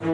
Hey,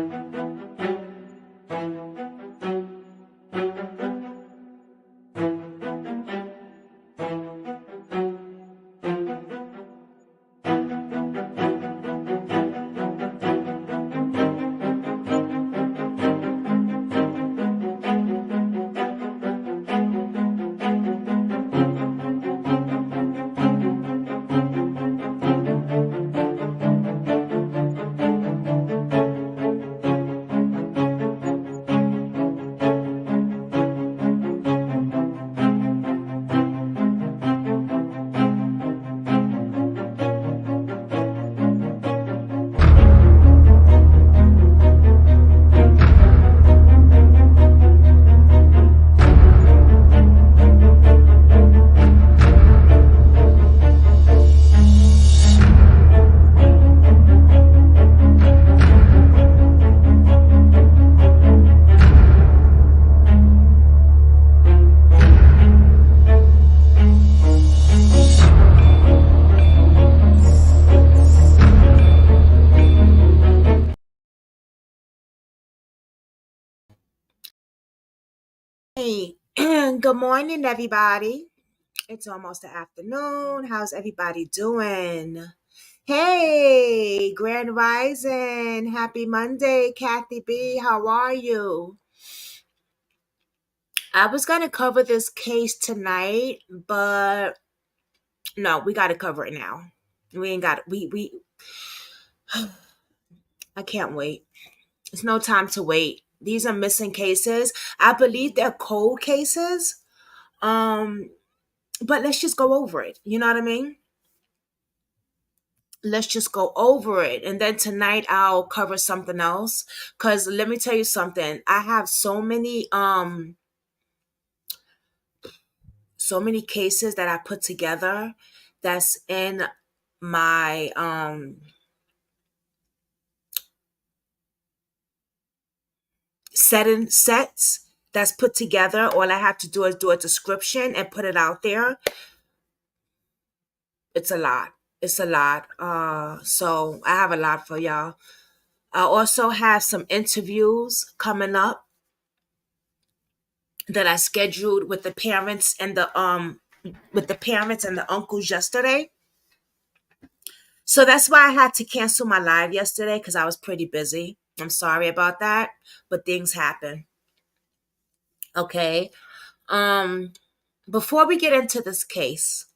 good morning, everybody. It's almost the afternoon. How's everybody doing? Hey, Grand Rising. Happy Monday, Kathy B. How are you? I was going to cover this case tonight, but no, we got to cover it now. We ain't got I can't wait. There's no time to wait. These are missing cases. I believe they're cold cases. Um, but let's just go over it. You know what I mean? Let's just go over it, and then tonight I'll cover something else, because let me tell you something. I have so many cases that I put together that's in my sets that's put together. All I have to do is do a description and put it out there. It's a lot. It's a lot. So I have a lot for y'all. I also have some interviews coming up that I scheduled with the parents and the uncles yesterday. So that's why I had to cancel my live yesterday, because I was pretty busy. I'm sorry about that, but things happen. Okay. Um Before we get into this case,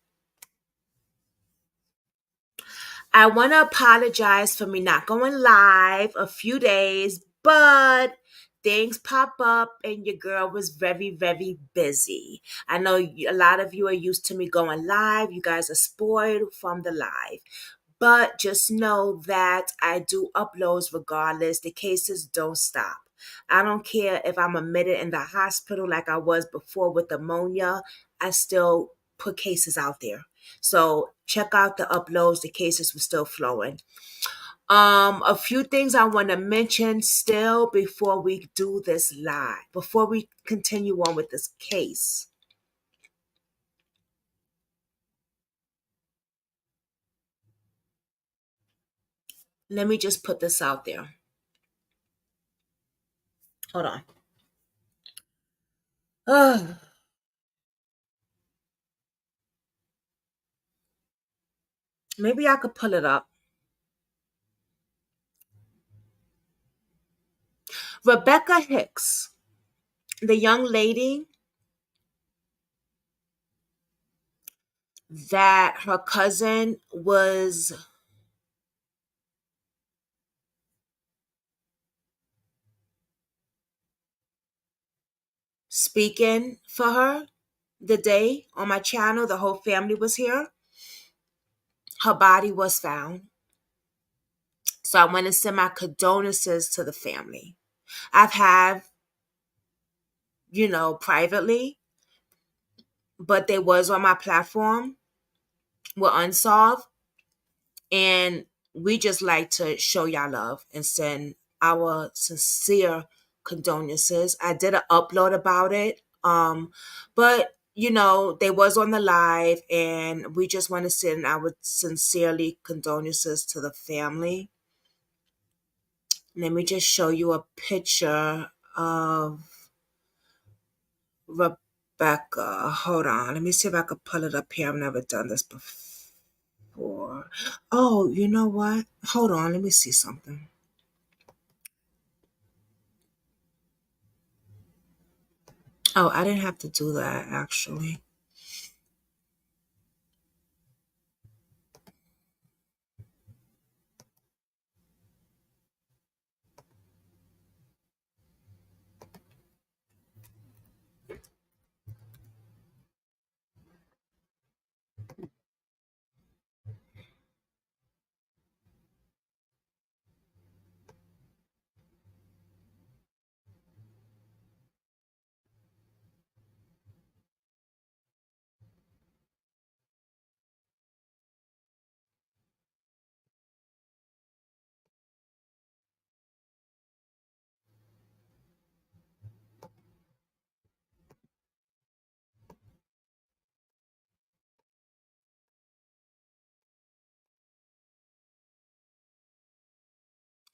I want to apologize for me not going live a few days, but things pop up and your girl was very, very busy. I know a lot of you are used to me going live. You guys are spoiled from the live. But just know that I do uploads regardless. The cases don't stop. I don't care if I'm admitted in the hospital like I was before with pneumonia. I still put cases out there. So check out the uploads. The cases were still flowing. A few things I want to mention still before we do this live, before we continue on with this case. Let me just put this out there. Hold on. Ugh. Maybe I could pull it up. Rebecca Hicks, the young lady that her cousin was speaking for her the day on my channel, the whole family was here. Her body was found. So I want to send my condolences to the family. I've had, privately, but they was on my platform, were unsolved. And we just like to show y'all love and send our sincere condolences. I did an upload about it. But they was on the live, and we just want to send our sincerely condolences to the family. Let me just show you a picture of Rebecca. Hold on. Let me see if I could pull it up here. I've never done this before. Oh, you know what? Hold on. Let me see something. Oh, I didn't have to do that actually.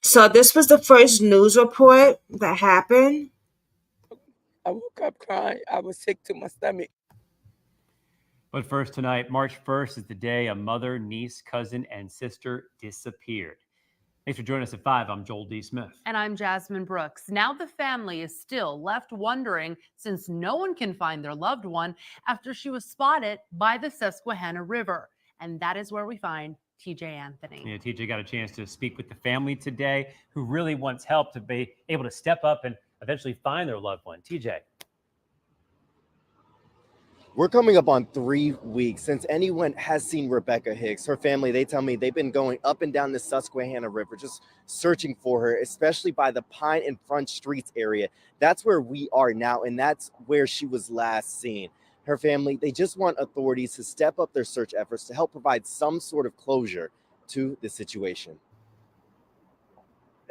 So this was the first news report that happened. I woke up crying. I was sick to my stomach. But first tonight, March 1st is the day a mother, niece, cousin, and sister disappeared. Thanks for joining us at 5. I'm Joel D. Smith. And I'm Jasmine Brooks. Now the family is still left wondering since no one can find their loved one after she was spotted by the Susquehanna River. And that is where we find TJ Anthony. Yeah, TJ got a chance to speak with the family today who really wants help to be able to step up and eventually find their loved one. TJ. We're coming up on 3 weeks since anyone has seen Rebecca Hicks. Her family, they tell me they've been going up and down the Susquehanna River, just searching for her, especially by the Pine and Front Streets area. That's where we are now, and that's where she was last seen. Her family, they just want authorities to step up their search efforts to help provide some sort of closure to the situation.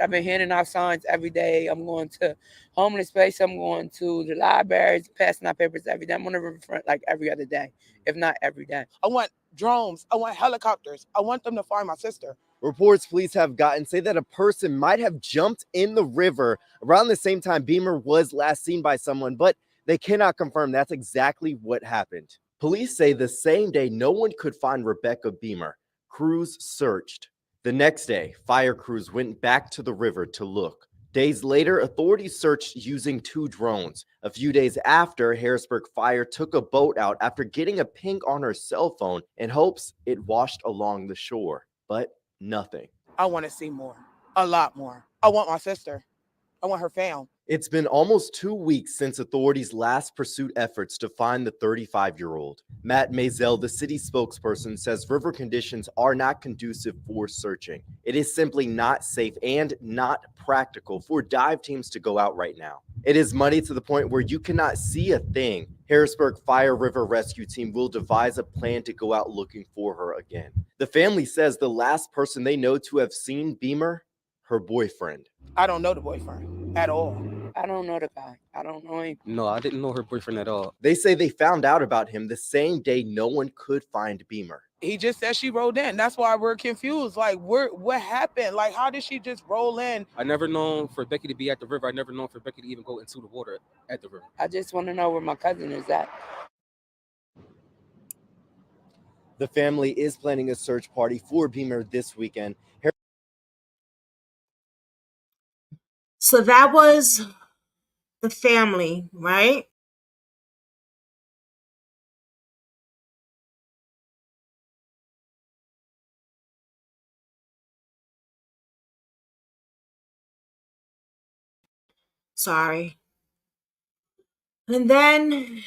I've been handing out signs every day. I'm going to homeless place. I'm going to the libraries, passing out papers every day. I'm on the riverfront like every other day, if not every day. I want drones. I want helicopters. I want them to find my sister. Reports police have gotten say that a person might have jumped in the river around the same time Beamer was last seen by someone, but they cannot confirm that's exactly what happened. Police say the same day no one could find Rebecca Beamer. Crews searched. The next day, fire crews went back to the river to look. Days later, authorities searched using 2 drones. A few days after, Harrisburg Fire took a boat out after getting a ping on her cell phone in hopes it washed along the shore. But nothing. I want to see more, a lot more. I want my sister. I want her found. It's been almost 2 weeks since authorities last pursued efforts to find the 35-year-old. Matt Mazel, the city spokesperson, says river conditions are not conducive for searching. It is simply not safe and not practical for dive teams to go out right now. It is muddy to the point where you cannot see a thing. Harrisburg Fire River Rescue Team will devise a plan to go out looking for her again. The family says the last person they know to have seen Beamer, her boyfriend. I don't know the boyfriend at all. I don't know the guy. I don't know him. No, I didn't know her boyfriend at all. They say they found out about him the same day no one could find Beamer. He just said she rolled in. That's why we're confused. Like, what happened? Like, how did she just roll in? I never known for Becky to be at the river. I never known for Becky to even go into the water at the river. I just want to know where my cousin is at. The family is planning a search party for Beamer this weekend. So that was the family, right? Sorry. And then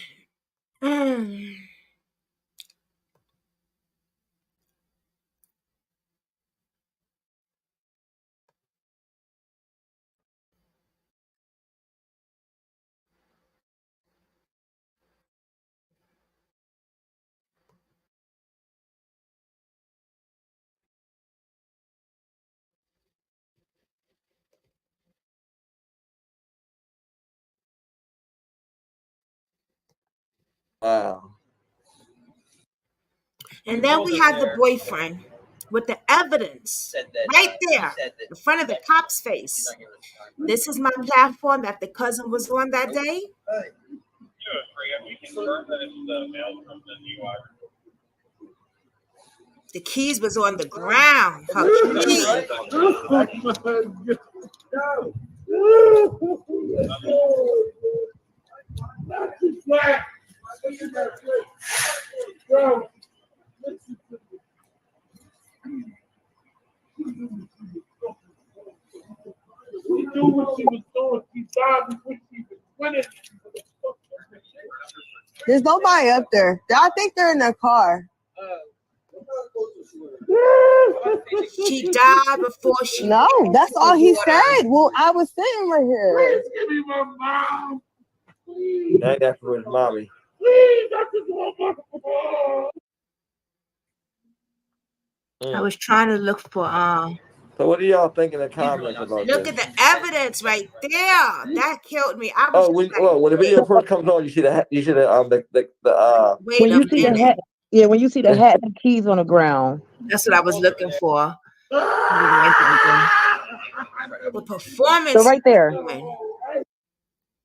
Wow. and then we have the boyfriend. with the evidence right there in front of the cop's face. This is my platform that the cousin was on that day. The keys was on the ground. Her keys. There's nobody up there. I think they're in their car. She died before she. No, that's all he water. said. Well, I was sitting right here. Give me my mom. That got for his mommy. Please, I just want my I was trying to look for So what do y'all think in the comments about look this? at the evidence right there. That killed me. I was when the video first comes on, you should have wait When a you see the minute. hat, yeah, when you see the hat and keys on the ground. That's what I was looking for. The performance. So right there.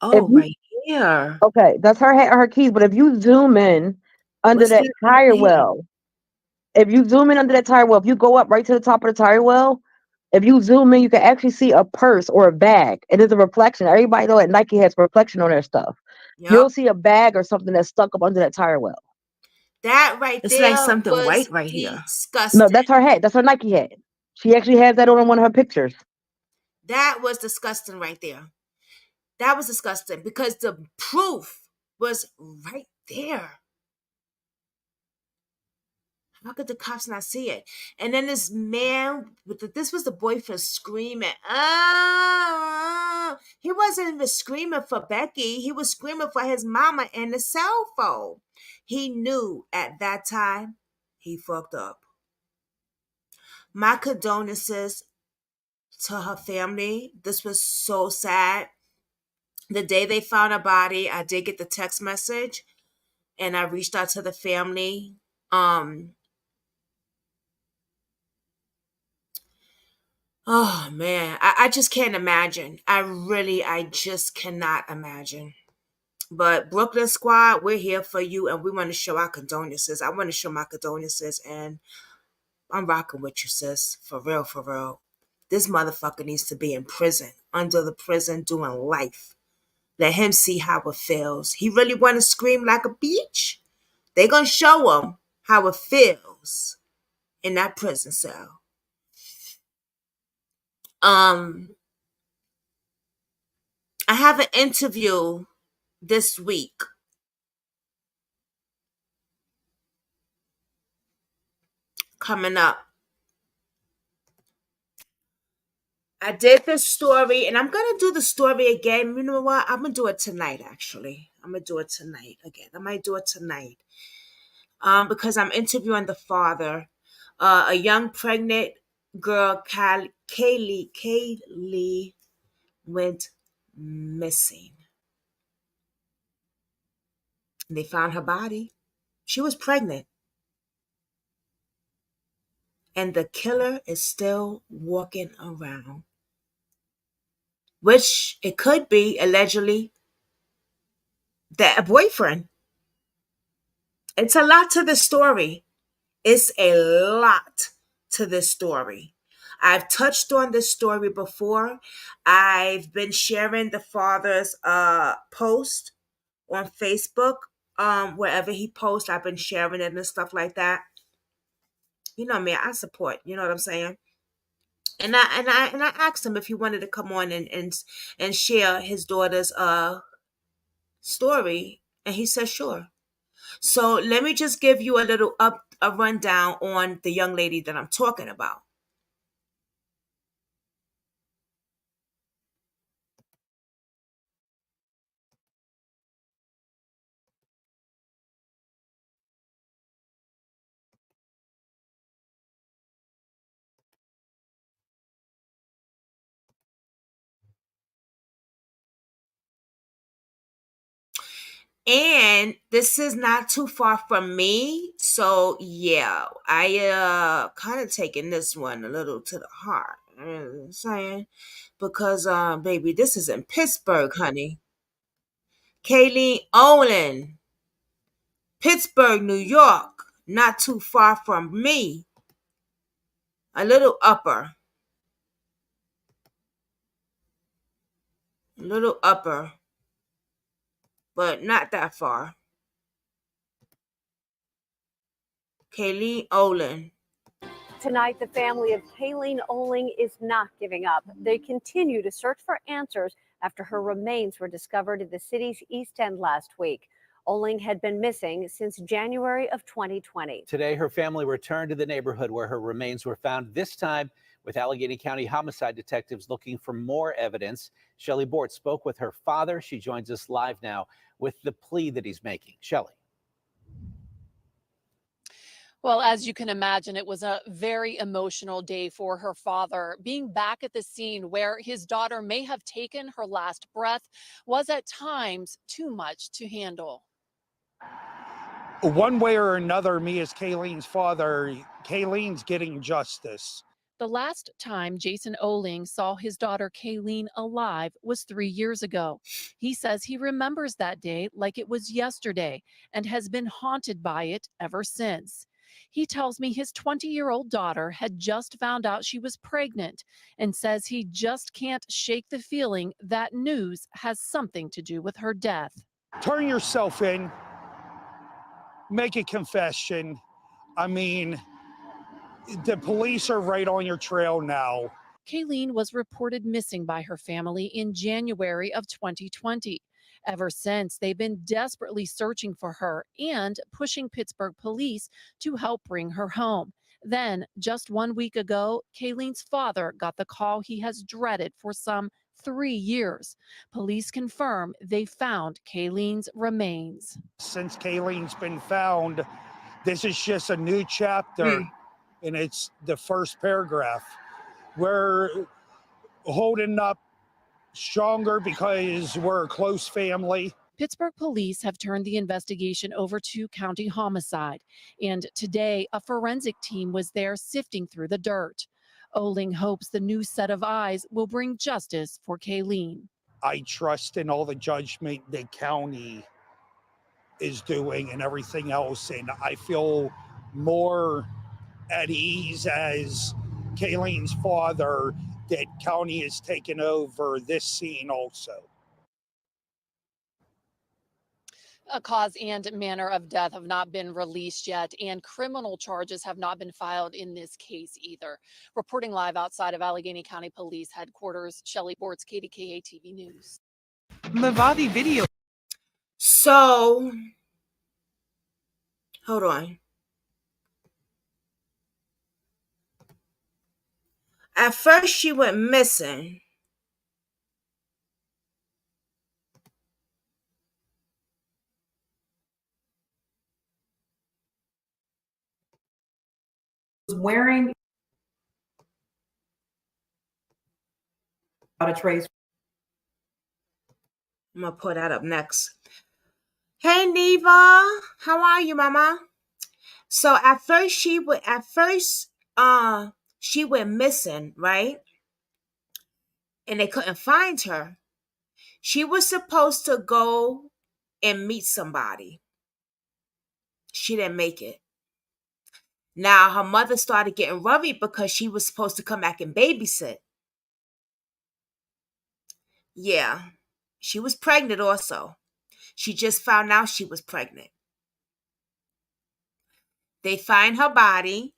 Oh, right here. Okay, that's her hat or her keys. But if you zoom in under What's that that tire right here? well, if you zoom in under that tire well, if you go up right to the top of the tire well, if you zoom in, you can actually see a purse or a bag. It is a reflection. Everybody know that Nike has reflection on their stuff. Yep. You'll see a bag or something that's stuck up under that tire well. That right It's there like something was white right here. disgusting. No, that's her hat. That's her Nike hat. She actually has that on one of her pictures. That was disgusting right there. That was disgusting because the proof was right there. How could the cops not see it? And then this man, this was the boyfriend screaming. Oh, he wasn't even screaming for Becky. He was screaming for his mama and the cell phone. He knew at that time he fucked up. My condolences to her family. This was so sad. The day they found her body, I did get the text message and I reached out to the family. Oh man, I just can't imagine. I just cannot imagine. But Brooklyn Squad, we're here for you and we want to show our condolences. I want to show my condolences and I'm rocking with you, sis. For real, for real. This motherfucker needs to be in prison, under the prison, doing life. Let him see how it feels. He really want to scream like a bitch? They gonna show him how it feels in that prison cell. I have an interview this week. Coming up. I did this story and I'm going to do the story again. You know what? I'm going to do it tonight, actually. I'm going to do it tonight again. I might do it tonight. Because I'm interviewing the father. A young pregnant girl, Kaylee, went missing. And they found her body. She was pregnant. And the killer is still walking around. Which it could be, allegedly, the boyfriend. It's a lot to the story. It's a lot to this story. I've touched on this story before. I've been sharing the father's post on Facebook. Wherever he posts, I've been sharing it and stuff like that. You know me, I support. You know what I'm saying? And I asked him if he wanted to come on and share his daughter's story, and he said sure. So let me just give you a rundown on the young lady that I'm talking about. And this is not too far from me. So yeah, I kind of taking this one a little to the heart. You know what I'm saying? Because baby, this is in Pittsburgh, honey. Kayleen Olin, Pittsburgh, New York. Not too far from me. A little upper. A little upper. But not that far. Kayleen Olin. Tonight, the family of Kayleen Oling is not giving up. They continue to search for answers after her remains were discovered in the city's East End last week. Oling had been missing since January of 2020. Today, her family returned to the neighborhood where her remains were found, this time with Allegheny County homicide detectives looking for more evidence. Shelley Bort spoke with her father. She joins us live now with the plea that he's making. Shelley. Well, as you can imagine, it was a very emotional day for her father. Being back at the scene where his daughter may have taken her last breath was at times too much to handle. One way or another, me as Kayleen's father, Kayleen's getting justice. The last time Jason Oling saw his daughter Kayleen alive was 3 years ago. He says he remembers that day like it was yesterday and has been haunted by it ever since. He tells me his 20-year-old daughter had just found out she was pregnant and says he just can't shake the feeling that news has something to do with her death. Turn yourself in, make a confession. I mean, the police are right on your trail now. Kayleen was reported missing by her family in January of 2020. Ever since, they've been desperately searching for her and pushing Pittsburgh police to help bring her home. Then, just 1 week ago, Kayleen's father got the call he has dreaded for some 3 years. Police confirm they found Kayleen's remains. Since Kayleen's been found, this is just a new chapter, and it's the first paragraph. We're holding up stronger because we're a close family. Pittsburgh police have turned the investigation over to county homicide, and today a forensic team was there sifting through the dirt. Oling hopes the new set of eyes will bring justice for Kayleen. I trust in all the judgment the county is doing and everything else, and I feel more at ease as Kayleen's father that county has taken over this scene also. A cause and manner of death have not been released yet, and criminal charges have not been filed in this case either. Reporting live outside of Allegheny County Police Headquarters, Shelley Bortz, KDKA TV News. Mavati video. So, hold on. At first, she went missing. Wearing a trace. I'm gonna put that up next. Hey Neva, how are you, Mama? So at first she went missing, right? And they couldn't find her. She was supposed to go and meet somebody. She didn't make it. Now her mother started getting worried because she was supposed to come back and babysit. Yeah, she was pregnant also. She just found out she was pregnant. They find her body.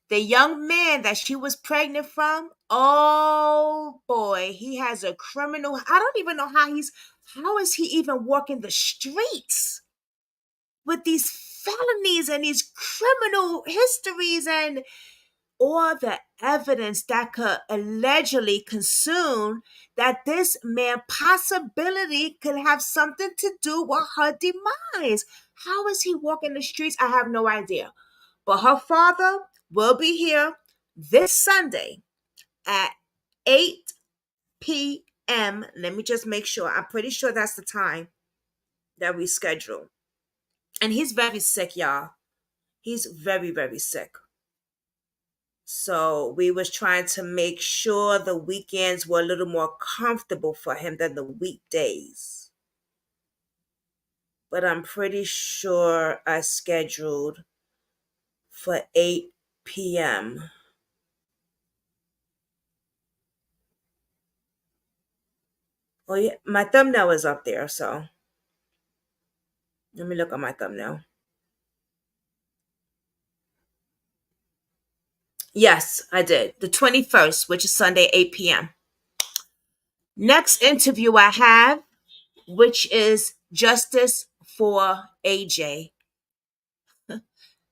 The young man that she was pregnant from, oh boy, he has a criminal. I don't even know how is he even walking the streets with these felonies and these criminal histories and all the evidence that could allegedly consume that this man possibility could have something to do with her demise. How is he walking the streets? I have no idea. But her father will be here this Sunday at 8 p.m. p.m. Let me just make sure. I'm pretty sure that's the time that we scheduled. And he's very sick, y'all. He's very, very sick. So we was trying to make sure the weekends were a little more comfortable for him than the weekdays. But I'm pretty sure I scheduled for 8 p.m. Oh yeah, my thumbnail is up there, so let me look at my thumbnail. Yes, I did. The 21st, which is Sunday, 8 p.m. Next interview I have, which is Justice for AJ.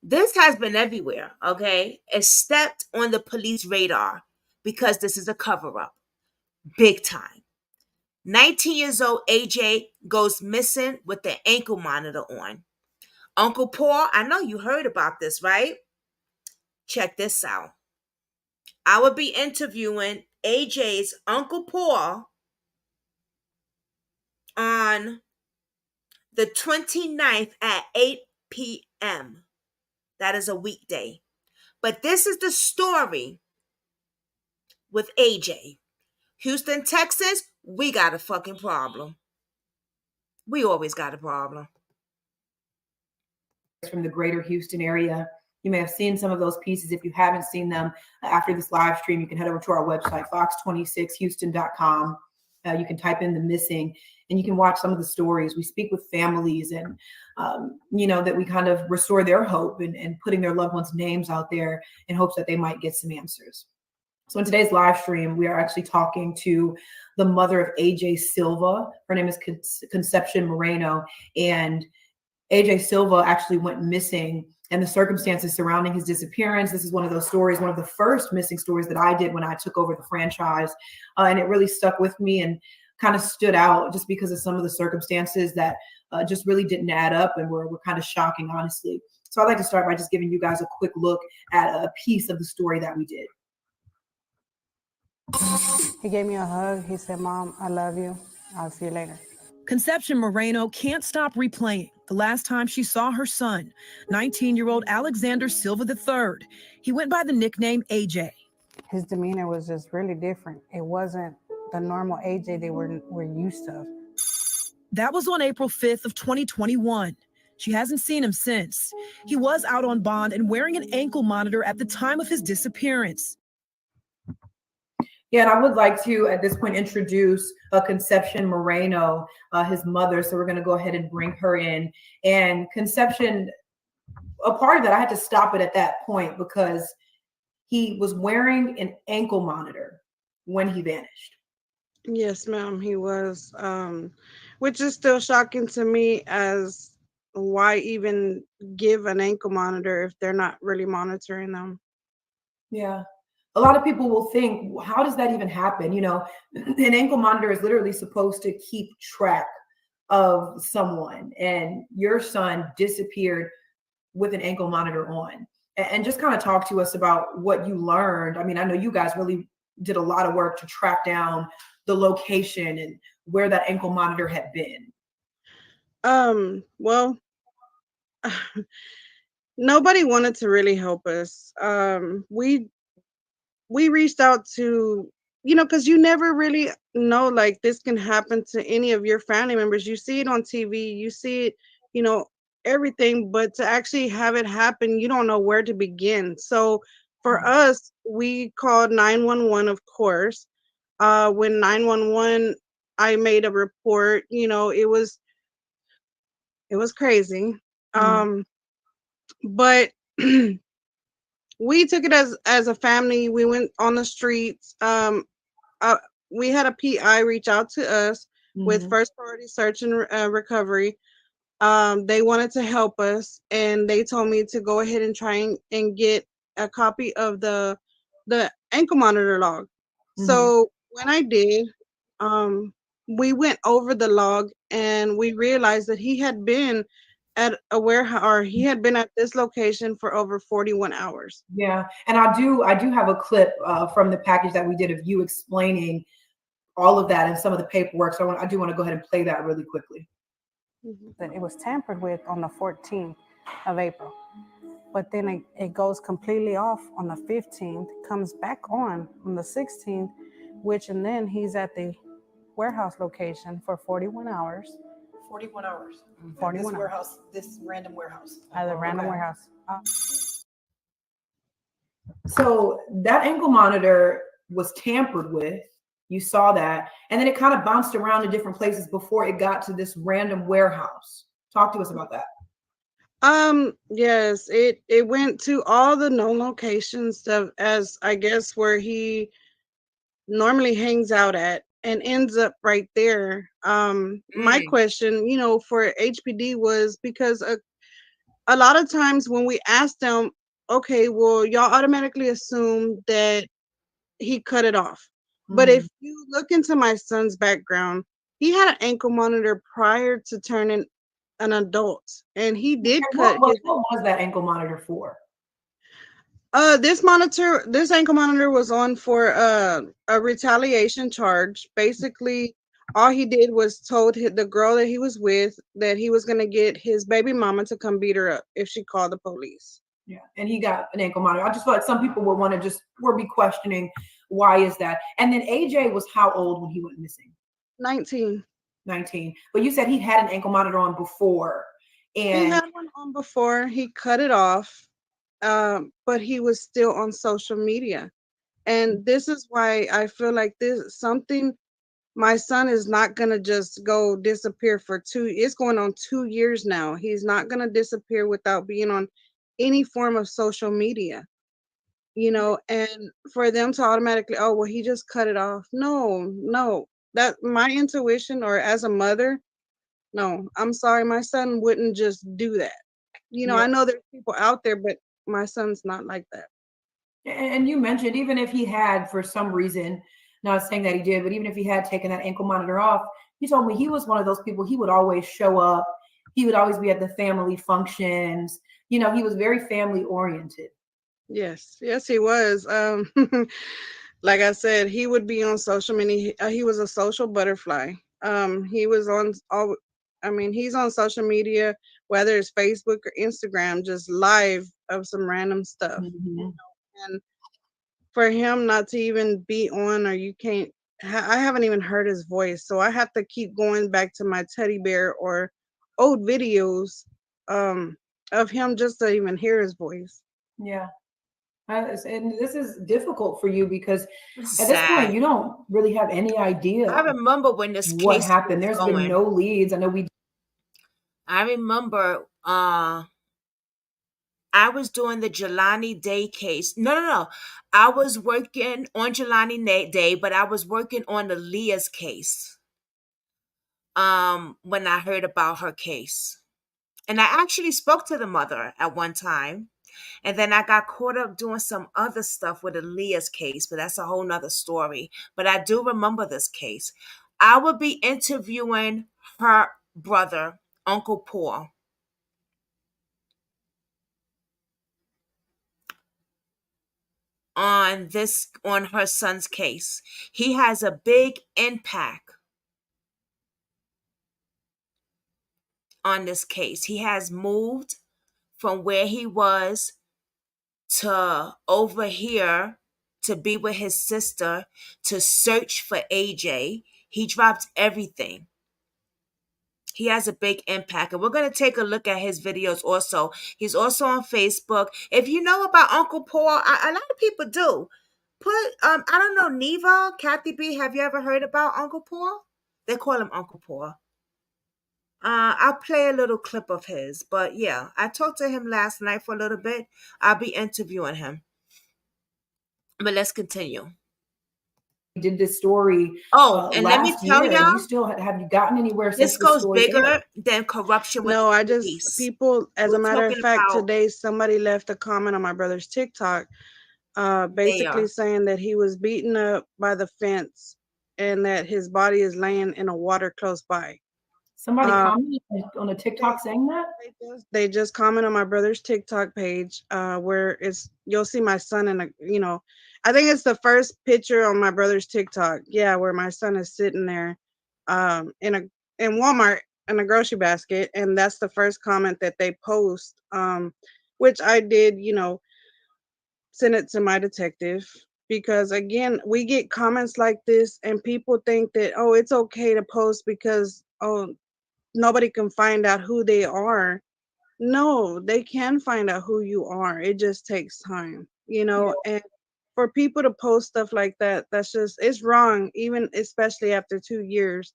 This has been everywhere, okay? It's stepped on the police radar because this is a cover-up. Big time. 19 years old AJ goes missing with the ankle monitor on. Uncle Paul, I know you heard about this, right? Check this out. I will be interviewing AJ's Uncle Paul on the 29th at 8 p.m. That is a weekday. But this is the story with AJ. Houston, Texas, we got a fucking problem. We always got a problem. From the greater Houston area. You may have seen some of those pieces. If you haven't seen them after this live stream, you can head over to our website, fox26houston.com. You can type in the missing and you can watch some of the stories. We speak with families and, that we kind of restore their hope and putting their loved ones' names out there in hopes that they might get some answers. So in today's live stream, we are actually talking to the mother of AJ Silva. Her name is Concepcion Moreno, and AJ Silva actually went missing, and the circumstances surrounding his disappearance. This is one of those stories, one of the first missing stories that I did when I took over the franchise. And it really stuck with me and kind of stood out just because of some of the circumstances that just really didn't add up and were kind of shocking, honestly. So I'd like to start by just giving you guys a quick look at a piece of the story that we did. He gave me a hug. He said, "Mom, I love you. I'll see you later." Concepcion Moreno can't stop replaying the last time she saw her son, 19-year-old Alexander Silva III. He went by the nickname AJ. His demeanor was just really different. It wasn't the normal AJ they were used to. That was on April 5th of 2021. She hasn't seen him since. He was out on bond and wearing an ankle monitor at the time of his disappearance. Yeah, and I would like to, at this point, introduce Concepcion Moreno, his mother. So we're going to go ahead and bring her in. And Concepcion, a part of that, I had to stop it at that point because he was wearing an ankle monitor when he vanished. Yes, ma'am, he was, which is still shocking to me as why even give an ankle monitor if they're not really monitoring them. Yeah. A lot of people will think, how does that even happen? An ankle monitor is literally supposed to keep track of someone, and your son disappeared with an ankle monitor on. And just kind of talk to us about what you learned. I mean, I know you guys really did a lot of work to track down the location and where that ankle monitor had been. Well, nobody wanted to really help us. We reached out to, because you never really know, like, this can happen to any of your family members. You see it on TV, you see it, everything, but to actually have it happen, you don't know where to begin. So for us, we called 911, of course. When 911, I made a report, it was crazy. But we took it as a family. We went on the streets. We had a PI reach out to us with First Priority Search and Recovery. They wanted to help us, and they told me to go ahead and try and get a copy of the ankle monitor log. So when I did, we went over the log and we realized that he had been at a warehouse, or he had been at this location for over 41 hours. Yeah, and I do have a clip from the package that we did of you explaining all of that and some of the paperwork. So I do want to go ahead and play that really quickly. That it was tampered with on the 14th of April. But then it goes completely off on the 15th, comes back on the 16th, and then he's at the warehouse location for 41 hours. 41 hours. 41 This hours. warehouse, this random warehouse. At the random Okay. warehouse. So that ankle monitor was tampered with. You saw that. And then it kind of bounced around to different places before it got to this random warehouse. Talk to us about that. Yes, it went to all the known locations of, as I guess, where he normally hangs out at, and ends up right there. My question, for HPD was because a lot of times when we ask them, okay, well, y'all automatically assume that he cut it off. But if you look into my son's background, he had an ankle monitor prior to turning an adult, and he did cut What was that ankle monitor for? This ankle monitor was on for a retaliation charge. Basically, all he did was told the girl that he was with that he was going to get his baby mama to come beat her up if she called the police. Yeah, and he got an ankle monitor. I just feel like some people would want to be questioning, why is that? And then AJ was how old when he went missing? 19. 19. But you said he had an ankle monitor on before. And he had one on before. He cut it off, but he was still on social media. And this is why I feel like my son is not going to just go disappear it's going on 2 years now. He's not going to disappear without being on any form of social media, and for them to automatically, oh, well, he just cut it off. No, that my intuition, or as a mother, no, I'm sorry, my son wouldn't just do that. I know there's people out there, but my son's not like that. And you mentioned, even if he had, for some reason, not saying that he did, but even if he had taken that ankle monitor off, he told me he was one of those people. He would always show up. He would always be at the family functions. He was very family oriented. Yes, he was. Like I said, he would be on social media. He was a social butterfly. He was he's on social media, whether it's Facebook or Instagram, just live of some random stuff. And for him not to even be on, or I haven't even heard his voice. So I have to keep going back to my teddy bear or old videos of him just to even hear his voice. Yeah. And this is difficult for you because at this point you don't really have any idea. I remember when this case what happened. was There's been no leads. I know I remember I was doing the Jelani Day case. No. I was working on Jelani Day, but I was working on the Leah's case. When I heard about her case. And I actually spoke to the mother at one time. And then I got caught up doing some other stuff with the Leah's case, but that's a whole nother story. But I do remember this case. I would be interviewing her brother, Uncle Paul. On her son's case. He has a big impact on this case. He has moved from where he was to over here to be with his sister, to search for AJ. He dropped everything. He has a big impact. And we're going to take a look at his videos also. He's also on Facebook. If you know about Uncle Paul, a lot of people do. I don't know, Neva, Kathy B, have you ever heard about Uncle Paul? They call him Uncle Paul. I'll play a little clip of his. But yeah, I talked to him last night for a little bit. I'll be interviewing him. But let's continue. Did this story. And let me tell y'all, you still have you gotten anywhere since this goes bigger aired? than corruption with No, police. people, as We're a matter of talking fact, about- today somebody left a comment on my brother's TikTok, basically saying that he was beaten up by the fence and that his body is laying in a water close by. Somebody commented on a TikTok saying that? They just comment on my brother's TikTok page, where you'll see my son in I think it's the first picture on my brother's TikTok. Yeah, where my son is sitting there in Walmart in a grocery basket, and that's the first comment that they post. Which I did, send it to my detective, because again, we get comments like this and people think that, oh, it's okay to post because, oh, nobody can find out who they are. No, they can find out who you are. It just takes time, and for people to post stuff like that, it's wrong, even especially after 2 years.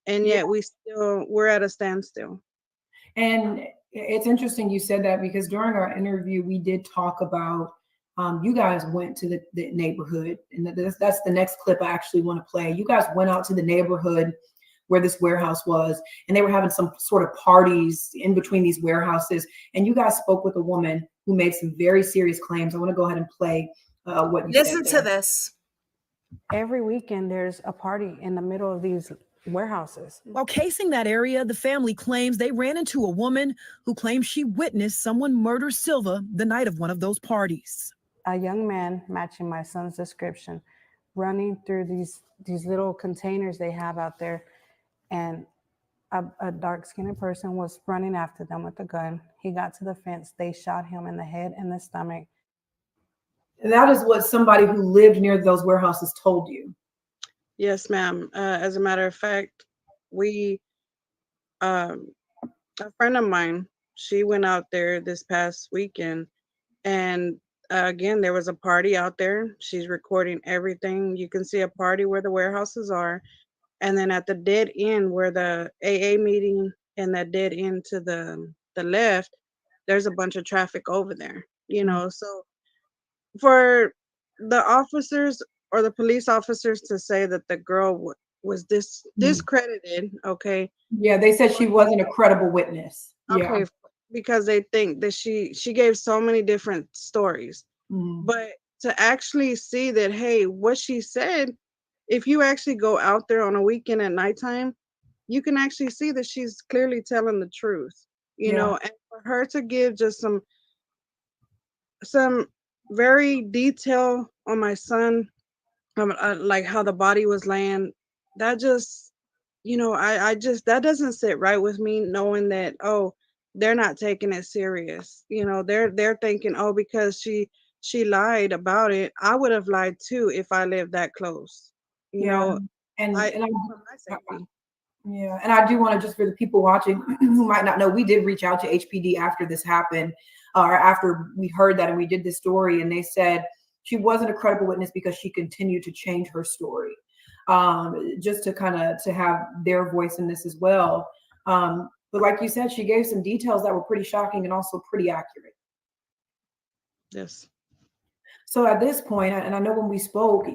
And Yeah. yet we're at a standstill. And it's interesting you said that, because during our interview, we did talk about you guys went to the neighborhood, and that's the next clip I actually want to play. You guys went out to the neighborhood where this warehouse was, and they were having some sort of parties in between these warehouses. And you guys spoke with a woman who made some very serious claims. I want to go ahead and play what you Listen said to this. Every weekend, there's a party in the middle of these warehouses. While casing that area, the family claims they ran into a woman who claims she witnessed someone murder Silva the night of one of those parties. A young man matching my son's description, running through these little containers they have out there, and a dark-skinned person was running after them with a gun. He got to the fence. They shot him in the head and the stomach. That is what somebody who lived near those warehouses told you. Yes, ma'am. As a matter of fact, a friend of mine, she went out there this past weekend, and again, there was a party out there. She's recording everything. You can see a party where the warehouses are, and then at the dead end where the AA meeting and that dead end to the left, there's a bunch of traffic over there. So for the officers or the police officers to say that the girl was discredited, okay? Yeah, they said she wasn't a credible witness. Okay, Yeah. because they think that she gave so many different stories. But to actually see that, hey, what she said, if you actually go out there on a weekend at nighttime, you can actually see that she's clearly telling the truth, Yeah. and for her to give just some very detail on my son, like how the body was laying, that just, I just, that doesn't sit right with me, knowing that, oh, they're not taking it serious. They're thinking, oh, because she lied about it, I would have lied too if I lived that close. Yeah. And I, I, for my safety. yeah, and I do want to, just for the people watching who might not know, we did reach out to HPD after this happened, or after we heard that, and we did this story, and they said she wasn't a credible witness because she continued to change her story, just to have their voice in this as well. But like you said, she gave some details that were pretty shocking and also pretty accurate. Yes. So at this point, and I know when we spoke,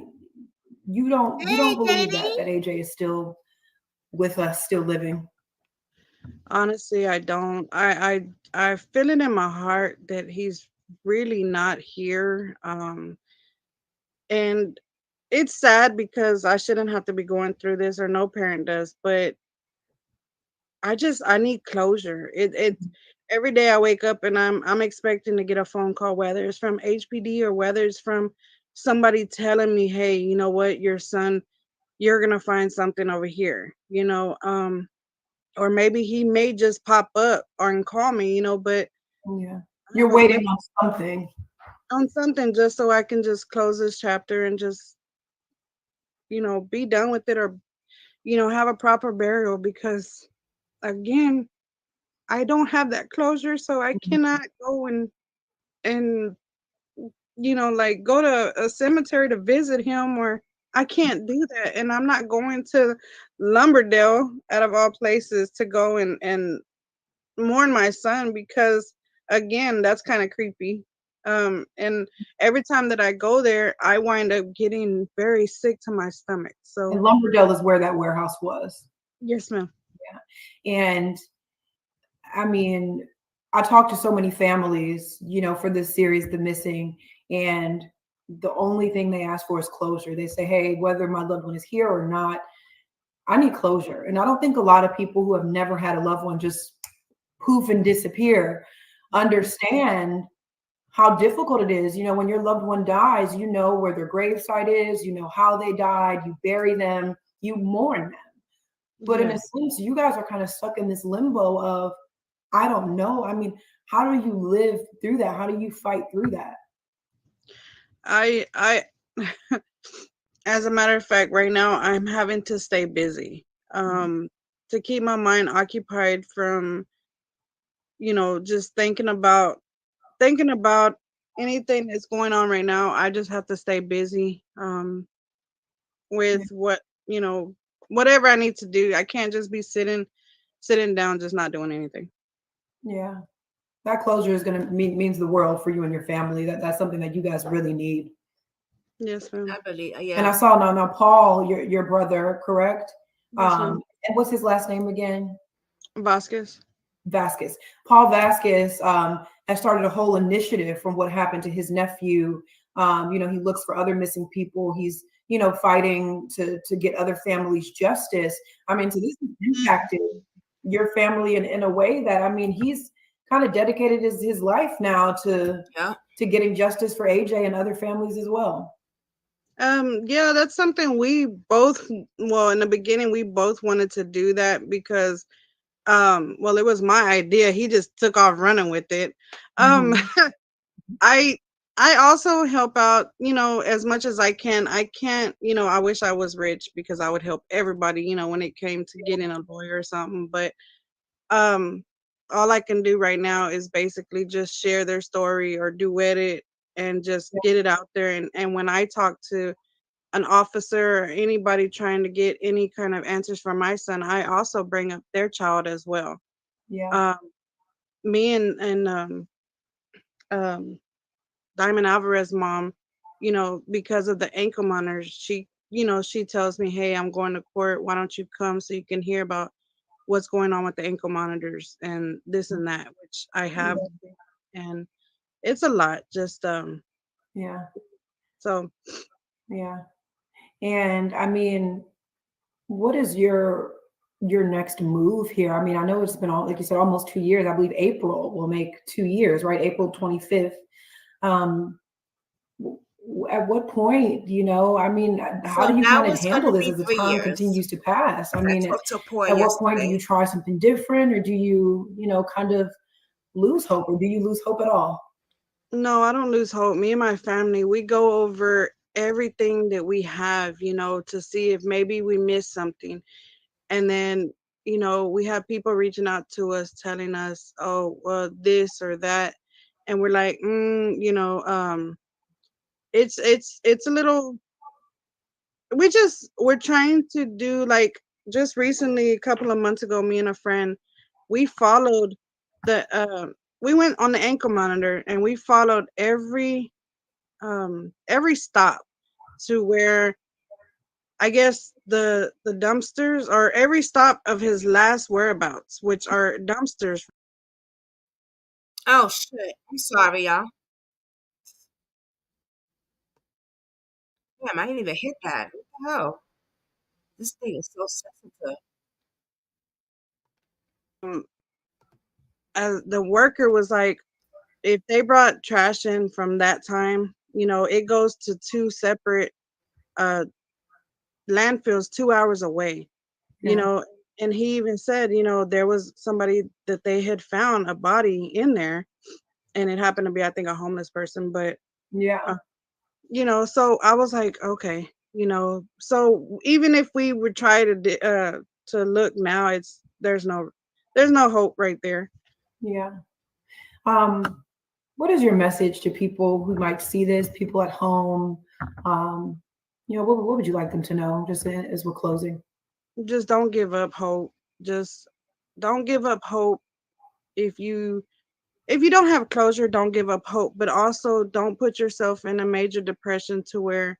you don't believe that AJ is still with us, still living. Honestly, I don't. I feel it in my heart that he's really not here. And it's sad because I shouldn't have to be going through this, or no parent does, but I need closure. It's every day I wake up and I'm expecting to get a phone call, whether it's from HPD or whether it's from somebody telling me, hey, you know what, your son, you're gonna find something over here, or maybe he may just pop up and call me, but yeah, you're waiting on something just so I can just close this chapter and just, be done with it, or, have a proper burial, because again, I don't have that closure, so I cannot go and like go to a cemetery to visit him, or I can't do that. And I'm not going to Lumberdale, out of all places, to go and mourn my son, because again, that's kind of creepy. And every time that I go there, I wind up getting very sick to my stomach. So And Lumberdale is where that warehouse was. Yes, ma'am. Yeah. And I mean, I talked to so many families, for this series, The Missing, and the only thing they ask for is closure. They say, hey, whether my loved one is here or not, I need closure. And I don't think a lot of people who have never had a loved one just poof and disappear understand how difficult it is. You know, when your loved one dies, you know where their gravesite is, you know how they died, you bury them, you mourn them. But in a Yes. sense, you guys are kind of stuck in this limbo of, I don't know. I mean, how do you live through that? How do you fight through that? I as a matter of fact, right now I'm having to stay busy to keep my mind occupied from, you know, just thinking about anything that's going on right now. I just have to stay busy with what, you know, whatever I need to do. I can't just be sitting down just not doing anything. Yeah. That closure is going to means the world for you and your family. That's something that you guys really need. Yes, ma'am. I believe, And I saw now Paul, your brother, correct? Yes, ma'am. And what's his last name again? Vasquez. Vasquez. Paul Vasquez has started a whole initiative from what happened to his nephew. You know, he looks for other missing people. He's, you know, fighting to get other families justice. I mean, so this has impacted your family in a way that, I mean, he's kind of dedicated his life now to getting justice for AJ and other families as well. Yeah, that's something we both, well, in the beginning, we both wanted to do that because, well, it was my idea. He just took off running with it. I also help out, you know, as much as I can. I can't, you know, I wish I was rich because I would help everybody, you know, when it came to getting a lawyer or something. But all I can do right now is basically just share their story or duet it and just get it out there. And when I talk to an officer or anybody trying to get any kind of answers for my son, I also bring up their child as well. Yeah. Me and Diamond Alvarez mom, you know, because of the ankle monitors, she, you know, she tells me, hey, I'm going to court. Why don't you come so you can hear about what's going on with the ankle monitors and this and that, which I have. And it's a lot. Just yeah. So yeah. And I mean, what is your next move here? I mean, I know it's been all, like you said, almost 2 years. I believe April will make 2 years, right? April 25th. At what point, you know, I mean, how So do you now kind of it's handle gonna this be as the 3 time years. continues to pass? I mean, I talked to a boy at what point do yesterday. you try something different, or do you, you know, kind of lose hope, or do you lose hope at all? No, I don't lose hope. Me and my family, we go over everything that we have, you know, to see if maybe we missed something. And then, you know, we have people reaching out to us telling us, oh, well, this or that. And we're like, you know, it's a little, we're trying to do, like, just recently, a couple of months ago, me and a friend, we followed we went on the ankle monitor and we followed every stop to where, I guess, the dumpsters, or every stop of his last whereabouts, which are dumpsters. Oh shit! I'm sorry, y'all. Damn, I didn't even hit that. What the hell? This thing is so sensitive. As the worker was like, if they brought trash in from that time, you know, it goes to 2 separate landfills 2 hours away. You know, and he even said, you know, there was somebody that they had found a body in there, and it happened to be, I think, a homeless person. But you know, so I was like, okay, you know, so even if we would try to look now, it's there's no hope right there. Yeah. What is your message to people who might see this, people at home? You know, what would you like them to know, just as we're closing? Just don't give up hope. Just don't give up hope. If you don't have closure, don't give up hope, but also don't put yourself in a major depression to where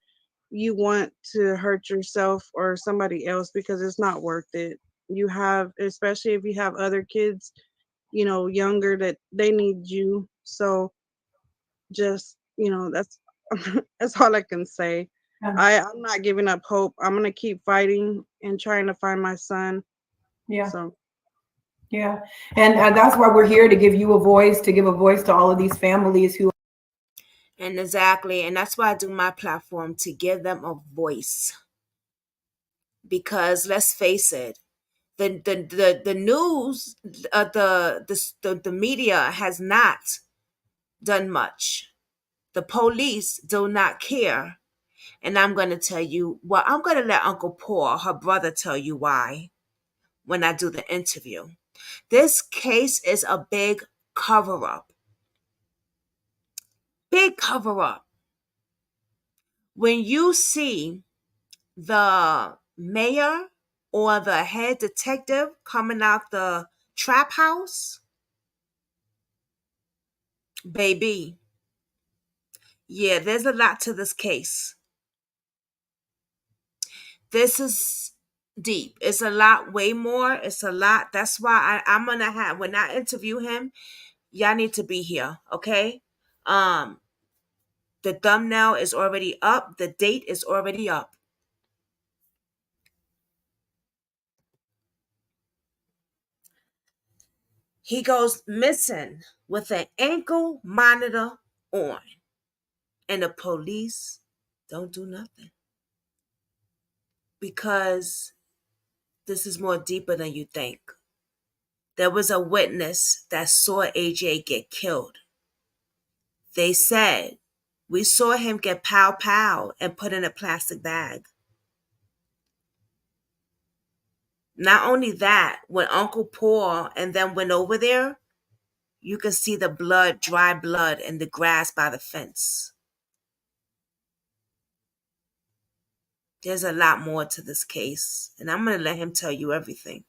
you want to hurt yourself or somebody else, because it's not worth it. You have, especially if you have other kids, you know, younger, that they need you. So just, you know, that's that's all I can say. I'm not giving up hope. I'm gonna keep fighting and trying to find my son. Yeah. So yeah. And that's why we're here, to give you a voice, to give a voice to all of these families who And exactly, and that's why I do my platform, to give them a voice. Because let's face it, the news, the media has not done much. The police do not care. And I'm going to tell you, well, I'm going to let Uncle Paul, her brother, tell you why when I do the interview. This case is a big cover up. Big cover up. When you see the mayor or the head detective coming out the trap house, baby, yeah, there's a lot to this case. This is deep. It's a lot, way more. It's a lot. That's why I'm gonna have, when I interview him, y'all need to be here, okay? The thumbnail is already up. The date is already up. He goes missing with an ankle monitor on, and the police don't do nothing. Because this is more deeper than you think. There was a witness that saw AJ get killed. They said, we saw him get pow and put in a plastic bag. Not only that, when Uncle Paul and them went over there, you could see the blood, dry blood, in the grass by the fence. There's a lot more to this case, and I'm going to let him tell you everything.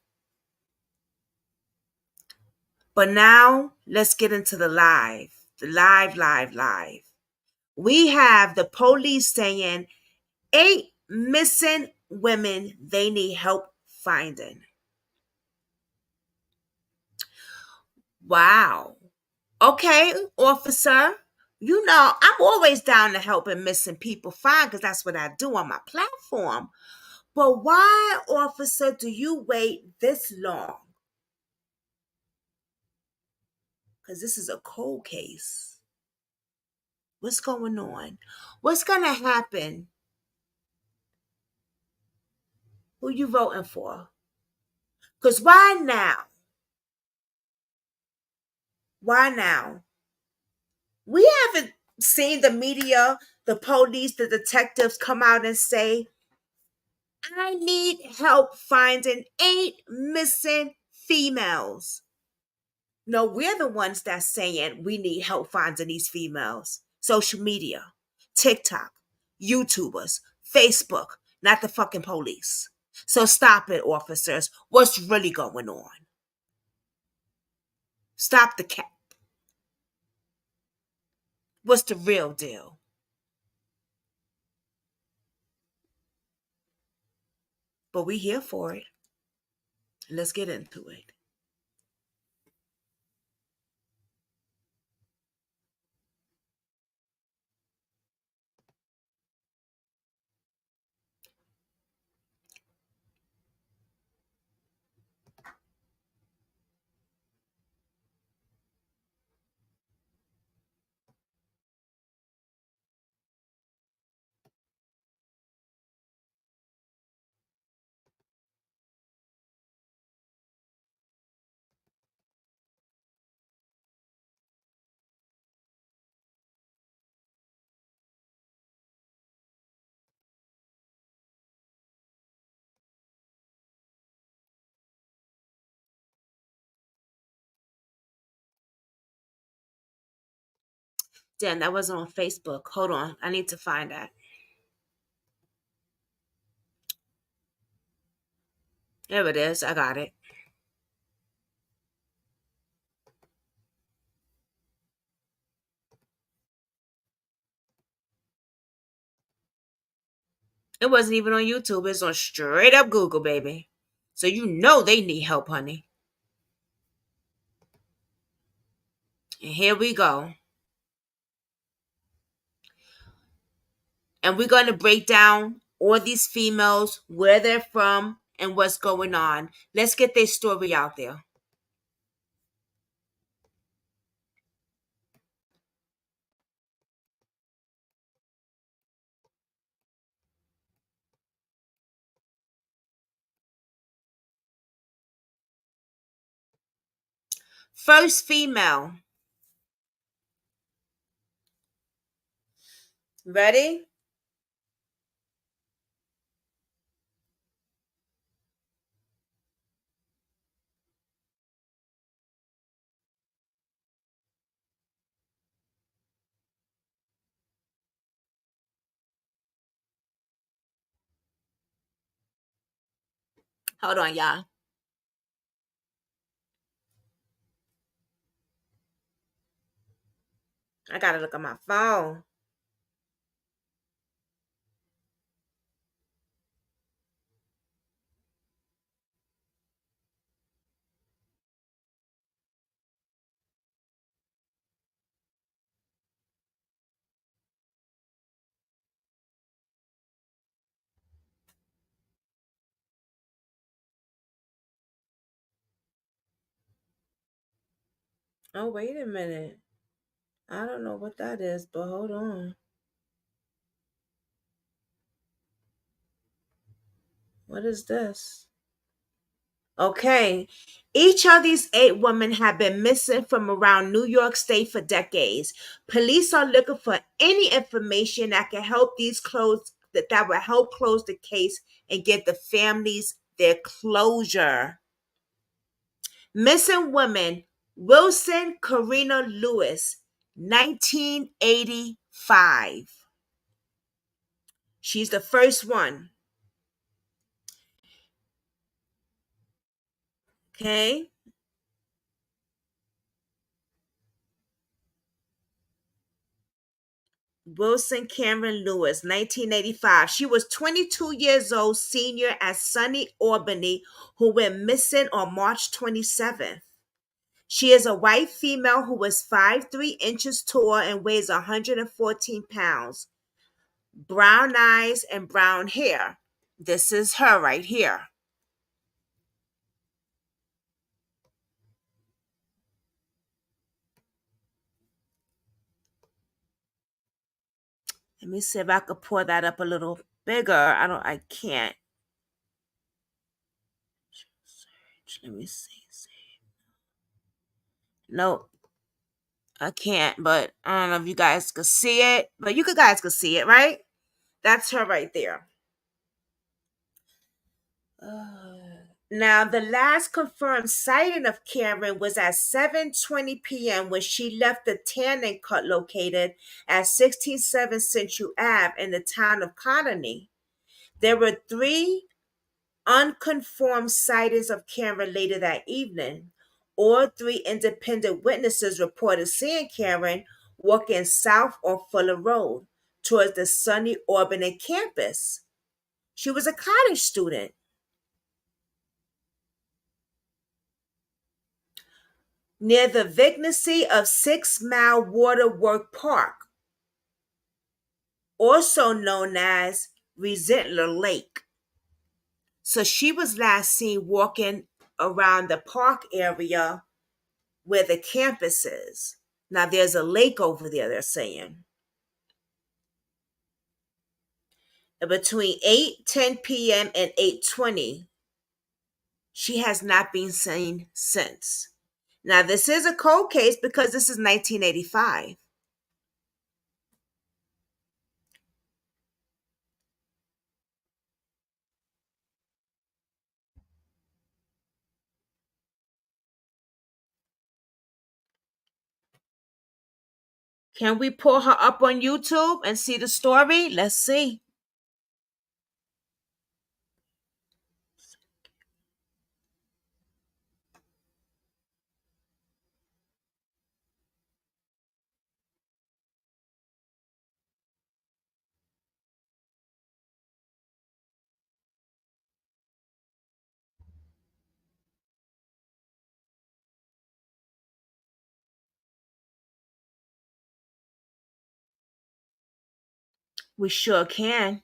But now, let's get into the live. The live. We have the police saying 8 missing women they need help finding. Wow. Okay, officer. You know, I'm always down to helping missing people find, because that's what I do on my platform. But why, officer, do you wait this long? Because this is a cold case. What's going on? What's going to happen? Who you voting for? Because why now? Why now? We haven't seen the media, the police, the detectives come out and say, I need help finding 8 missing females. No, we're the ones that's saying we need help finding these females. Social media, TikTok, YouTubers, Facebook, not the fucking police. So stop it, officers. What's really going on? Stop the cap. What's the real deal? But we here for it. Let's get into it. Damn, that wasn't on Facebook. Hold on. I need to find that. There it is. I got it. It wasn't even on YouTube. It's on straight up Google, baby. So you know they need help, honey. And here we go. And we're going to break down all these females, where they're from, and what's going on. Let's get their story out there. First female. Ready? Hold on, y'all. I gotta look at my phone. Oh, wait a minute. I don't know what that is, but hold on. What is this? Okay. Each of these 8 women have been missing from around New York State for decades. Police are looking for any information that can help that will help close the case and give the families their closure. Missing women: Wilson Karina Lewis, 1985. She's the first one. Okay. Wilson Cameron Lewis, 1985. She was 22 years old, senior at SUNY Albany, who went missing on March 27th. She is a white female who was 5'3" tall and weighs 114 pounds. Brown eyes and brown hair. This is her right here. Let me see if I could pour that up a little bigger. I can't. Let me see. Nope. I can't, but I don't know if you guys could see it, but you guys could see it, right? That's her right there. Now, the last confirmed sighting of Cameron was at 7:20 p.m. when she left the tanning cut located at 167 Central Ave in the town of Colony. There were 3 unconfirmed sightings of Cameron later that evening. All 3 independent witnesses reported seeing Cameron walking south on Fuller Road towards the SUNY Albany campus. She was a college student. Near the vicinity of 6 Mile Waterwork Park, also known as Resentler Lake. So she was last seen walking around the park area where the campus is. Now there's a lake over there, they're saying. Between 8:10 p.m. and 8:20, she has not been seen since. Now this is a cold case because this is 1985. Can we pull her up on YouTube and see the story? Let's see. We sure can.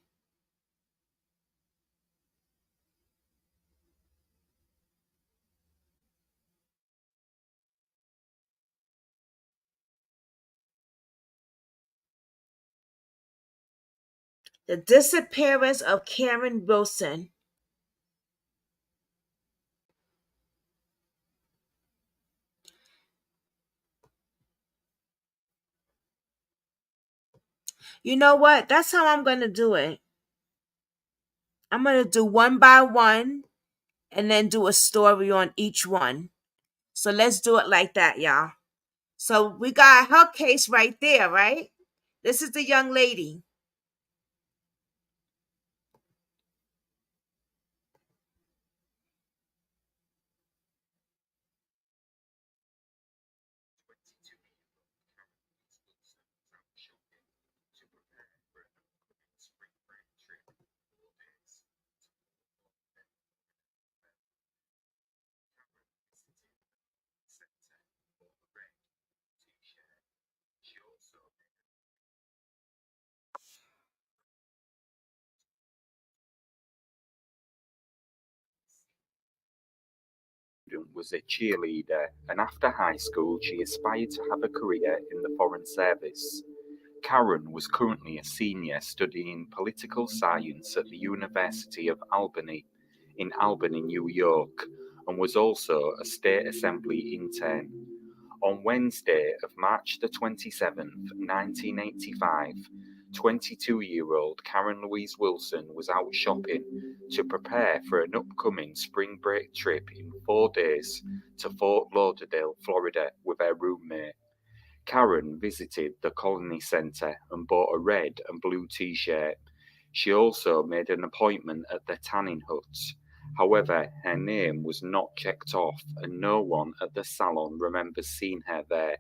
The disappearance of Karen Wilson. You know what? That's how I'm going to do it. I'm going to do one by one and then do a story on each one. So let's do it like that, y'all. So we got her case right there, right? This is the young lady. Was a cheerleader, and after high school she aspired to have a career in the Foreign Service. Karen was currently a senior studying political science at the University of Albany in Albany, New York, and was also a state assembly intern. On Wednesday of March the 27th, 1985, 22-year-old Karen Louise Wilson was out shopping to prepare for an upcoming spring break trip in 4 days to Fort Lauderdale, Florida, with her roommate. Karen visited the Colony Center and bought a red and blue t-shirt. She also made an appointment at the tanning huts. However, her name was not checked off and no one at the salon remembers seeing her there.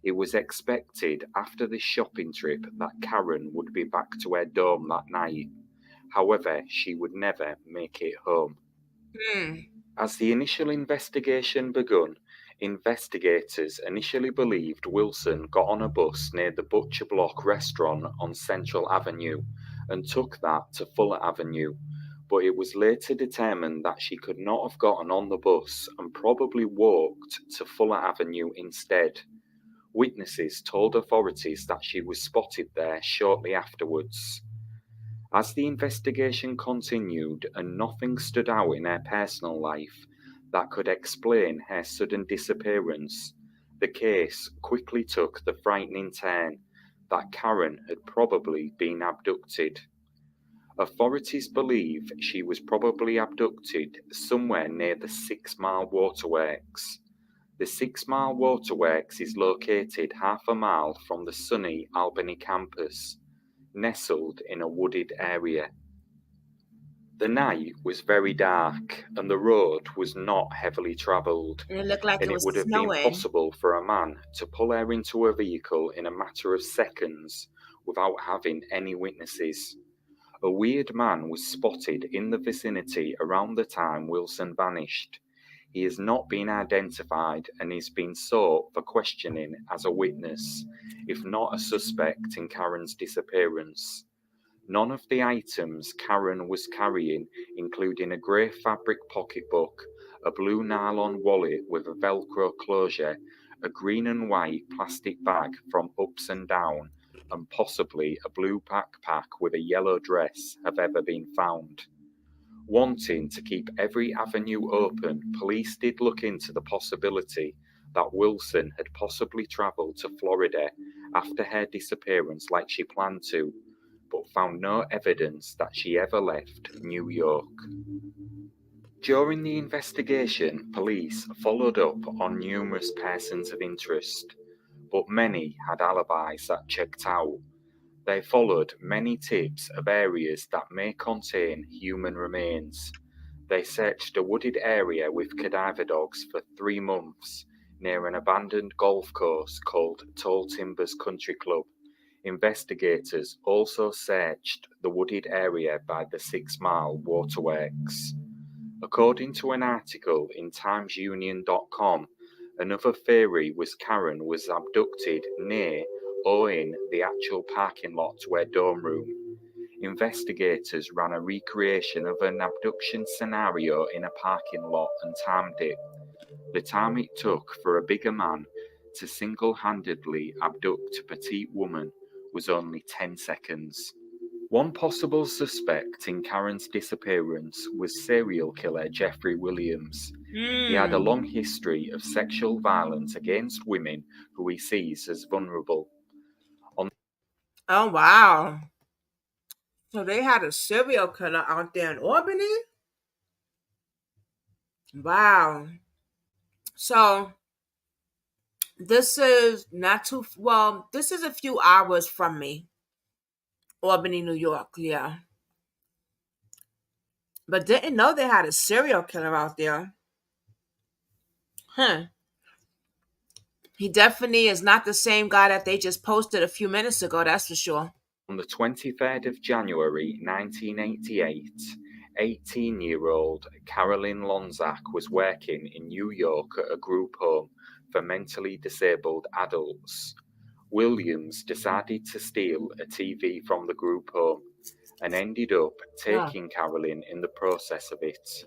It was expected after this shopping trip that Karen would be back to her dorm that night. However, she would never make it home. As the initial investigation begun, investigators initially believed Wilson got on a bus near the Butcher Block restaurant on Central Avenue and took that to Fuller Avenue, but it was later determined that she could not have gotten on the bus and probably walked to Fuller Avenue instead. Witnesses told authorities that she was spotted there shortly afterwards. As the investigation continued and nothing stood out in her personal life that could explain her sudden disappearance, the case quickly took the frightening turn that Karen had probably been abducted. Authorities believe she was probably abducted somewhere near the 6 Mile Waterworks. The 6 Mile Waterworks is located half a mile from the sunny Albany campus, nestled in a wooded area. The night was very dark and the road was not heavily travelled, And it looked like and it it was would have snowing. been possible for a man to pull her into a vehicle in a matter of seconds without having any witnesses. A weird man was spotted in the vicinity around the time Wilson vanished. He has not been identified and is being sought for questioning as a witness, if not a suspect in Karen's disappearance. None of the items Karen was carrying, including a grey fabric pocketbook, a blue nylon wallet with a Velcro closure, a green and white plastic bag from Ups and Down, and possibly a blue backpack with a yellow dress, have ever been found. Wanting to keep every avenue open, police did look into the possibility that Wilson had possibly travelled to Florida after her disappearance like she planned to, but found no evidence that she ever left New York. During the investigation, police followed up on numerous persons of interest, but many had alibis that checked out. They followed many tips of areas that may contain human remains. They searched a wooded area with cadaver dogs for 3 months near an abandoned golf course called Tall Timbers Country Club. Investigators also searched the wooded area by the 6 Mile Waterworks. According to an article in TimesUnion.com, another theory was Karen was abducted near or in the actual parking lot to her dorm room. Investigators ran a recreation of an abduction scenario in a parking lot and timed it. The time it took for a bigger man to single-handedly abduct a petite woman was only 10 seconds. One possible suspect in Karen's disappearance was serial killer Jeffrey Williams. He had a long history of sexual violence against women who he sees as vulnerable. Oh, wow. So they had a serial killer out there in Albany? Wow. So this is not too well, this is a few hours from me. Albany, New York, yeah. But didn't know they had a serial killer out there. Huh. He definitely is not the same guy that they just posted a few minutes ago, that's for sure. On the 23rd of January 1988, 18-year-old Carolyn Lonzak was working in New York at a group home for mentally disabled adults. Williams decided to steal a TV from the group home and ended up taking Carolyn in the process of it.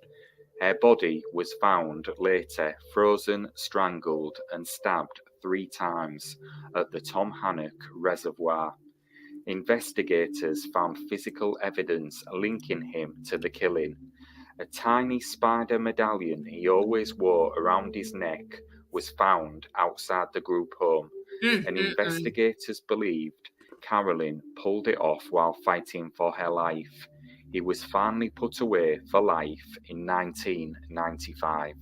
Her body was found later frozen, strangled, and stabbed 3 times at the Tom Hannock Reservoir. Investigators found physical evidence linking him to the killing. A tiny spider medallion he always wore around his neck was found outside the group home, and investigators believed Carolyn pulled it off while fighting for her life. He was finally put away for life in 1995.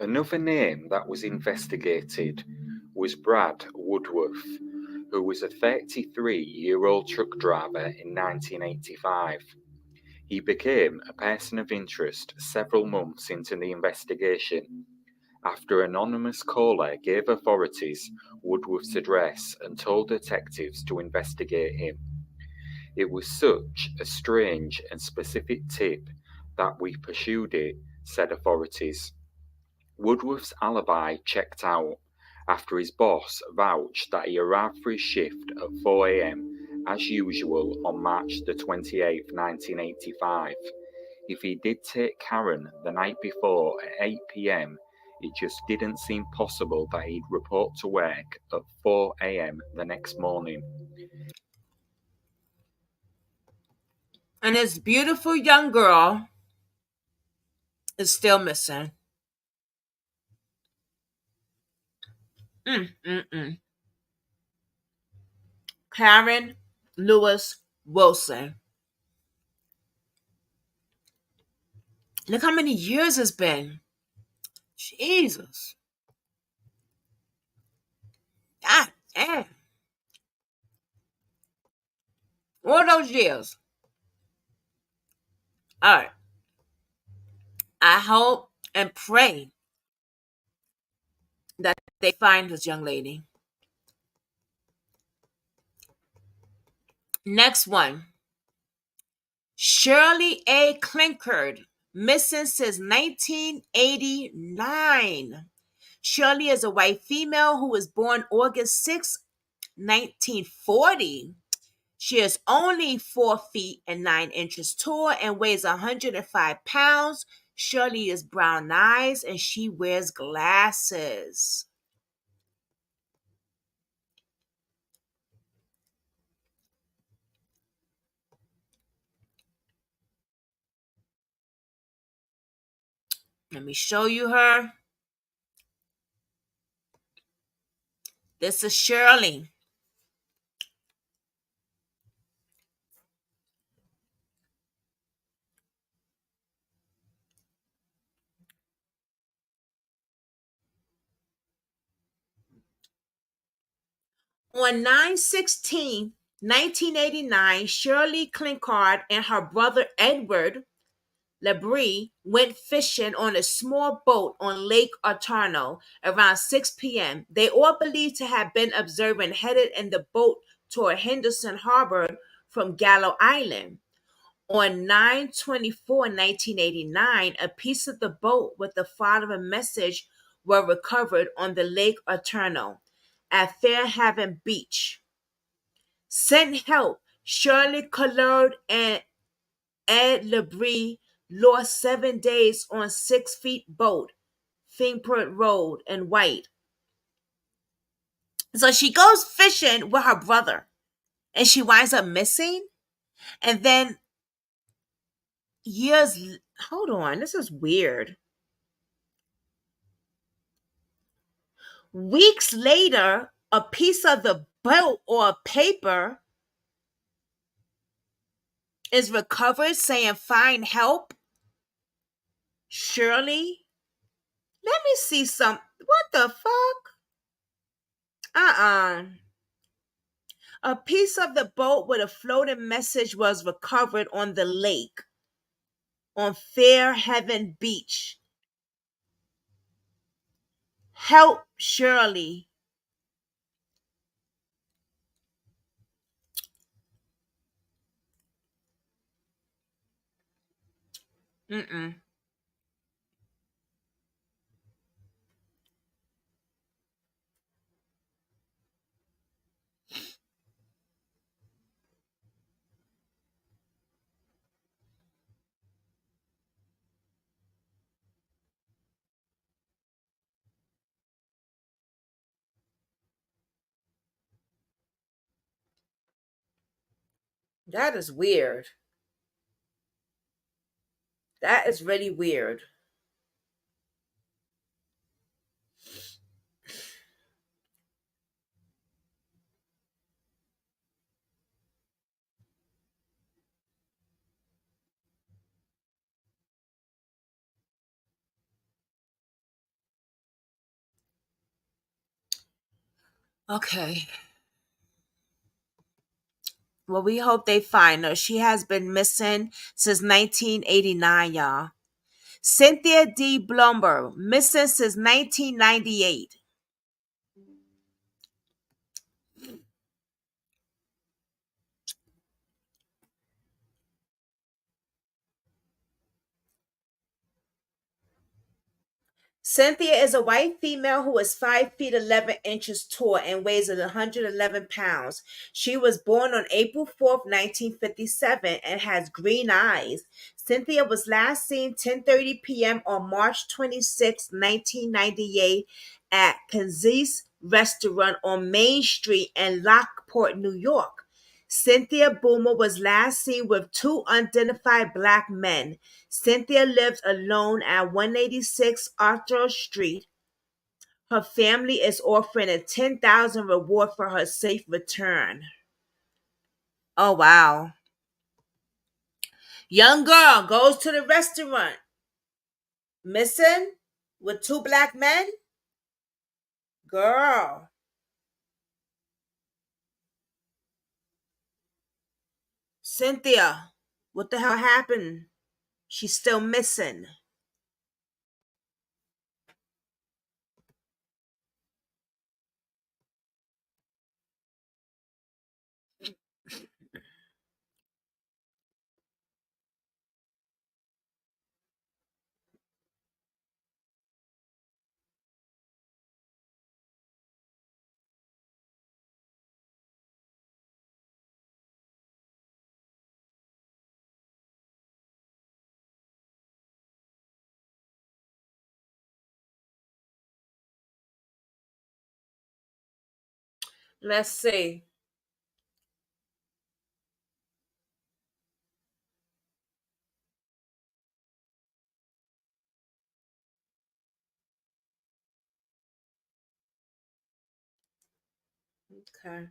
Another name that was investigated was Brad Woodworth, who was a 33-year-old truck driver in 1985. He became a person of interest several months into the investigation, after an anonymous caller gave authorities Woodworth's address and told detectives to investigate him. It was such a strange and specific tip that we pursued it, said authorities. Woodworth's alibi checked out after his boss vouched that he arrived for his shift at 4 a.m. as usual on March the 28th, 1985. If he did take Karen the night before at 8 p.m., it just didn't seem possible that he'd report to work at 4 a.m. the next morning. And this beautiful young girl is still missing. Karen Lewis Wilson. Look how many years it's been. Jesus. God damn. All those years. All right. I hope and pray that they find this young lady. Next one. Shirley A. Clinkard, missing since 1989. Shirley is a white female who was born August 6, 1940. She is only 4 feet and 9 inches tall and weighs 105 pounds. Shirley is brown eyes and she wears glasses. Let me show you her. This is Shirley. On 9/16/1989, Shirley Clinkard and her brother Edward Labrie went fishing on a small boat on Lake Otarno around 6 p.m. They all believed to have been observed and headed in the boat toward Henderson Harbor from Gallo Island. On 9/24/1989, a piece of the boat with the following message were recovered on the Lake Otarno at Fairhaven Beach. Send help. Shirley Clinkard and Ed Labrie lost 7 days on 6 feet boat, Finport Road in White. So she goes fishing with her brother and she winds up missing. And then hold on, this is weird. Weeks later, a piece of the boat or paper is recovered saying find help? Surely? Let me see some. What the fuck? A piece of the boat with a floating message was recovered on the lake on Fairhaven Beach. Help, Shirley. Mm-mm. That is weird. That is really weird. Okay. Well, we hope they find her. She has been missing since 1989, y'all. Cynthia D. Blumber, missing since 1998. Cynthia is a white female who is 5 feet 11 inches tall and weighs 111 pounds. She was born on April 4th, 1957 and has green eyes. Cynthia was last seen 10:30 p.m. on March 26, 1998 at Kenzie's Restaurant on Main Street in Lockport, New York. Cynthia Boomer was last seen with two unidentified black men. Cynthia lives alone at 186 Arthur Street. Her family is offering a $10,000 reward for her safe return. Oh, wow. Young girl goes to the restaurant. Missing with two black men? Girl. Cynthia, what the hell happened? She's still missing. Let's see. Okay.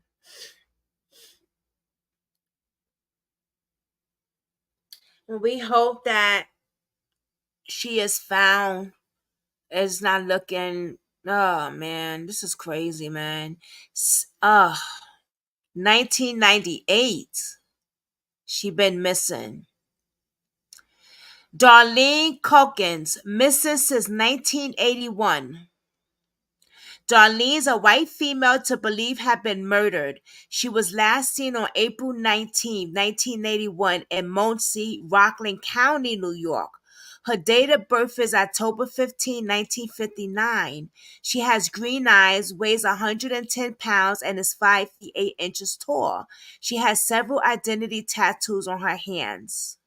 And we hope that she is found. It's not looking. Oh man, this is crazy, man. 1998. She been missing. Darlene Calkins, missing since 1981. Darlene's a white female to believe had been murdered. She was last seen on April 19, 1981 in Muncie, Rockland County, New York. Her date of birth is October 15, 1959. She has green eyes, weighs 110 pounds, and is 5 feet 8 inches tall. She has several identity tattoos on her hands.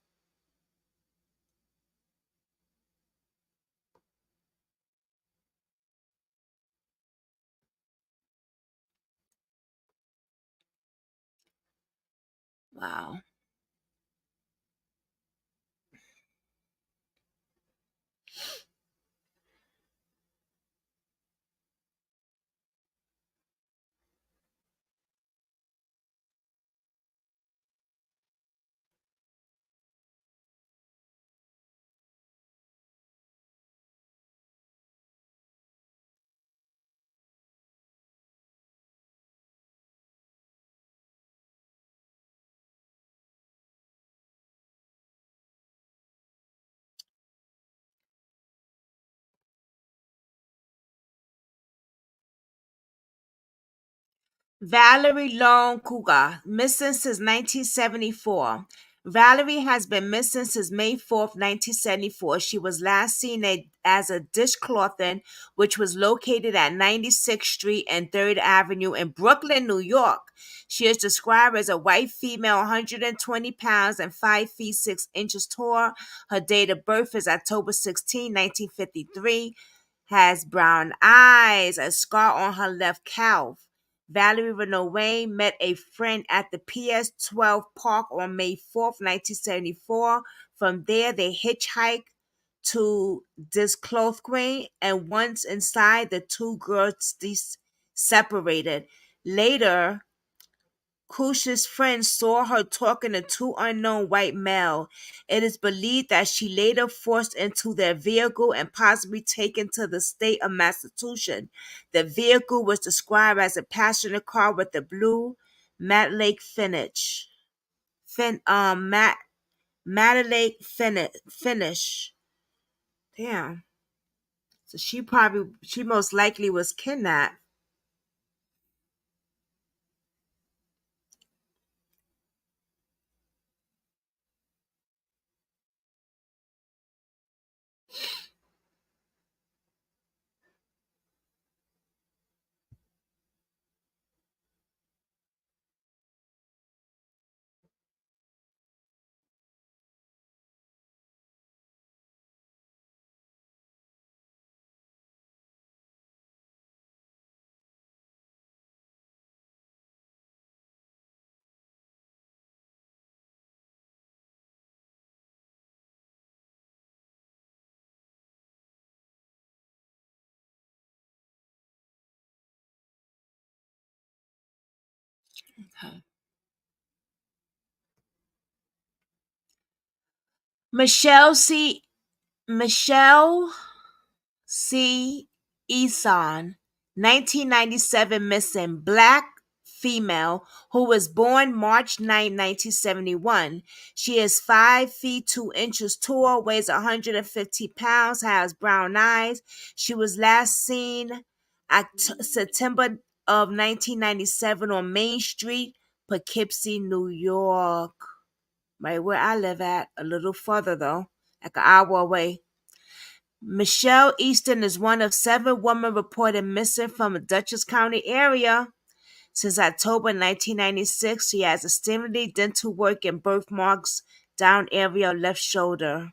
Wow. Valerie Lone Cougar, missing since 1974. Valerie has been missing since May 4th, 1974. She was last seen as a dishclothing, which was located at 96th Street and 3rd Avenue in Brooklyn, New York. She is described as a white female, 120 pounds and 5 feet 6 inches tall. Her date of birth is October 16, 1953. Has brown eyes, a scar on her left calf. Valerie Renault Wayne met a friend at the PS12 Park on May 4th, 1974. From there, they hitchhiked to Disclothquane, and once inside, the two girls separated. Later, Kush's friends saw her talking to two unknown white male. It is believed that she later forced into their vehicle and possibly taken to the state of Massachusetts. The vehicle was described as a passenger car with a blue Matlake finish. Matlake finish. Damn. So she most likely was kidnapped. Okay. Michelle C. Eason, 1997 missing, black female who was born March 9, 1971. She is 5 feet 2 inches tall, weighs 150 pounds, has brown eyes. She was last seen September of 1997 on Main Street, Poughkeepsie, New York. Right where I live at, a little further though, like an hour away. Michelle Easton is one of 7 women reported missing from the Dutchess County area. Since October 1996, she has extremely dental work and birthmarks down area of left shoulder.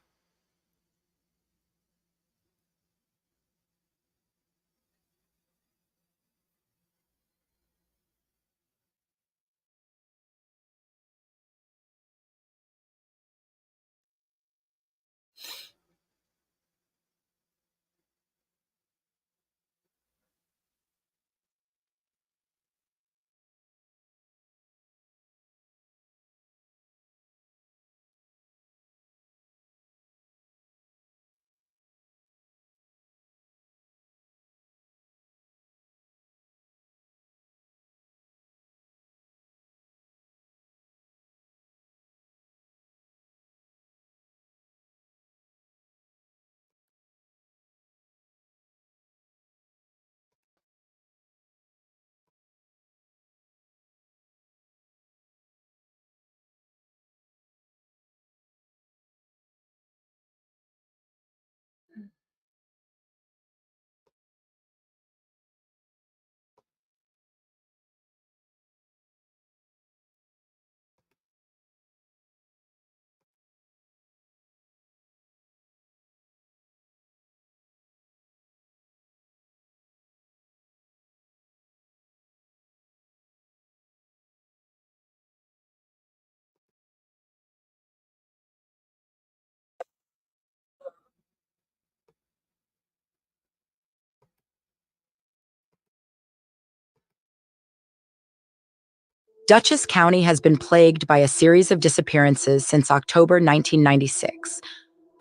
Dutchess County has been plagued by a series of disappearances since October 1996.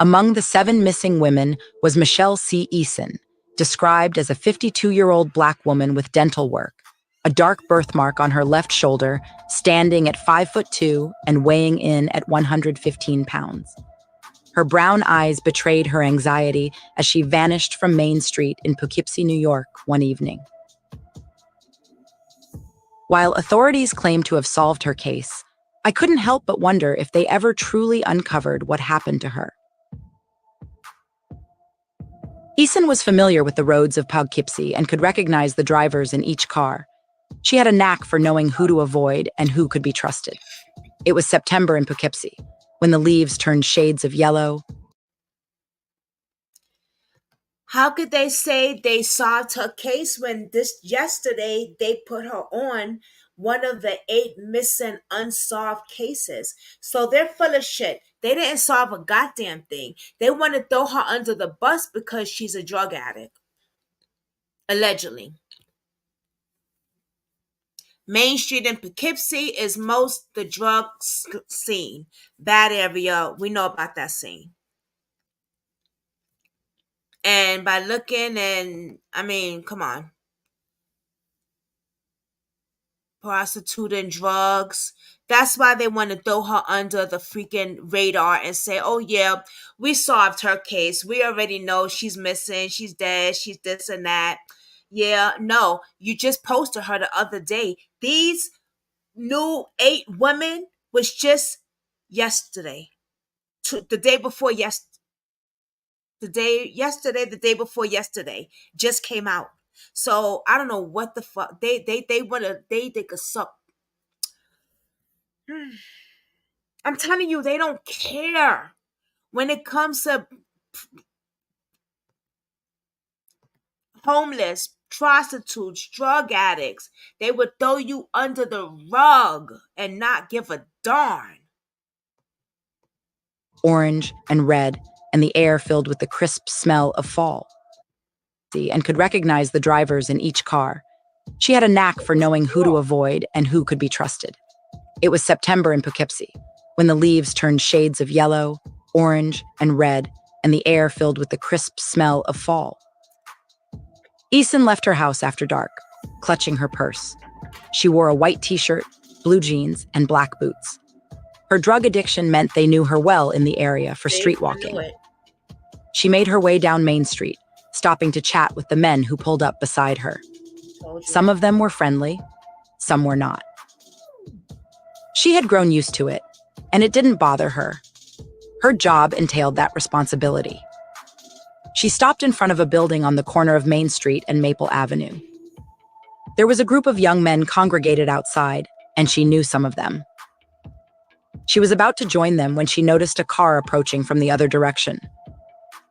Among the 7 missing women was Michelle C. Eason, described as a 52-year-old black woman with dental work, a dark birthmark on her left shoulder, standing at 5'2" and weighing in at 115 pounds. Her brown eyes betrayed her anxiety as she vanished from Main Street in Poughkeepsie, New York, one evening. While authorities claim to have solved her case, I couldn't help but wonder if they ever truly uncovered what happened to her. Eason was familiar with the roads of Poughkeepsie and could recognize the drivers in each car. She had a knack for knowing who to avoid and who could be trusted. It was September in Poughkeepsie, when the leaves turned shades of yellow. How could they say they solved her case when yesterday they put her on one of the 8 missing unsolved cases? So they're full of shit. They didn't solve a goddamn thing. They want to throw her under the bus because she's a drug addict. Allegedly. Main Street in Poughkeepsie is most the drug scene. Bad area. We know about that scene. And by looking come on. Prostitute and drugs. That's why they want to throw her under the freaking radar and say, oh yeah, we solved her case. We already know she's missing, she's dead, she's this and that. Yeah, no, you just posted her the other day. These new 8 women was just yesterday. The day before yesterday. The day before yesterday just came out. So I don't know what the fuck they could suck. I'm telling you, they don't care when it comes to homeless, prostitutes, drug addicts. They would throw you under the rug and not give a darn. Orange and red, and the air filled with the crisp smell of fall. And could recognize the drivers in each car. She had a knack for knowing who to avoid and who could be trusted. It was September in Poughkeepsie, when the leaves turned shades of yellow, orange, and red, and the air filled with the crisp smell of fall. Eason left her house after dark, clutching her purse. She wore a white t-shirt, blue jeans, and black boots. Her drug addiction meant they knew her well in the area for street walking. She made her way down Main Street, stopping to chat with the men who pulled up beside her. Some of them were friendly, some were not. She had grown used to it, and it didn't bother her. Her job entailed that responsibility. She stopped in front of a building on the corner of Main Street and Maple Avenue. There was a group of young men congregated outside, and she knew some of them. She was about to join them when she noticed a car approaching from the other direction.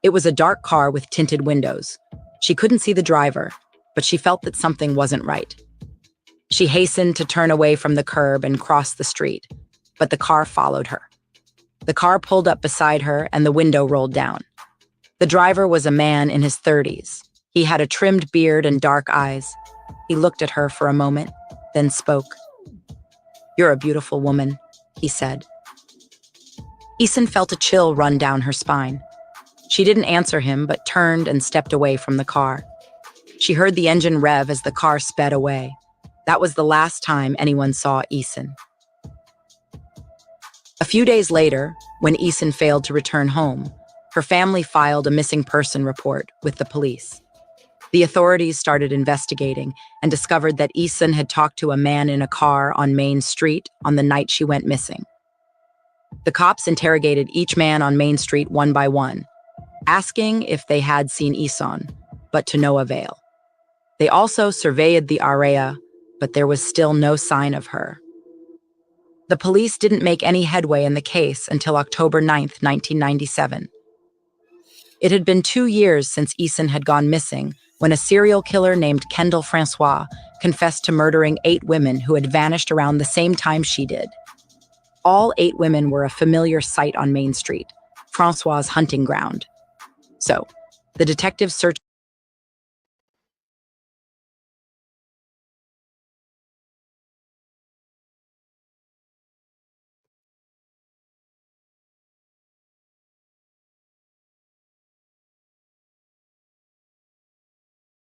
It was a dark car with tinted windows. She couldn't see the driver, but she felt that something wasn't right. She hastened to turn away from the curb and cross the street, but the car followed her. The car pulled up beside her and the window rolled down. The driver was a man in his 30s. He had a trimmed beard and dark eyes. He looked at her for a moment, then spoke. "You're a beautiful woman," he said. Eason felt a chill run down her spine. She didn't answer him, but turned and stepped away from the car. She heard the engine rev as the car sped away. That was the last time anyone saw Eason. A few days later, when Eason failed to return home, her family filed a missing person report with the police. The authorities started investigating and discovered that Eason had talked to a man in a car on Main Street on the night she went missing. The cops interrogated each man on Main Street one by one, asking if they had seen Eason, but to no avail. They also surveyed the area, but there was still no sign of her. The police didn't make any headway in the case until October 9th, 1997. It had been 2 years since Eason had gone missing when a serial killer named Kendall Francois confessed to murdering 8 women who had vanished around the same time she did. All 8 women were a familiar sight on Main Street, Francois's hunting ground. So, the detectives searched.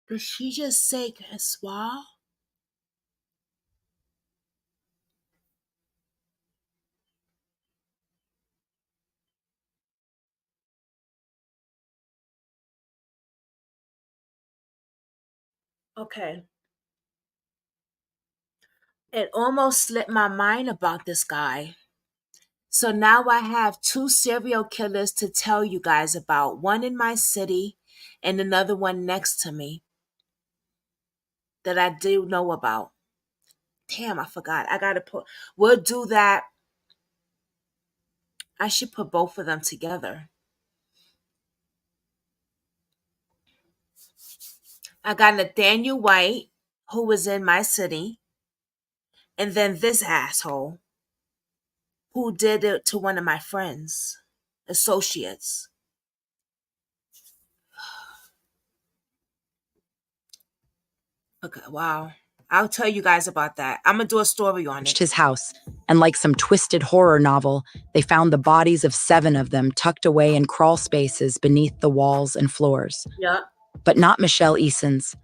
Did she just say Francois? Okay. It almost slipped my mind about this guy. So now I have 2 serial killers to tell you guys about, one in my city and another one next to me that I do know about. Damn, I forgot. We'll do that. I should put both of them together. I got Nathaniel White, who was in my city, and then this asshole who did it to one of my friends, associates. Okay, wow. I'll tell you guys about that. I'm going to do a story on it. His house, and like some twisted horror novel, they found the bodies of 7 of them tucked away in crawl spaces beneath the walls and floors. Yeah. But not Michelle Eason's.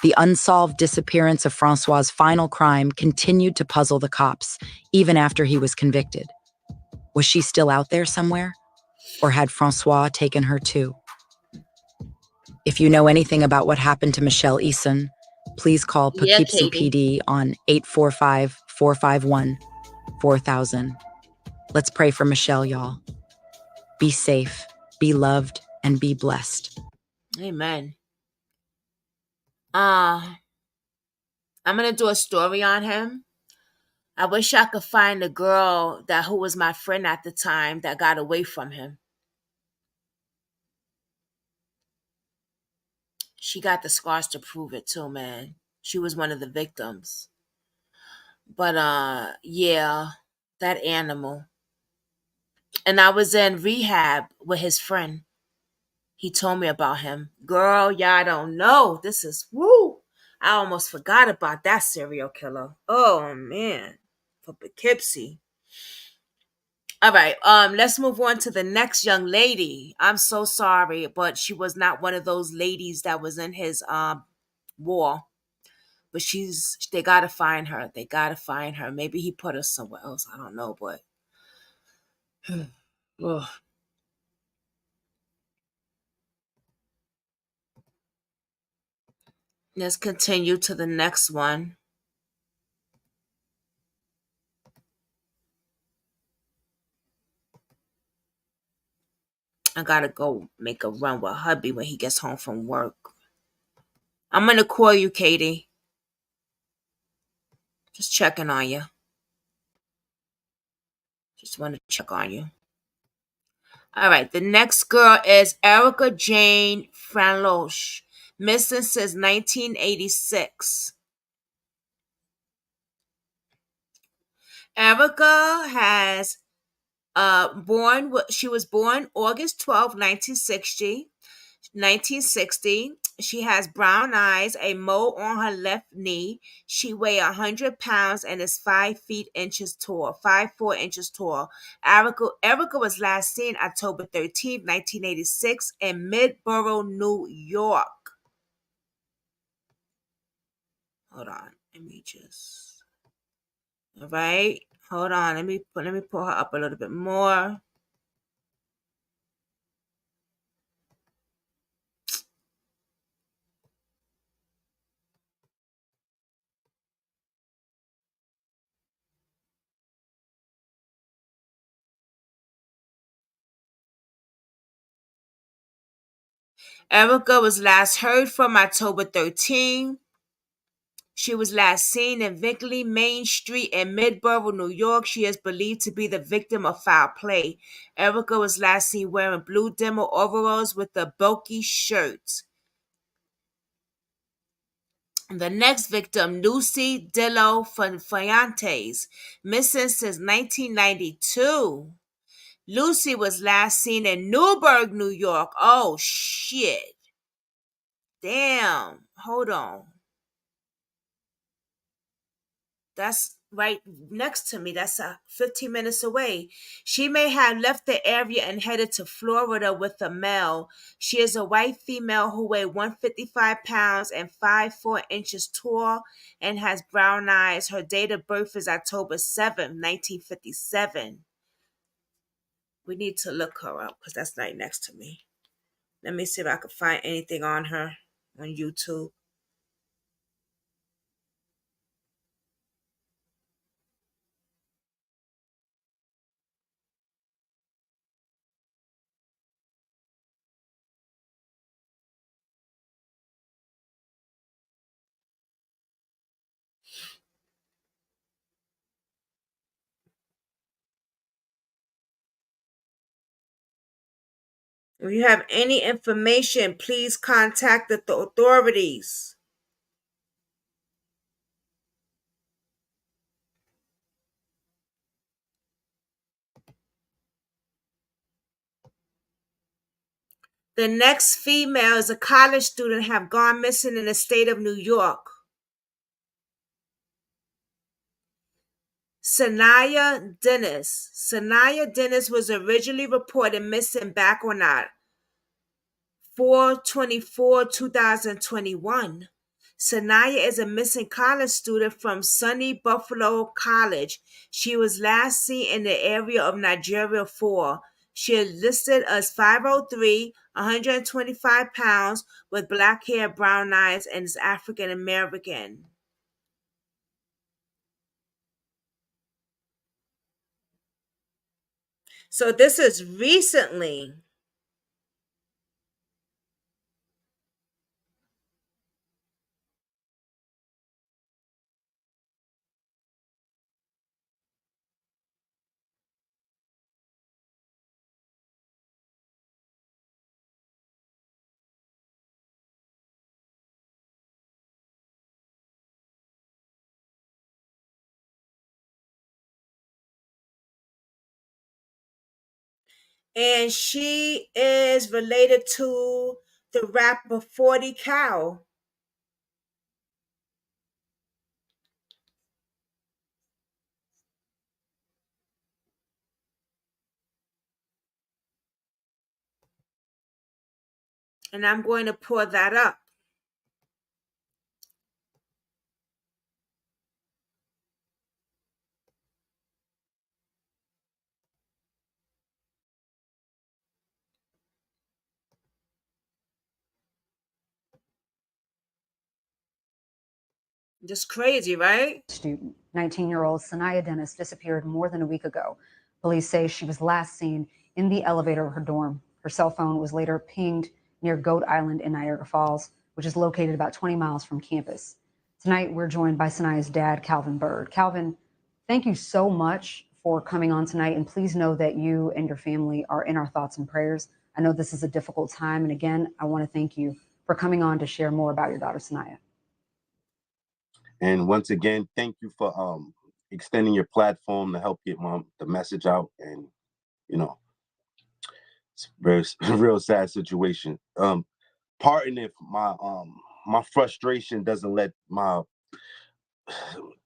The unsolved disappearance of Francois's final crime continued to puzzle the cops, even after he was convicted. Was she still out there somewhere? Or had Francois taken her too? If you know anything about what happened to Michelle Eason, please call Poughkeepsie PD on 845-451-4000. Let's pray for Michelle, y'all. Be safe, be loved, and be blessed. Amen. I'm going to do a story on him. I wish I could find the girl who was my friend at the time that got away from him. She got the scars to prove it too, man. She was one of the victims. But yeah, that animal. And I was in rehab with his friend. He told me about him. Girl, y'all don't know. This is woo. I almost forgot about that serial killer. Oh man. For Poughkeepsie. All right, let's move on to the next young lady. I'm so sorry, but she was not one of those ladies that was in his war. But they gotta find her. They gotta find her. Maybe he put her somewhere else. I don't know, but ugh. Let's continue to the next one. I gotta go make a run with hubby when he gets home from work. I'm gonna call you, Katie. Just checking on you. Just want to check on you. All right, the next girl is Erica Jane Franloche, missing since 1986. Erica has she was born August 12, 1960. She has brown eyes, a mole on her left knee. She weighs 100 pounds and is 5 feet inches tall, 5'4" inches tall. Erica was last seen October 13, 1986 in Midboro, New York. Hold on. Let me just... All right. Hold on. Let me pull her up a little bit more. Erica was last heard from October 13. She was last seen in Vickley Main Street in Midboro, New York. She is believed to be the victim of foul play. Erica was last seen wearing blue denim overalls with a bulky shirt. The next victim, Lucy Dillo Fuentes, missing since 1992. Lucy was last seen in Newburgh, New York. Oh, shit. Damn. Hold on. That's right next to me. That's 15 minutes away. She may have left the area and headed to Florida with a male. She is a white female who weighs 155 pounds and 5'4" inches tall and has brown eyes. Her date of birth is October 7, 1957. We need to look her up because that's right next to me. Let me see if I can find anything on her on YouTube. If you have any information, please contact the authorities. The next female is a college student have gone missing in the state of New York. Sanaya Dennis. Sanaya Dennis was originally reported missing back on 4/24/2021. Sanaya is a missing college student from Sunny Buffalo College. She was last seen in the area of Nigeria 4. She is listed as 5'3", 125 pounds, with black hair, brown eyes, and is African American. So this is recently. And she is related to the rapper 40 Cal. And I'm going to pull that up. Just crazy, right? Student, 19-year-old Sanaya Dennis, disappeared more than a week ago. Police say she was last seen in the elevator of her dorm. Her cell phone was later pinged near Goat Island in Niagara Falls, which is located about 20 miles from campus. Tonight, we're joined by Sanaya's dad, Calvin Bird. Calvin, thank you so much for coming on tonight, and please know that you and your family are in our thoughts and prayers. I know this is a difficult time, and again, I want to thank you for coming on to share more about your daughter, Sanaya. And once again, thank you for extending your platform to help get the message out. And you know, it's a real sad situation. Pardon if my frustration doesn't let my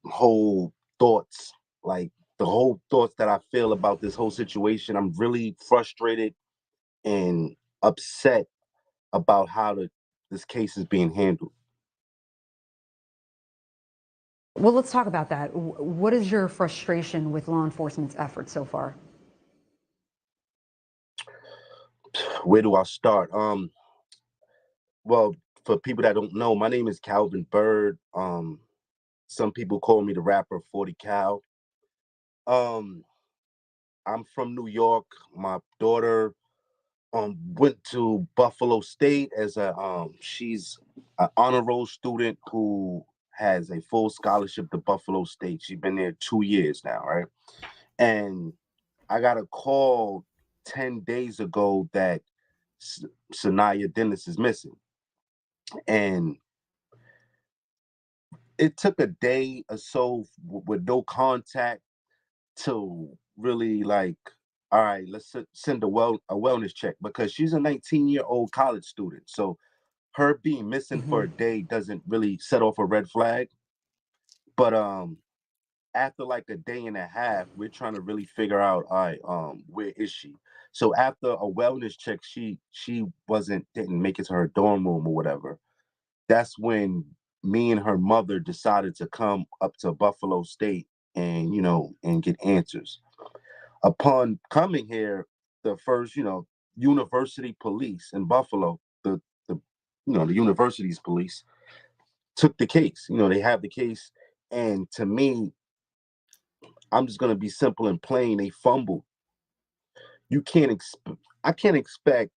whole thoughts, like the whole thoughts that I feel about this whole situation. I'm really frustrated and upset about how this case is being handled. Well, let's talk about that. What is your frustration with law enforcement's efforts so far? Where do I start? Well, for people that don't know, my name is Calvin Bird. Some people call me the rapper 40 Cal. I'm from New York. My daughter went to Buffalo State as she's an honor roll student who has a full scholarship to Buffalo State. She's been there 2 years now, right? And I got a call 10 days ago that Sanaya Dennis is missing. And it took a day or so with no contact to really like, all right, let's send a wellness check, because she's a 19-year-old college student. So her being missing for a day doesn't really set off a red flag. But after like a day and a half, we're trying to really figure out, all right, where is she? So after a wellness check, she didn't make it to her dorm room or whatever. That's when me and her mother decided to come up to Buffalo State and, and get answers. Upon coming here, the first, university police in Buffalo, the university's police took the case. They have the case. And to me, I'm just going to be simple and plain. They fumbled. I can't expect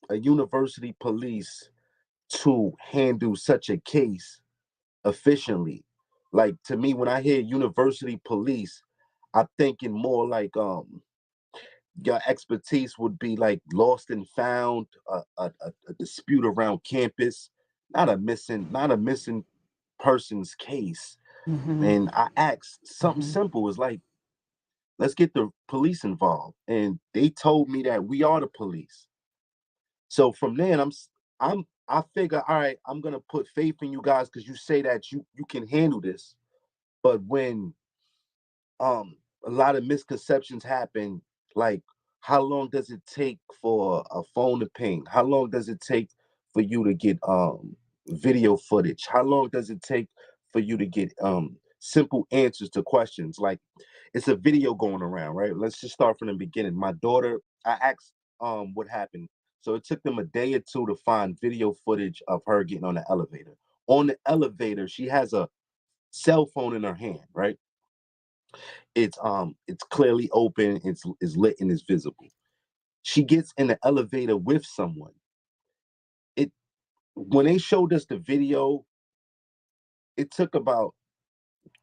a university police to handle such a case efficiently. Like, to me, when I hear university police, I'm thinking more like your expertise would be like lost and found, a dispute around campus, not a missing person's case. And I asked something simple. It's like, let's get the police involved. And they told me that we are the police. So from then I figure, all right, I'm gonna put faith in you guys because you say that you can handle this. But when a lot of misconceptions happen, like how long does it take for a phone to ping? How long does it take for you to get video footage? How long does it take for you to get simple answers to questions? Like, it's a video going around, right? Let's just start from the beginning. My daughter, I asked what happened. So it took them a day or two to find video footage of her getting on the elevator. On the elevator, she has a cell phone in her hand, right? It's clearly open, it's lit and it's visible. She gets in the elevator with someone. When they showed us the video, it took about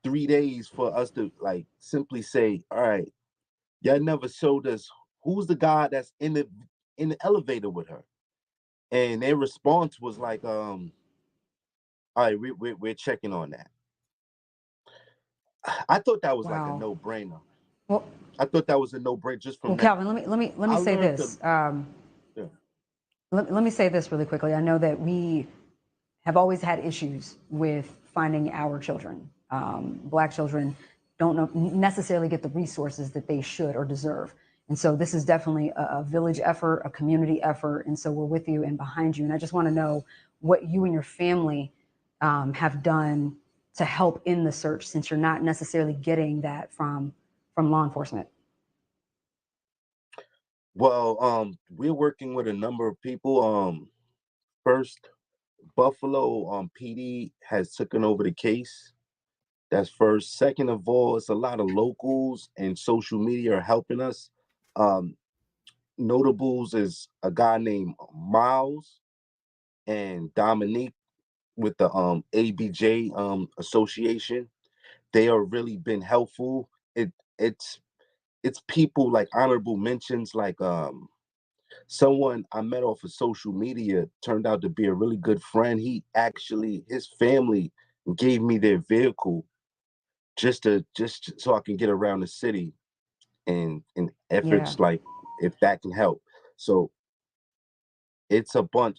3 days for us to like simply say, all right, y'all never showed us who's the guy that's in the elevator with her. And their response was like, all right, we're checking on that. I thought that was like a no-brainer. Well, I thought that was a no-brainer just from well, that. Calvin, let me say this. Let me say this really quickly. I know that we have always had issues with finding our children. Black children don't necessarily get the resources that they should or deserve. And so this is definitely a village effort, a community effort. And so we're with you and behind you. And I just want to know what you and your family have done to help in the search, since you're not necessarily getting that from law enforcement. Well, we're working with a number of people. First, Buffalo PD has taken over the case. That's first. Second of all, it's a lot of locals and social media are helping us. Notables is a guy named Miles and Dominique with the ABJ association. They are really been helpful. It's people like honorable mentions, like someone I met off of social media turned out to be a really good friend. His family gave me their vehicle just so I can get around the city and efforts like if that can help. So it's a bunch.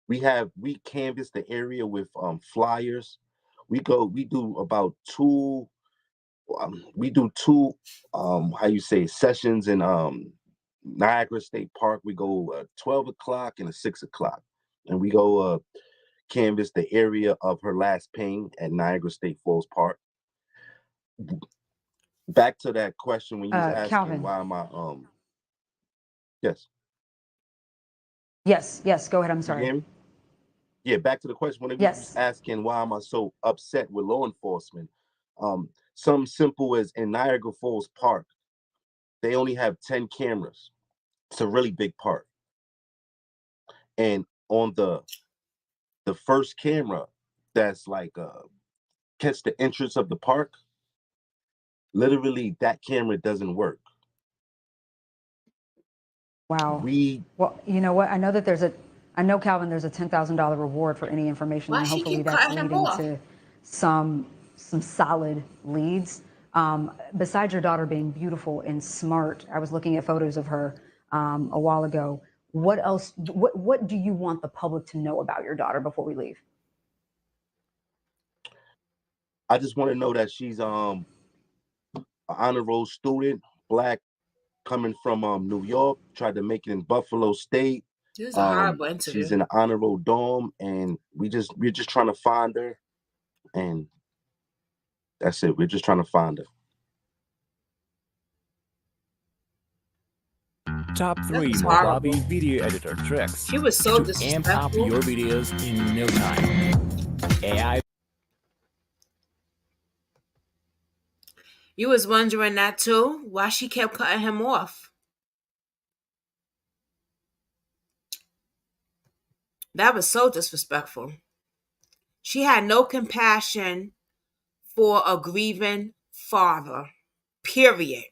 We canvass the area with flyers. We do about two sessions in Niagara State Park. We go 12 o'clock and 6 o'clock, and we go canvass the area of her last ping at Niagara State Falls Park. Back to that question when you was asking, Calvin, why am I Yes, go ahead. I'm sorry. You hear me? Yeah, back to the question when you was asking why am I so upset with law enforcement. Something simple as in Niagara Falls Park, they only have 10 cameras. It's a really big park. And on the first camera that's like catch the entrance of the park, literally that camera doesn't work. Wow. Well, you know what? I know Calvin, there's a $10,000 reward for any information, and hopefully that's leading to some solid leads. Besides your daughter being beautiful and smart, I was looking at photos of her a while ago. What else? What do you want the public to know about your daughter before we leave? I just want to know that she's an honor roll student, Black, coming from New York, tried to make it in Buffalo State. This is a horrible interview. She's in the honor roll dorm, and we're just trying to find her, and that's it. We're just trying to find her. Top 3 Mojave video editor tricks. She was so to amp up your videos in no time. AI. You was wondering that too? Why she kept cutting him off? That was so disrespectful. She had no compassion for a grieving father. Period.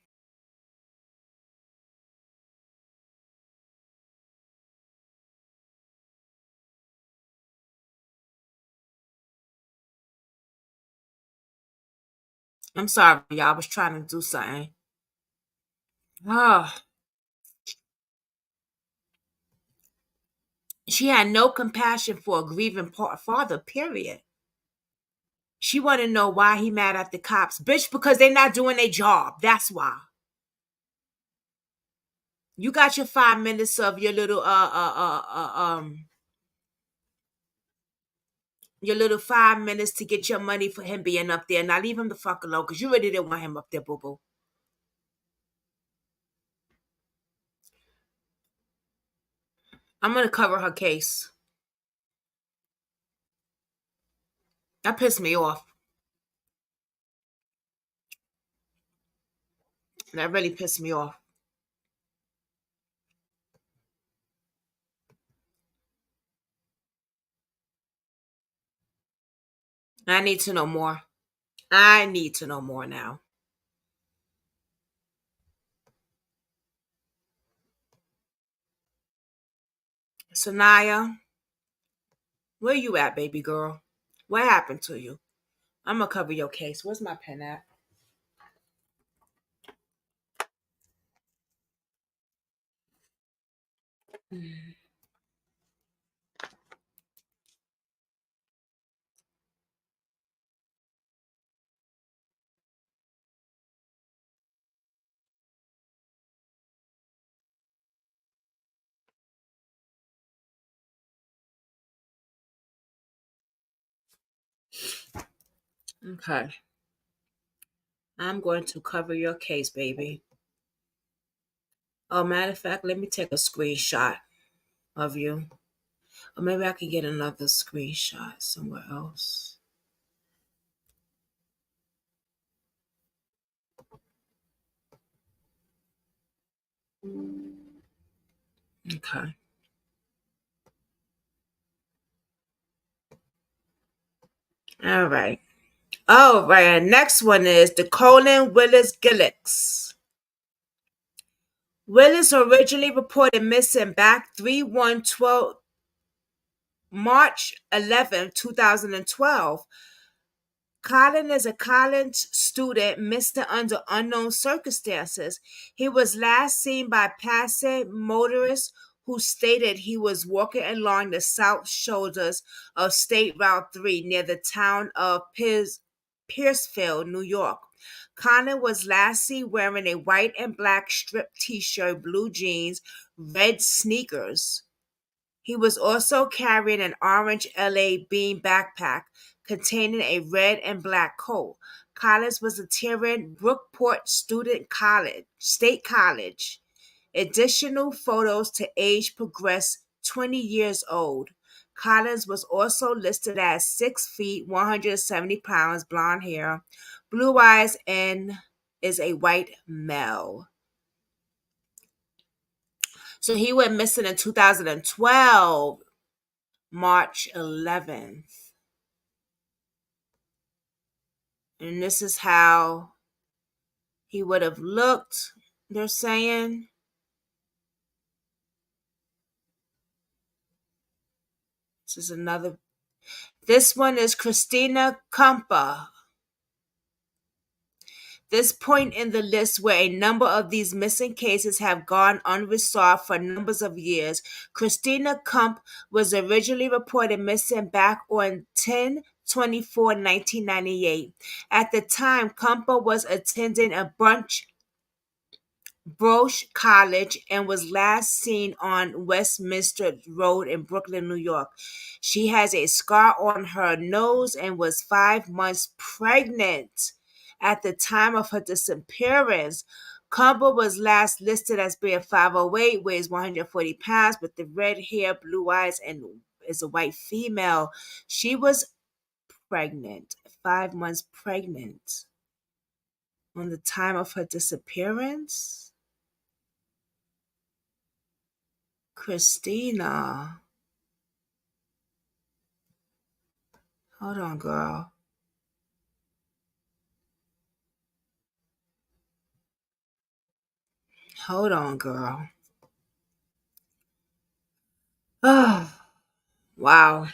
I'm sorry, y'all. I was trying to do something. Oh, she had no compassion for a grieving father, period. She want to know why he mad at the cops. Bitch, because they not doing their job. That's why. You got your 5 minutes of your little 5 minutes to get your money for him being up there. Now leave him the fuck alone, because you really didn't want him up there, boo-boo. I'm gonna cover her case. That pissed me off. That really pissed me off. I need to know more. I need to know more now. Sanaya, where you at, baby girl? What happened to you? I'm gonna cover your case. Where's my pen at? Okay. I'm going to cover your case, baby. Oh, matter of fact, let me take a screenshot of you. Or maybe I can get another screenshot somewhere else. Okay. All right. All right. Next one is the Colin Willis Gillix. Willis originally reported missing back 3/1/12 March 11, 2012. Colin is a college student missing under unknown circumstances. He was last seen by passing motorists who stated he was walking along the south shoulders of State Route 3 near the town of Pierceville, New York. Colin was last seen wearing a white and black striped t-shirt, blue jeans, red sneakers. He was also carrying an orange LA Bean backpack containing a red and black coat. Collins was attending Brookport State College. Additional photos to age progressed 20 years old. Collins was also listed as 6 feet, 170 pounds, blonde hair, blue eyes, and is a white male. So he went missing in 2012. March 11th. And this is how he would have looked, they're saying. This one is Christina Kumpa. This point in the list where a number of these missing cases have gone unresolved for numbers of years. Christina Kump was originally reported missing back on 10/24/1998. At the time, Kumpa was attending a Broche College and was last seen on Westminster Road in Brooklyn, New York. She has a scar on her nose and was 5 months pregnant at the time of her disappearance. Kumba was last listed as being 5'08", weighs 140 pounds, with the red hair, blue eyes, and is a white female. She was pregnant, 5 months pregnant on the time of her disappearance. Christina. Hold on, girl. Hold on, girl. Oh, wow.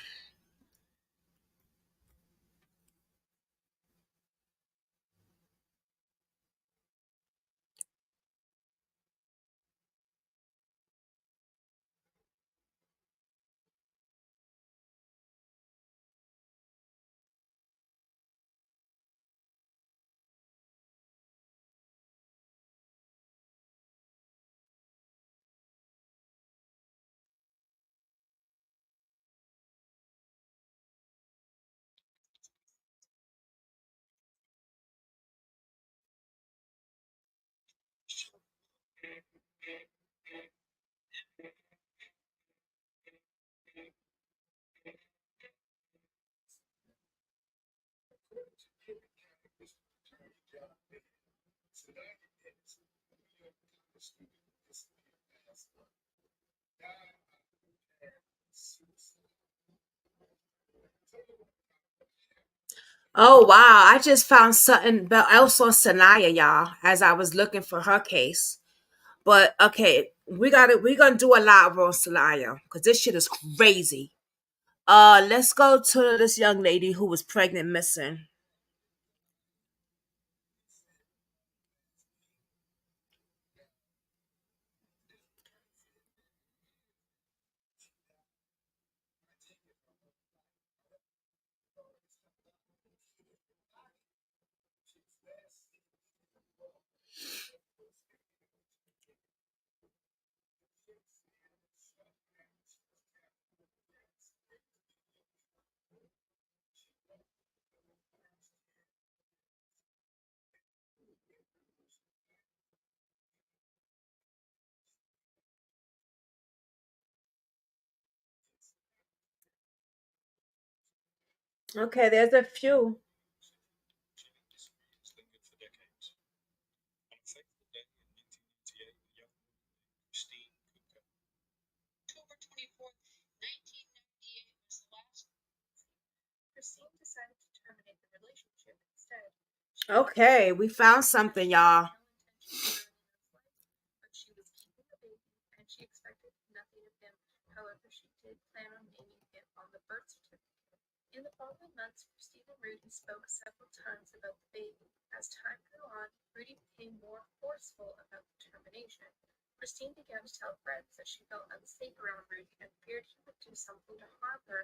Oh wow, I just found something else on Sanaya, y'all, as I was looking for her case. But okay, we're gonna do a live on Sanaya because this shit is crazy. Let's go to this young lady who was pregnant missing. Okay, there's a few. Okay, we found something, y'all. In the following months, Christine and Rudy spoke several times about the baby. As time grew on, Rudy became more forceful about the termination. Christine began to tell friends that she felt unsafe around Rudy and feared he would do something to harm her.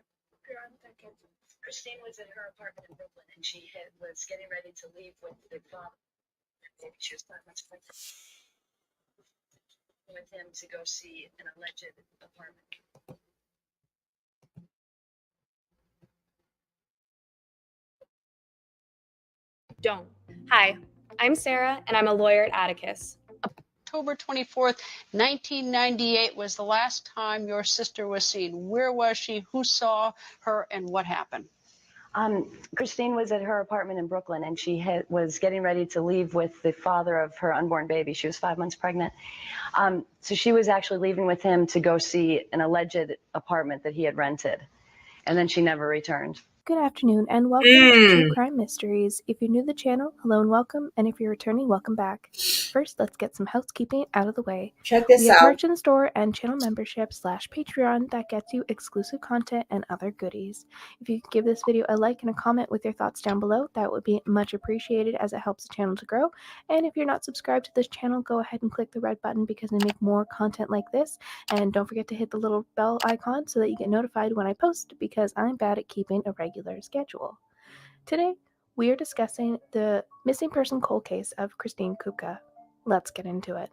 Christine was in her apartment in Brooklyn, and she was getting ready to leave with the father. Maybe she was 5 months pregnant with him to go see an alleged apartment. Don't. Hi, I'm Sarah, and I'm a lawyer at Atticus. October 24th, 1998 was the last time your sister was seen. Where was she? Who saw her? And what happened? Christine was at her apartment in Brooklyn, and she was getting ready to leave with the father of her unborn baby. She was 5 months pregnant. So she was actually leaving with him to go see an alleged apartment that he had rented. And then she never returned. Good afternoon, and welcome to True Crime Mysteries. If you're new to the channel, hello and welcome, and if you're returning, welcome back. First, let's get some housekeeping out of the way. Check this We have out. merch in the store and channel membership / Patreon that gets you exclusive content and other goodies. If you could give this video a like and a comment with your thoughts down below, that would be much appreciated as it helps the channel to grow. And if you're not subscribed to this channel, go ahead and click the red button because I make more content like this. And don't forget to hit the little bell icon so that you get notified when I post, because I'm bad at keeping a regular schedule. Today, we are discussing the missing person cold case of Christine Kupka. Let's get into it.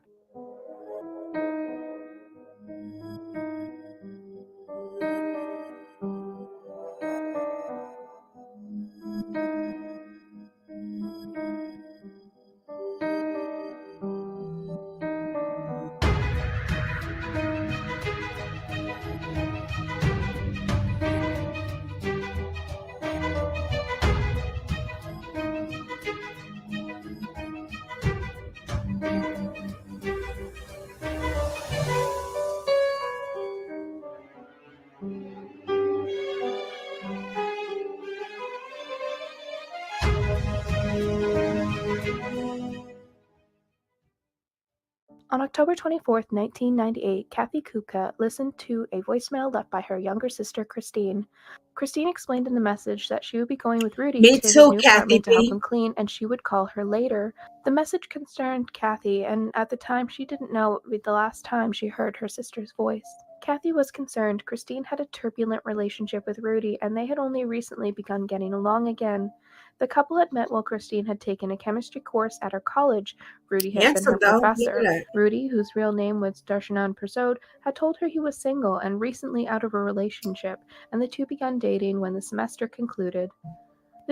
On October 24th, 1998, Kathy Kupka listened to a voicemail left by her younger sister, Christine. Christine explained in the message that she would be going with Rudy Me to his too, new Kathy apartment to help B. him clean, and she would call her later. The message concerned Kathy, and at the time she didn't know it would be the last time she heard her sister's voice. Kathy was concerned Christine had a turbulent relationship with Rudy, and they had only recently begun getting along again. The couple had met while Christine had taken a chemistry course at her college. Rudy had been Handsome her though. Look professor. at that. Rudy, whose real name was Darshanan Prasad, had told her he was single and recently out of a relationship, and the two began dating when the semester concluded.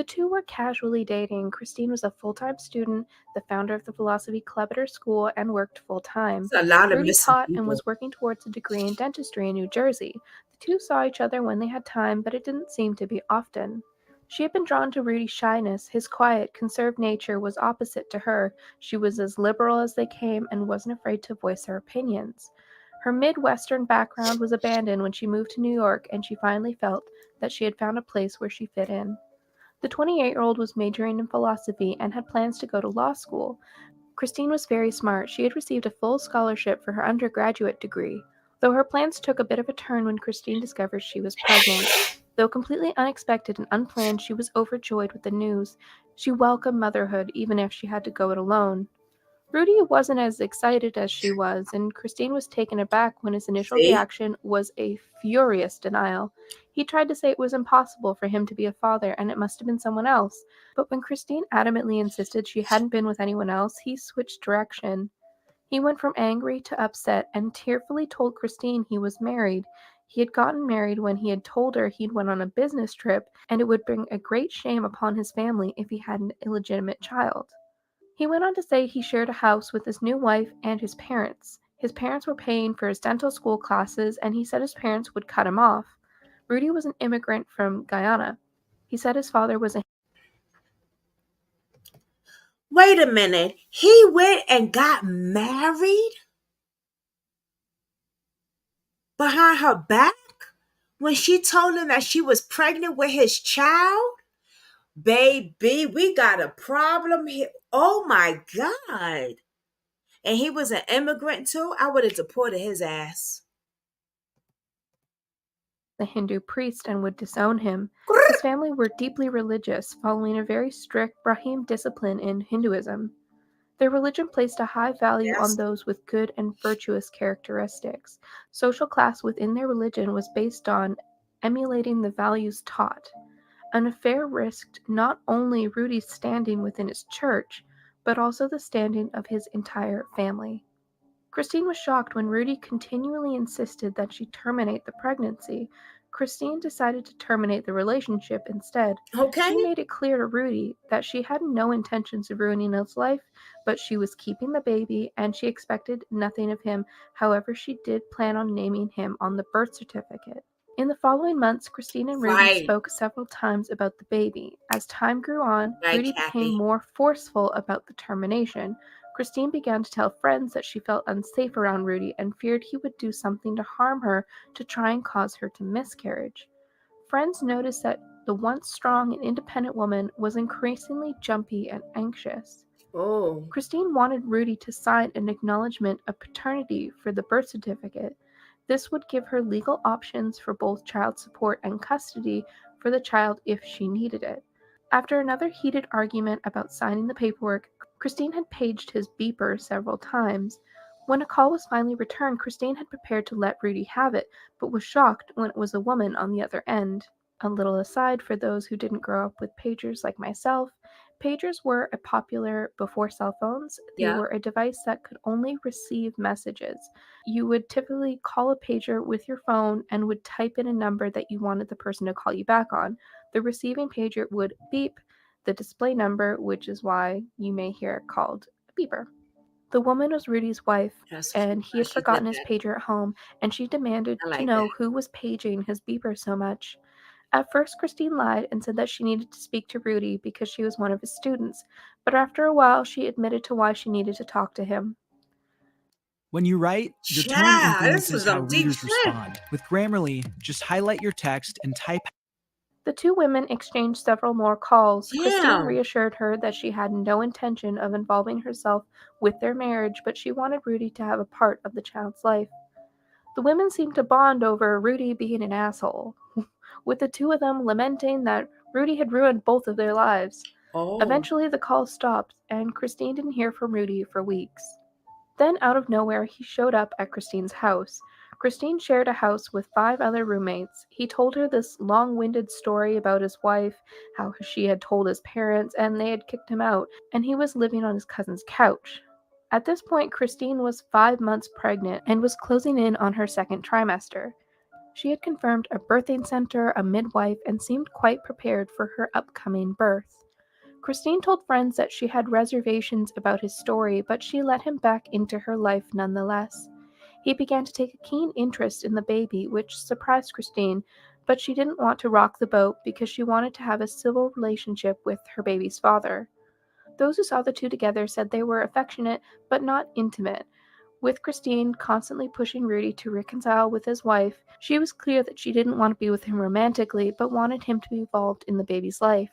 The two were casually dating. Christine was a full-time student, the founder of the philosophy club at her school, and worked full-time. It's a lot of Rudy missing taught and people. was working towards a degree in dentistry in New Jersey. The two saw each other when they had time, but it didn't seem to be often. She had been drawn to Rudy's shyness. His quiet, conserved nature was opposite to her. She was as liberal as they came and wasn't afraid to voice her opinions. Her Midwestern background was abandoned when she moved to New York, and she finally felt that she had found a place where she fit in. The 28-year-old was majoring in philosophy and had plans to go to law school. Christine was very smart. She had received a full scholarship for her undergraduate degree, though her plans took a bit of a turn when Christine discovered she was pregnant. Though completely unexpected and unplanned, she was overjoyed with the news. She welcomed motherhood, even if she had to go it alone. Rudy wasn't as excited as she was, and Christine was taken aback when his initial See? reaction was a furious denial. He tried to say it was impossible for him to be a father and it must have been someone else, but when Christine adamantly insisted she hadn't been with anyone else, he switched direction. He went from angry to upset and tearfully told Christine he was married. He had gotten married when he had told her he'd went on a business trip and it would bring a great shame upon his family if he had an illegitimate child. He went on to say he shared a house with his new wife and his parents. His parents were paying for his dental school classes, and he said his parents would cut him off. Rudy was an immigrant from Guyana. He said his father was a Wait a minute. He went and got married behind her back when she told him that she was pregnant with his child? Baby, we got a problem here. Oh my God. And he was an immigrant too? I would have deported his ass. Hindu priest and would disown him. His family were deeply religious, following a very strict Brahmin discipline in Hinduism. Their religion placed a high value on those with good and virtuous characteristics. Social class within their religion was based on emulating the values taught. An affair risked not only Rudy's standing within his church, but also the standing of his entire family. Christine was shocked when Rudy continually insisted that she terminate the pregnancy. Christine decided to terminate the relationship instead. Okay. She made it clear to Rudy that she had no intentions of ruining his life, but she was keeping the baby and she expected nothing of him. However, she did plan on naming him on the birth certificate. In the following months, Christine and Rudy Right. spoke several times about the baby. As time grew on, Right, Rudy Kathy. became more forceful about the termination. Christine began to tell friends that she felt unsafe around Rudy and feared he would do something to harm her to try and cause her to miscarriage. Friends noticed that the once strong and independent woman was increasingly jumpy and anxious. Oh. Christine wanted Rudy to sign an acknowledgement of paternity for the birth certificate. This would give her legal options for both child support and custody for the child if she needed it. After another heated argument about signing the paperwork, Christine had paged his beeper several times. When a call was finally returned, Christine had prepared to let Rudy have it, but was shocked when it was a woman on the other end. A little aside for those who didn't grow up with pagers like myself, pagers were popular before cell phones. They Yeah. were a device that could only receive messages. You would typically call a pager with your phone and would type in a number that you wanted the person to call you back on. The receiving pager would beep the display number, which is why you may hear it called a beeper. The woman was Rudy's wife, That's and he had she did forgotten his that. pager at home, and she demanded I to like know that. who was paging his beeper so much. At first, Christine lied and said that she needed to speak to Rudy because she was one of his students, but after a while, she admitted to why she needed to talk to him. When you write, your tone Yeah, this influences was how some deep readers shit. respond. With Grammarly, just highlight your text and type. The two women exchanged several more calls. Christine Damn. reassured her that she had no intention of involving herself with their marriage, but she wanted Rudy to have a part of the child's life. The women seemed to bond over Rudy being an asshole, with the two of them lamenting that Rudy had ruined both of their lives. Oh. Eventually, the call stopped, and Christine didn't hear from Rudy for weeks. Then, out of nowhere, he showed up at Christine's house. Christine shared a house with 5 other roommates. He told her this long-winded story about his wife, how she had told his parents, and they had kicked him out, and he was living on his cousin's couch. At this point, Christine was 5 months pregnant and was closing in on her second trimester. She had confirmed a birthing center, a midwife, and seemed quite prepared for her upcoming birth. Christine told friends that she had reservations about his story, but she let him back into her life nonetheless. He began to take a keen interest in the baby, which surprised Christine, but she didn't want to rock the boat because she wanted to have a civil relationship with her baby's father. Those who saw the two together said they were affectionate but not intimate. With Christine constantly pushing Rudy to reconcile with his wife, she was clear that she didn't want to be with him romantically but wanted him to be involved in the baby's life.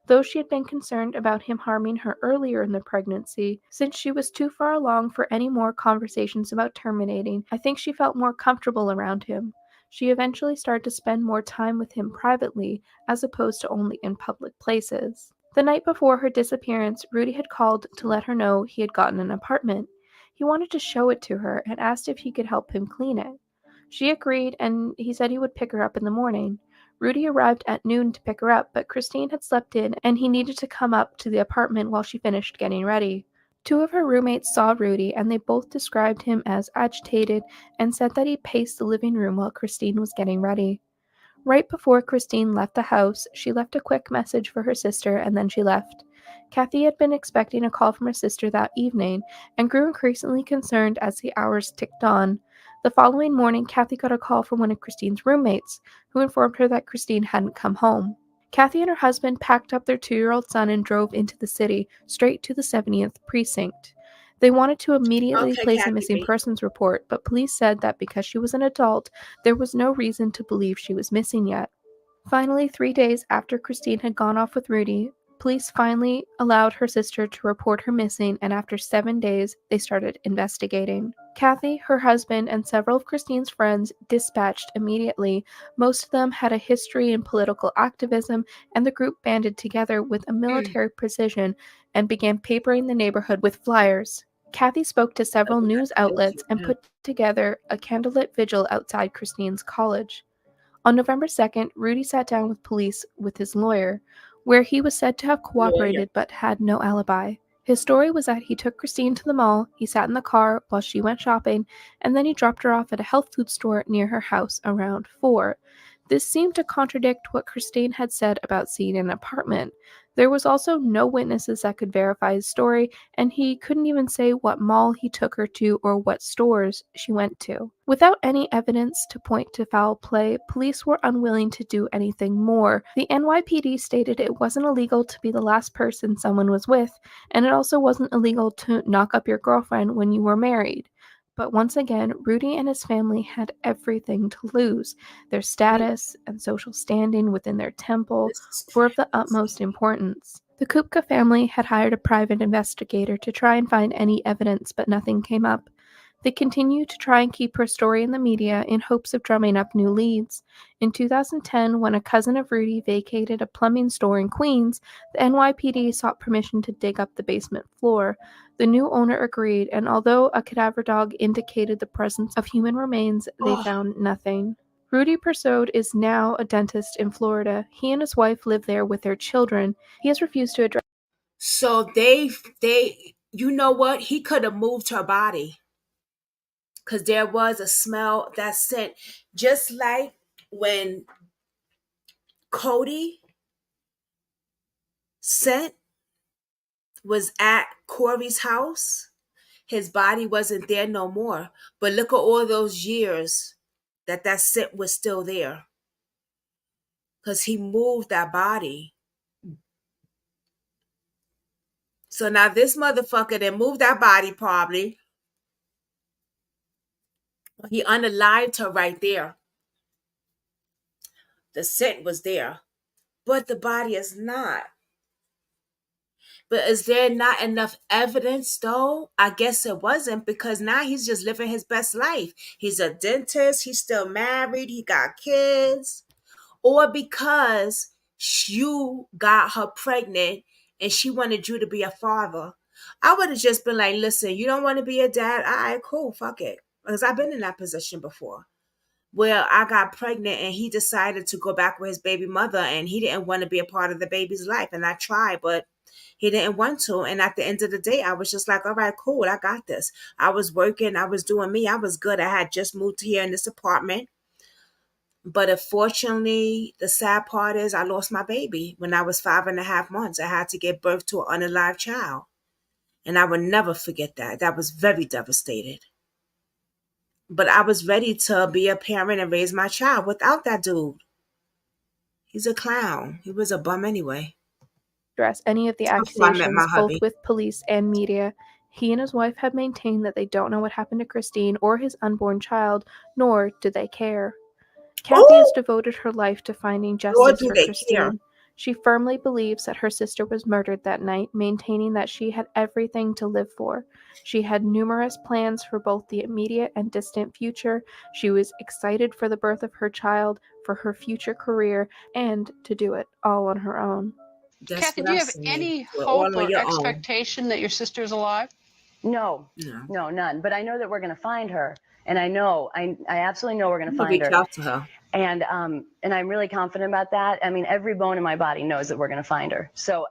Though she had been concerned about him harming her earlier in the pregnancy, since she was too far along for any more conversations about terminating, I think she felt more comfortable around him. She eventually started to spend more time with him privately, as opposed to only in public places. The night before her disappearance, Rudy had called to let her know he had gotten an apartment. He wanted to show it to her and asked if he could help him clean it. She agreed, and he said he would pick her up in the morning. Rudy arrived at noon to pick her up, but Christine had slept in and he needed to come up to the apartment while she finished getting ready. Two of her roommates saw Rudy and they both described him as agitated and said that he paced the living room while Christine was getting ready. Right before Christine left the house, she left a quick message for her sister and then she left. Kathy had been expecting a call from her sister that evening and grew increasingly concerned as the hours ticked on. The following morning, Kathy got a call from one of Christine's roommates, who informed her that Christine hadn't come home. Kathy and her husband packed up their 2-year-old son and drove into the city, straight to the 70th precinct. They wanted to immediately Okay, place a Kathy missing B. persons report, but police said that because she was an adult, there was no reason to believe she was missing yet. Finally, 3 days after Christine had gone off with Rudy, police finally allowed her sister to report her missing, and after 7 days, they started investigating. Kathy, her husband, and several of Christine's friends dispatched immediately. Most of them had a history in political activism, and the group banded together with a military precision and began papering the neighborhood with flyers. Kathy spoke to several news outlets and put together a candlelit vigil outside Christine's college. On November 2nd, Rudy sat down with police with his lawyer, where he was said to have cooperated but had no alibi. His story was that he took Christine to the mall, he sat in the car while she went shopping, and then he dropped her off at a health food store near her house around 4. This seemed to contradict what Christine had said about seeing an apartment. There was also no witnesses that could verify his story, and he couldn't even say what mall he took her to or what stores she went to. Without any evidence to point to foul play, police were unwilling to do anything more. The NYPD stated it wasn't illegal to be the last person someone was with, and it also wasn't illegal to knock up your girlfriend when you were married. But once again, Rudy and his family had everything to lose. Their status and social standing within their temple were of the utmost importance. The Kupka family had hired a private investigator to try and find any evidence, but nothing came up. They continued to try and keep her story in the media in hopes of drumming up new leads. In 2010, when a cousin of Rudy vacated a plumbing store in Queens, the NYPD sought permission to dig up the basement floor. The new owner agreed, and although a cadaver dog indicated the presence of human remains, they found nothing. Rudy Persaud is now a dentist in Florida. He and his wife live there with their children. He has refused to address. So they, you know what? He could have moved her body, because there was a smell that scent, just like when Cody scent was at Corey's house. His body wasn't there no more, but look at all those years that scent was still there, because he moved that body. So now this motherfucker that moved that body, probably he unalived her right there. The scent was there, but the body is not. But is there not enough evidence though? I guess it wasn't, because now he's just living his best life. He's a dentist, he's still married, he got kids. Or because you got her pregnant and she wanted you to be a father. I would have just been like, listen, you don't want to be a dad? All right, cool, fuck it. Because I've been in that position before, where I got pregnant and he decided to go back with his baby mother and he didn't want to be a part of the baby's life. And I tried, but he didn't want to. And at the end of the day, I was just like, all right, cool, I got this. I was working, I was doing me, I was good. I had just moved here in this apartment. But unfortunately, the sad part is I lost my baby when I was 5.5 months. I had to give birth to an unalive child. And I will never forget that. That was very devastated. But I was ready to be a parent and raise my child without that dude. He's a clown. He was a bum anyway. Address any of the Before I met my accusations, both hubby. with police and media. He and his wife have maintained that they don't know what happened to Christine or his unborn child, nor do they care. Kathy has devoted her life to finding Nor justice do for they care. Christine. She firmly believes that her sister was murdered that night, maintaining that she had everything to live for. She had numerous plans for both the immediate and distant future. She was excited for the birth of her child, for her future career, and to do it all on her own. That's Kathy, what do I you have say. any We're all hope on or your own. expectation that your sister's alive? No, No. no, none. But I know that we're going to find her, and I know, I absolutely know we're going I'm to gonna find reach her. out to her. And I'm really confident about that. I mean, every bone in my body knows that we're going to find her. So,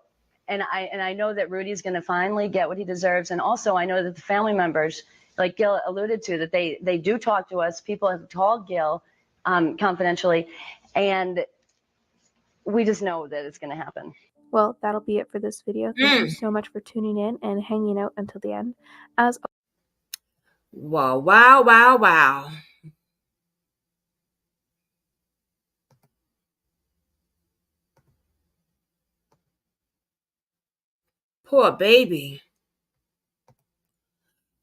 and I know that Rudy's going to finally get what he deserves. And also, I know that the family members, like Gil alluded to, that they do talk to us. People have called Gil confidentially, and we just know that it's going to happen. Well, that'll be it for this video. Thank you so much for tuning in and hanging out until the end. As Wow, wow, wow, wow. Poor baby.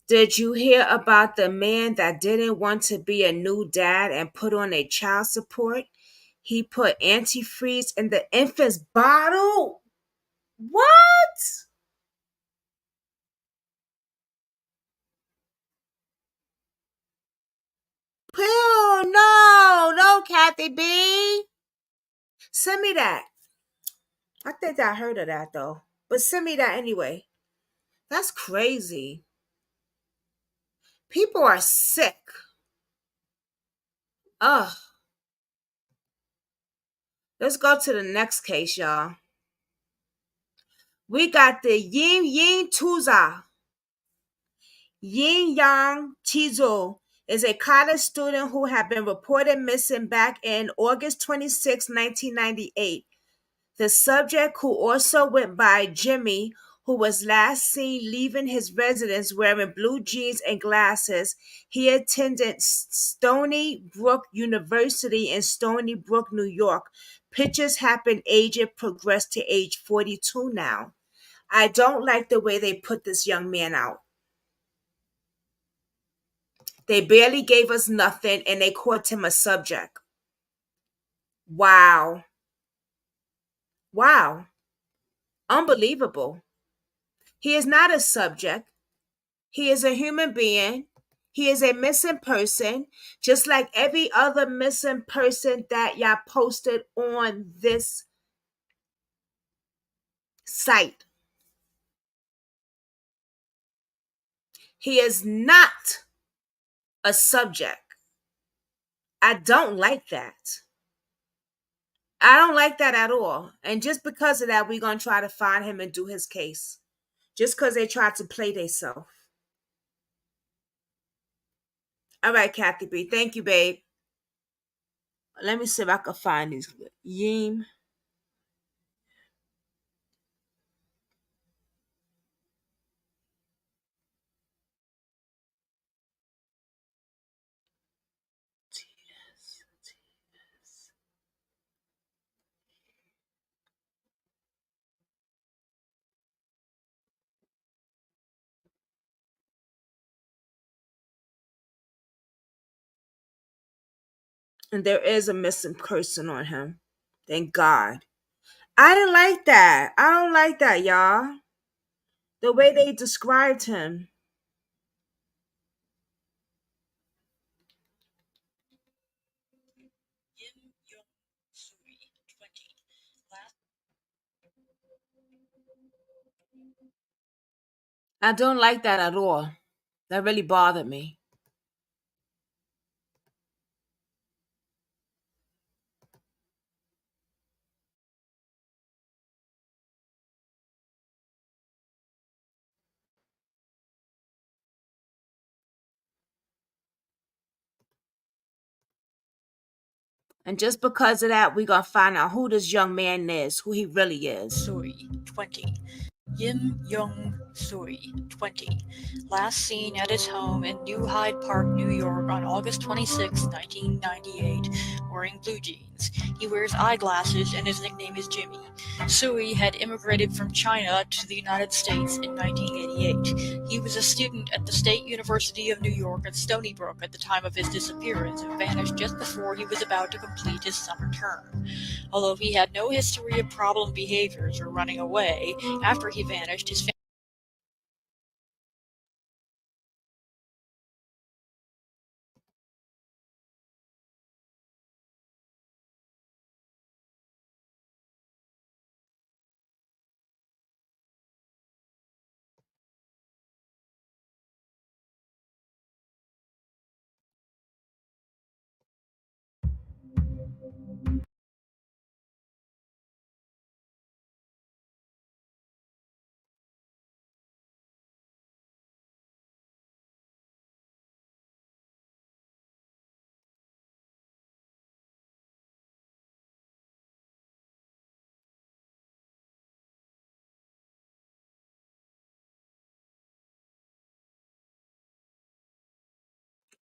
Did you hear about the man that didn't want to be a new dad and put on a child support? He put antifreeze in the infant's bottle? What? Ew, no, Kathy B. Send me that. I think I heard of that though. But send me that anyway. That's crazy. People are sick. Ugh. Let's go to the next case, y'all. We got the Yin Yin Tuza. Yin Yang Tizo is a college student who had been reported missing back in August 26, 1998. The subject, who also went by Jimmy, who was last seen leaving his residence wearing blue jeans and glasses. He attended Stony Brook University in Stony Brook, New York. Pictures happened aged progressed to age 42 now. I don't like the way they put this young man out. They barely gave us nothing and they called him a subject. Wow. Wow. Unbelievable. He is not a subject. He is a human being. He is a missing person, just like every other missing person that y'all posted on this site. He is not a subject. I don't like that. I don't like that at all. And just because of that, we're going to try to find him and do his case. Just because they tried to play themselves. All right, Kathy B. Thank you, babe. Let me see if I can find these. Yim. And there is a missing person on him. Thank God. I didn't like that. I don't like that, y'all. The way they described him. I don't like that at all. That really bothered me. And just because of that, we're going to find out who this young man is, who he really is. Sui, 20. Yim Young Sui, 20. Last seen at his home in New Hyde Park, New York on August 26, 1998, wearing blue jeans. He wears eyeglasses and his nickname is Jimmy. Sui had immigrated from China to the United States in 1988. He was a student at the State University of New York at Stony Brook at the time of his disappearance and vanished just before he was about to complete his summer term. Although he had no history of problem behaviors or running away, after he vanished, his family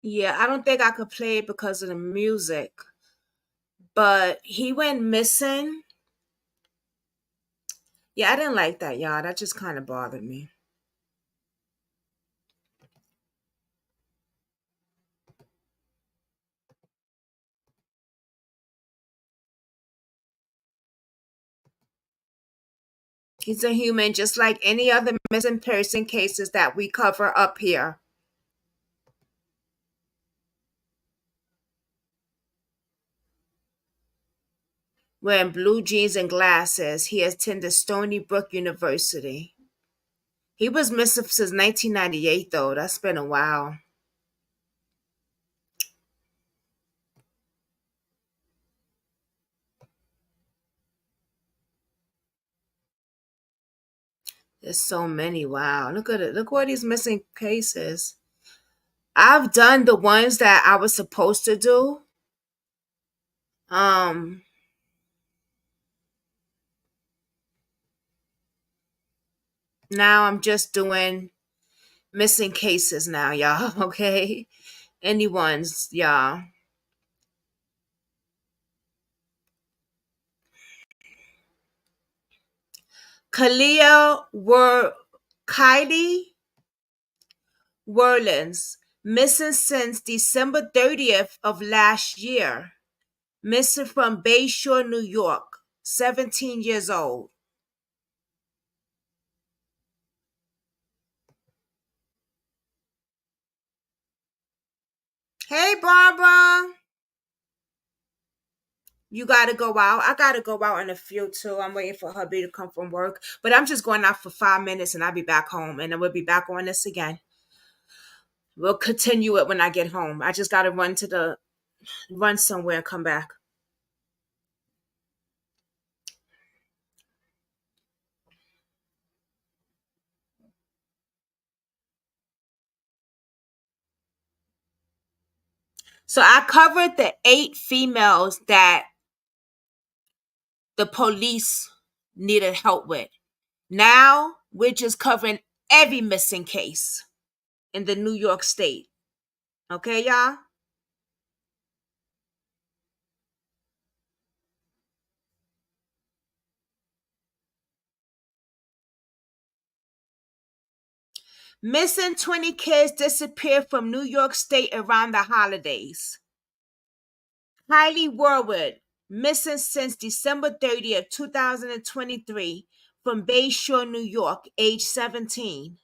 Yeah, I don't think I could play it because of the music. But he went missing. Yeah, I didn't like that, y'all. That just kind of bothered me. He's a human just like any other missing person cases that we cover up here. Wearing blue jeans and glasses, he attended Stony Brook University. He was missing since 1998, though. That's been a while. There's so many. Wow. Look at it. Look what these missing cases. I've done the ones that I was supposed to do. Now I'm just doing missing cases now, y'all. Okay. Anyone's, y'all. Kylie Worlins, missing since December 30th of last year. Missing from Bayshore, New York. 17 years old. Hey, Barbara. You gotta go out. I gotta go out in a few too. I'm waiting for hubby to come from work. But I'm just going out for 5 minutes and I'll be back home. And then we'll be back on this again. We'll continue it when I get home. I just gotta run somewhere and come back. So I covered the 8 females that the police needed help with. Now we're just covering every missing case in the New York State. Okay, y'all? Missing 20 kids disappeared from New York State around the holidays. Kylie Warwood, missing since December 30th, 2023, from Bayshore, New York, age 17.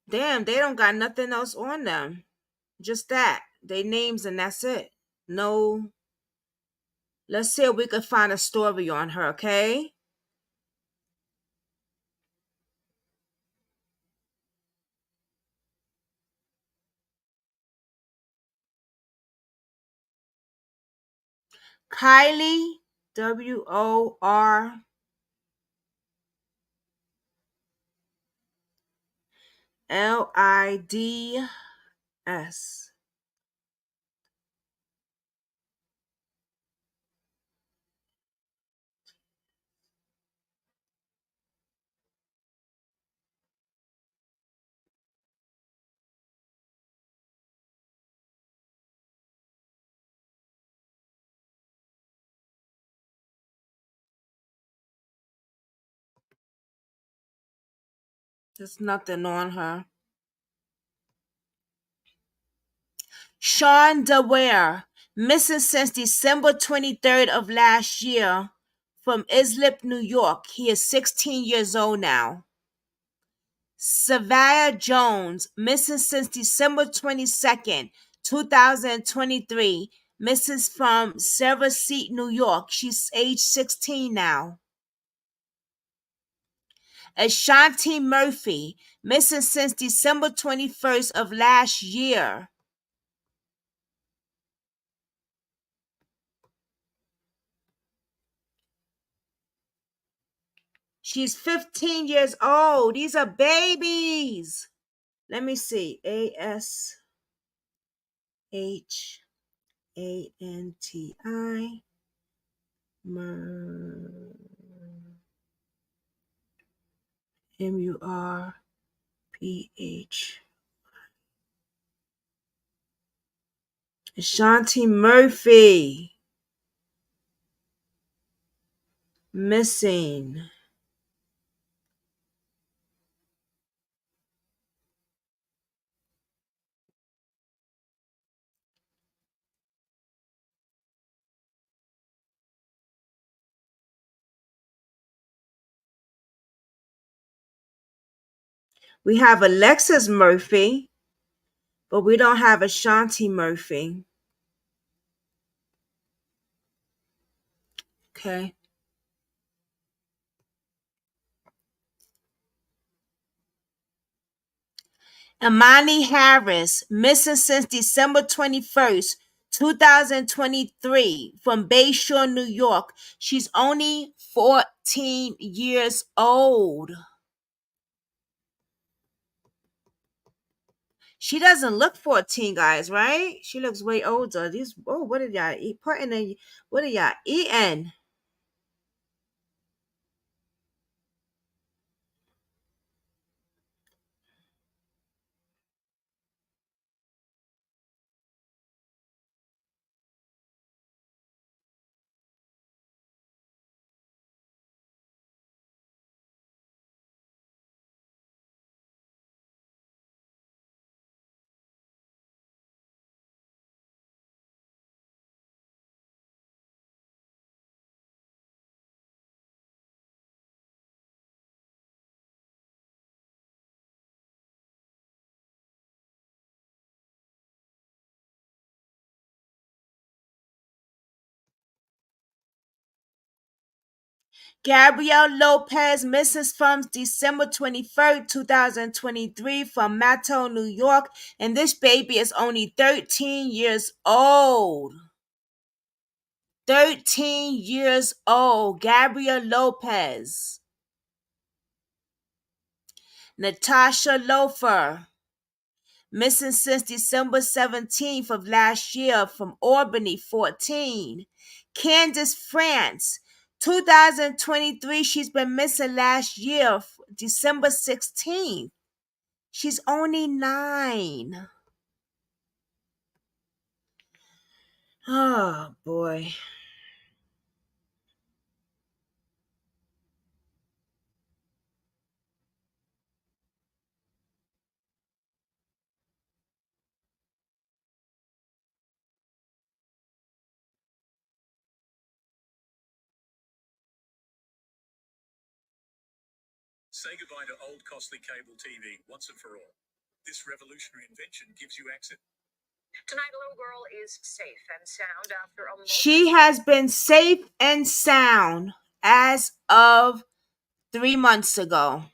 Damn, they don't got nothing else on them. Just that. They names and that's it. No. Let's see if we can find a story on her, okay? Kylie, WORLID S. There's nothing on her. Sean DeWare, missing since December 23rd of last year from Islip, New York. He is 16 years old now. Savia Jones, missing since December 22nd, 2023. Missing from Silver Seat, New York. She's age 16 now. Ashanti Murphy, missing since December 21st of last year. She's 15 years old. These are babies. Let me see. ASHANTI. MURPH. Ashanti Murphy. Missing. We have Alexis Murphy, but we don't have Ashanti Murphy. Okay. Imani Harris, missing since December 21st, 2023, from Bayshore, New York. She's only 14 years old. She doesn't look 14, guys, right? She looks way older. What did y'all eat? What are y'all eating? Gabrielle Lopez, misses from December 23rd, 2023, from Matto, New York, and this baby is only 13 years old. 13 years old, Gabrielle Lopez. Natasha Lofer, missing since December 17th of last year, from Albany, 14. Candace France, 2023, she's been missing last year, December 16th. She's only 9. Oh, boy. Say goodbye to old costly cable TV once and for all. This revolutionary invention gives you access. Tonight, a little girl is safe and sound after a She has been safe and sound as of 3 months ago.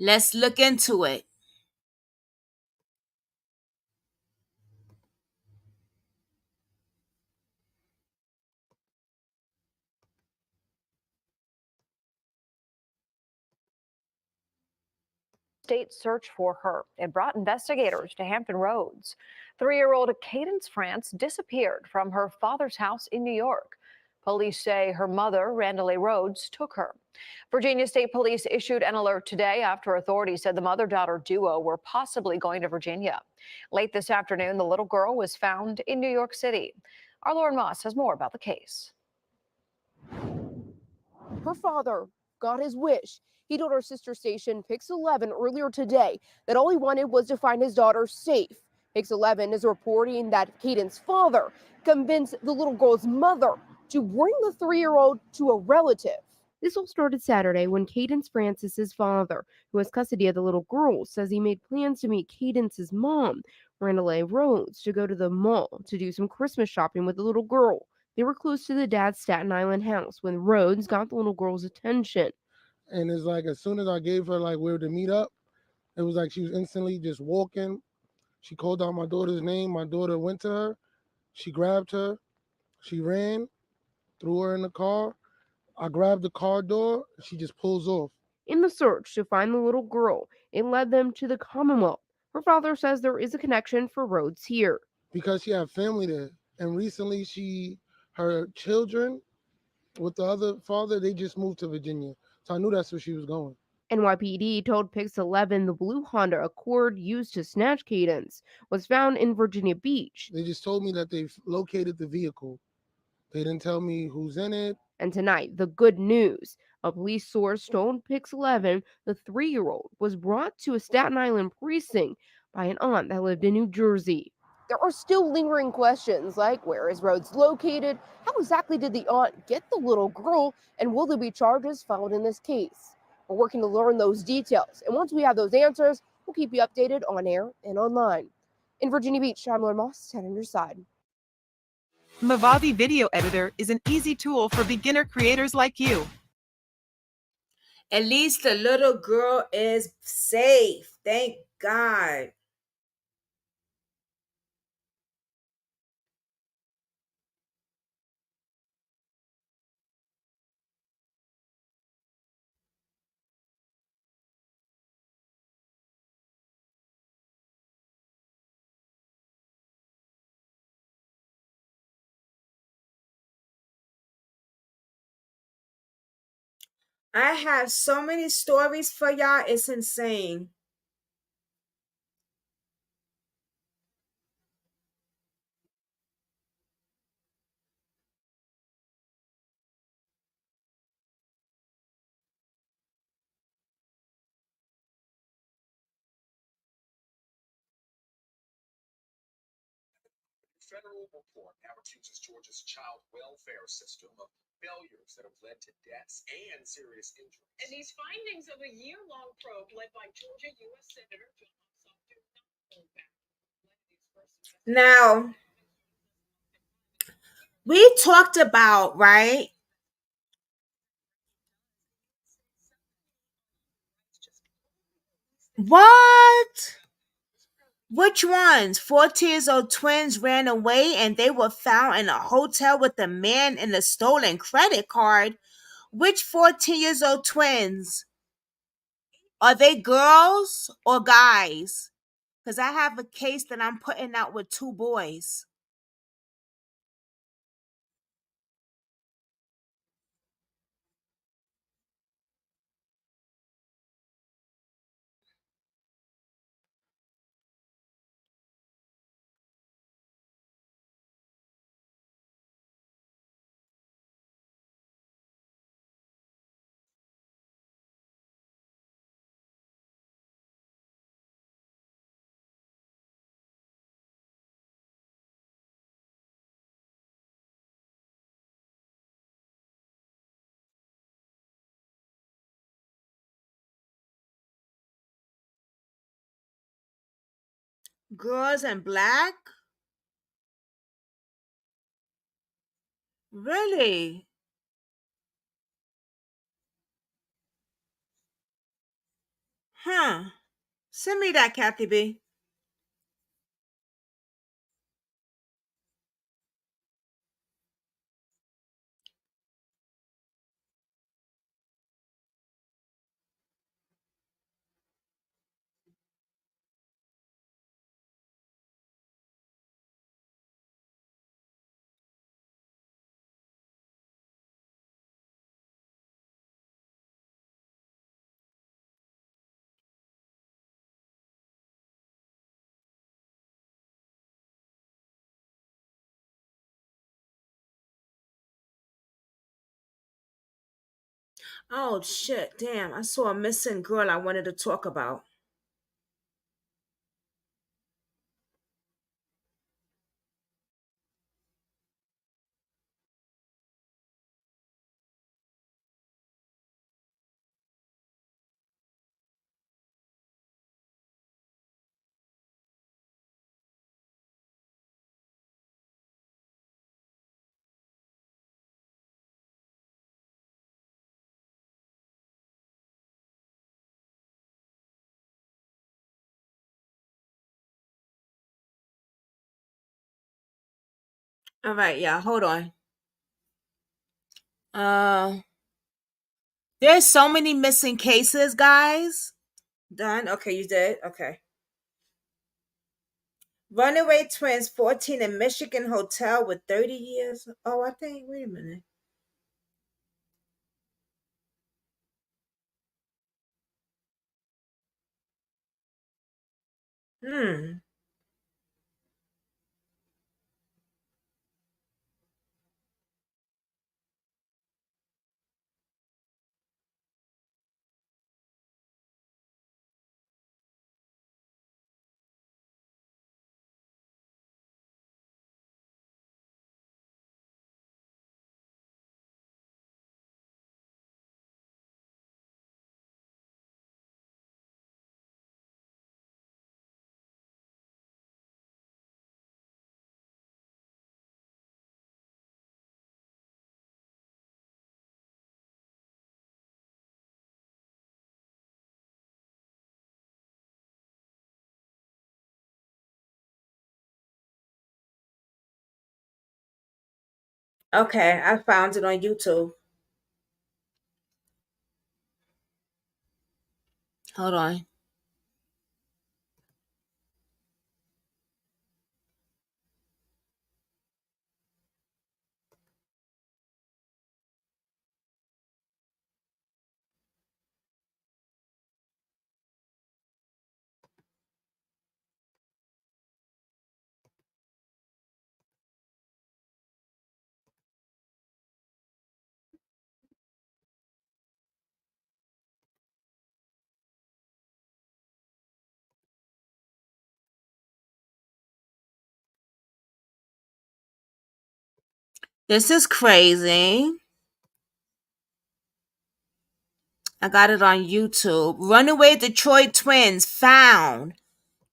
Let's look into it. state search for her. It brought investigators to Hampton Roads. 3-year-old Cadence France disappeared from her father's house in New York. Police say her mother, Randall Rhodes, took her. Virginia State Police issued an alert today after authorities said the mother-daughter duo were possibly going to Virginia. Late this afternoon, the little girl was found in New York City. Our Lauren Moss has more about the case. Her father got his wish. He told our sister station Pix 11 earlier today that all he wanted was to find his daughter safe. Pix 11 is reporting that Caden's father convinced the little girl's mother to bring the 3-year-old to a relative. This all started Saturday when Cadence Francis's father, who has custody of the little girl, says he made plans to meet Cadence's mom, Randall Rhodes, to go to the mall to do some Christmas shopping with the little girl. They were close to the dad's Staten Island house when Rhodes got the little girl's attention. And it's like as soon as I gave her like where to meet up, it was like she was instantly just walking. She called out my daughter's name. My daughter went to her. She grabbed her. She ran, threw her in the car. I grabbed the car door. She just pulls off. In the search to find the little girl, it led them to the Commonwealth. Her father says there is a connection for Rhodes here. Because she had family there. And recently her children with the other father, they just moved to Virginia. So I knew that's where she was going. NYPD told Pix 11 the blue Honda Accord used to snatch Cadence was found in Virginia Beach. They just told me that they've located the vehicle. They didn't tell me who's in it. And tonight, the good news. A police source told Pix 11 the 3-year-old was brought to a Staten Island precinct by an aunt that lived in New Jersey. There are still lingering questions like where is Rhodes located? How exactly did the aunt get the little girl? And will there be charges filed in this case? We're working to learn those details. And once we have those answers, we'll keep you updated on air and online. In Virginia Beach, I'm Lauren Moss, 10 on your side. Movavi Video Editor is an easy tool for beginner creators like you. At least the little girl is safe. Thank God. I have so many stories for y'all. It's insane. Federal report now accuses Georgia's child welfare system of failures that have led to deaths and serious injuries. And these findings of a year-long probe led by Georgia U.S. Senator John Ossoff do not hold back. Now, we talked about, right? What? Which ones? 14-year-old twins ran away and they were found in a hotel with a man and a stolen credit card. Which 14-year-old twins? Are they girls or guys? Because I have a case that I'm putting out with 2 boys. Girls in black? Really? Huh. Send me that, Kathy B. Oh shit, damn. I saw a missing girl I wanted to talk about. All right, yeah, hold on. Uh there's so many missing cases, guys. Done. Okay, you did. Okay. Runaway twins 14 in Michigan hotel with 30 years. Oh, I think, wait a minute. Hmm. Okay, I found it on YouTube. Hold on. This is crazy. I got it on YouTube. Runaway Detroit twins found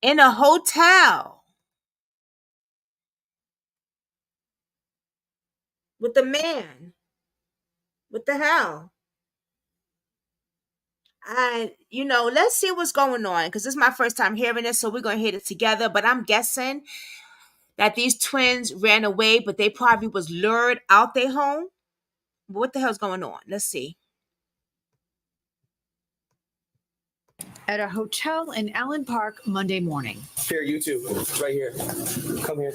in a hotel with a man. What the hell? And let's see what's going on because this is my first time hearing this, so we're gonna hear it together. But I'm guessing that these twins ran away, but they probably was lured out their home. What the hell's going on? Let's see. At a hotel in Allen Park Monday morning. Here, YouTube, right here. Come here.